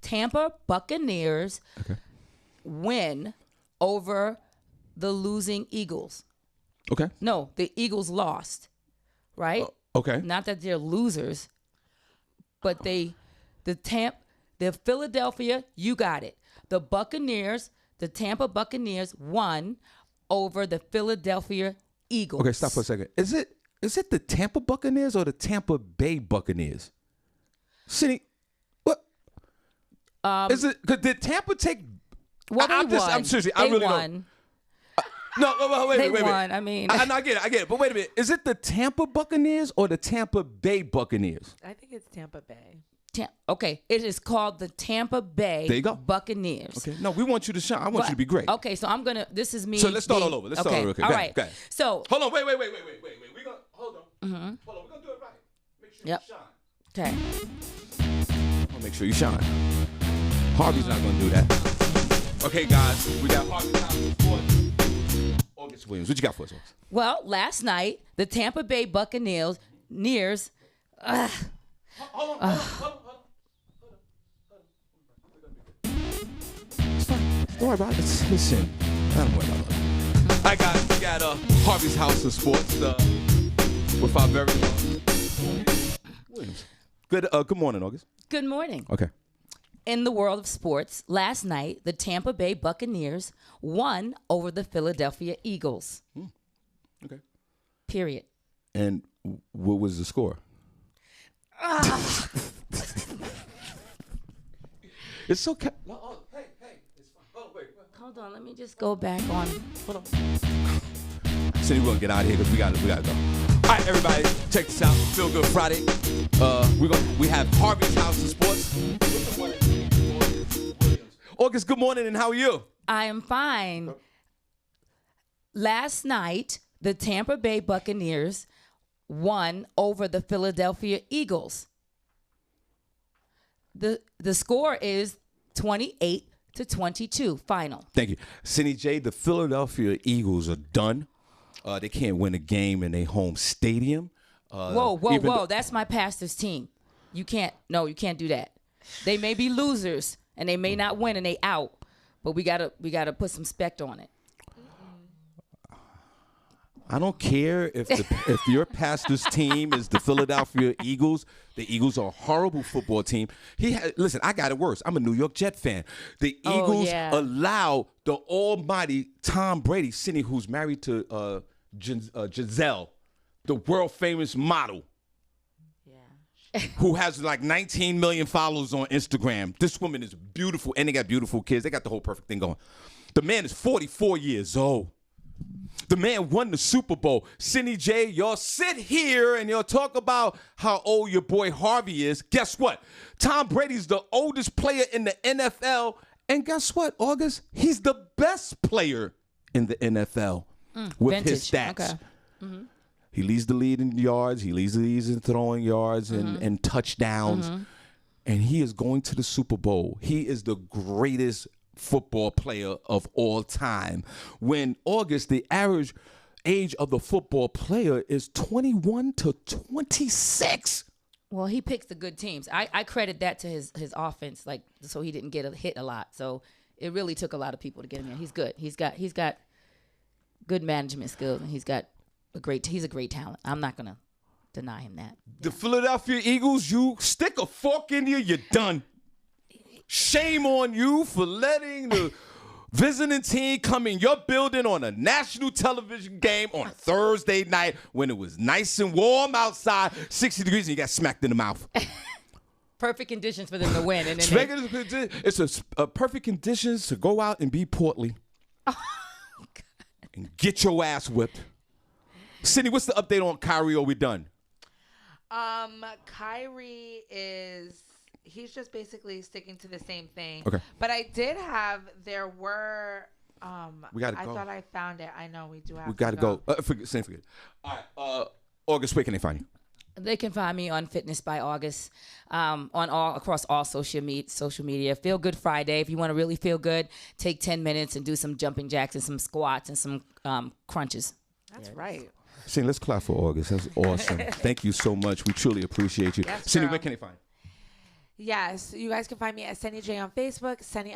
[SPEAKER 6] Tampa Buccaneers win over the losing Eagles.
[SPEAKER 1] Okay.
[SPEAKER 6] No, the Eagles lost. Right?
[SPEAKER 1] Okay.
[SPEAKER 6] Not that they're losers, but the Philadelphia, you got it. The Tampa Buccaneers won over the Philadelphia Eagles.
[SPEAKER 1] Okay, stop for a second. Is it the Tampa Buccaneers or the Tampa Bay Buccaneers? Senny, what? Is it? Did Tampa take?
[SPEAKER 6] Well, they won.
[SPEAKER 1] I'm seriously.
[SPEAKER 6] They
[SPEAKER 1] I really
[SPEAKER 6] won.
[SPEAKER 1] don't. No, wait a minute.
[SPEAKER 6] Won. I mean,
[SPEAKER 1] I get it. But wait a minute. Is it the Tampa Buccaneers or the Tampa Bay Buccaneers?
[SPEAKER 2] I think it's Tampa Bay.
[SPEAKER 6] Okay, it is called the Tampa Bay
[SPEAKER 1] there you go.
[SPEAKER 6] Buccaneers.
[SPEAKER 1] Okay, no, we want you to shine. I want you to be great.
[SPEAKER 6] Okay, so this is me.
[SPEAKER 1] So let's start all over. Let's start all over. Okay,
[SPEAKER 6] all right.
[SPEAKER 1] Go ahead.
[SPEAKER 6] So
[SPEAKER 1] hold on. Wait. We gonna hold on. Hold on. We're gonna do it right. Make sure you shine.
[SPEAKER 6] Okay.
[SPEAKER 1] I'll make sure you shine. Harvey's not gonna do that. Okay, guys, we got Harvey's House. August Williams, what you got for us?
[SPEAKER 6] Well, last night the Tampa Bay Buccaneers.
[SPEAKER 1] Hold on. It's fine. Don't worry about it. Listen, I don't worry about it. All right, guys, we got Harvey's House of Sports with our very Williams. Good morning, August.
[SPEAKER 6] Good morning.
[SPEAKER 1] Okay.
[SPEAKER 6] In the world of sports, last night the Tampa Bay Buccaneers won over the Philadelphia Eagles.
[SPEAKER 1] Okay.
[SPEAKER 6] Period.
[SPEAKER 1] And what was the score? It's okay. Hey, it's fine. Oh, wait.
[SPEAKER 6] Hold on, let me just go back on.
[SPEAKER 1] Hold on. Cindy, we're gonna get out of here because we gotta go. All right, everybody, check this out. Feel Good Friday. We have Harvey's House of Sports. August, good morning, and how are you?
[SPEAKER 6] I am fine. Last night, the Tampa Bay Buccaneers won over the Philadelphia Eagles. The score is 28-22 final.
[SPEAKER 1] Thank you. Senny J, the Philadelphia Eagles are done. They can't win a game in their home stadium.
[SPEAKER 6] Whoa. That's my pastor's team. You can't do that. They may be losers and they may not win and they out, but we gotta put some spect on it.
[SPEAKER 1] I don't care if your pastor's team is the Philadelphia Eagles. The Eagles are a horrible football team. Listen, I got it worse. I'm a New York Jet fan. The Eagles allow the almighty Tom Brady, Senny, who's married to Giselle, the world famous model, who has like 19 million followers on Instagram. This woman is beautiful, and they got beautiful kids. They got the whole perfect thing going. The man is 44 years old. The man won the Super Bowl. Senny J, y'all sit here and y'all talk about how old your boy Harvey is. Guess what? Tom Brady's the oldest player in the NFL. And guess what, August? He's the best player in the NFL with his stats.
[SPEAKER 6] Okay. Mm-hmm.
[SPEAKER 1] He leads the lead in yards. He leads the lead in throwing yards and touchdowns. Mm-hmm. And he is going to the Super Bowl. He is the greatest football player of all time. When August, the average age of the football player is 21 to 26.
[SPEAKER 6] Well, he picks the good teams. I credit that to his offense, so he didn't get hit a lot. So it really took a lot of people to get him in. He's good. He's got good management skills, and he's a great talent. I'm not gonna deny him that.
[SPEAKER 1] The Philadelphia Eagles, you stick a fork in you, you're done. Shame on you for letting the visiting team come in your building on a national television game on a Thursday night when it was nice and warm outside, 60 degrees, and you got smacked in the mouth.
[SPEAKER 6] Perfect conditions for them to win. And then
[SPEAKER 1] it's a perfect conditions to go out and be portly. Oh, God. And get your ass whipped. Senny, what's the update on Kyrie? Are we done?
[SPEAKER 2] Kyrie he's just basically sticking to the same thing.
[SPEAKER 1] Okay.
[SPEAKER 2] But I did have,
[SPEAKER 1] we gotta
[SPEAKER 2] I
[SPEAKER 1] go.
[SPEAKER 2] thought I found it. I know we do have
[SPEAKER 1] we gotta go. Forget. All right. August, where can they find you?
[SPEAKER 6] They can find me on Fitness by August, across all social media. Feel Good Friday. If you want to really feel good, take 10 minutes and do some jumping jacks and some squats and some crunches.
[SPEAKER 2] That's right.
[SPEAKER 1] Senny, let's clap for August. That's awesome. Thank you so much. We truly appreciate you.
[SPEAKER 2] Yes,
[SPEAKER 1] Senny,
[SPEAKER 2] girl.
[SPEAKER 1] where can they find you?
[SPEAKER 2] Yes, you guys can find me at Senny J on Facebook, Senny_J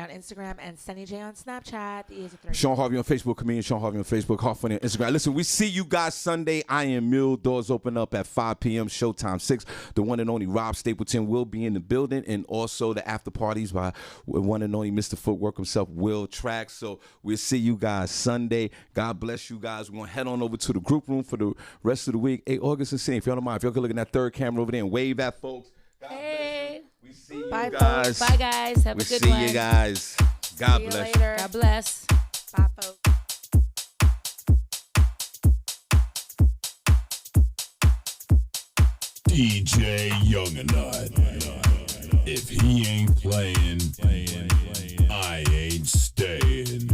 [SPEAKER 2] on Instagram, and Senny J on Snapchat. The E's of 3.
[SPEAKER 1] Shawn Harvey on Facebook, comedian Shawn Harvey on Facebook, Harvey on Instagram. Listen, we see you guys Sunday. I Am Mule. Doors open up at 5 p.m. Showtime 6. The one and only Rob Stapleton will be in the building, and also the after parties by one and only Mr. Footwork himself, Will Track. So we'll see you guys Sunday. God bless you guys. We're going to head on over to the group room for the rest of the week. Hey, August and Senny, if y'all don't mind, if y'all can look at that third camera over there and wave at folks. God
[SPEAKER 6] Hey.
[SPEAKER 1] We see you
[SPEAKER 2] Bye,
[SPEAKER 1] guys.
[SPEAKER 6] Bye, guys. Have a good one.
[SPEAKER 1] We see you guys. God
[SPEAKER 2] See you
[SPEAKER 1] bless.
[SPEAKER 2] later.
[SPEAKER 6] God bless.
[SPEAKER 2] Bye, folks.
[SPEAKER 8] DJ Youngnut. If he ain't playing, I ain't staying.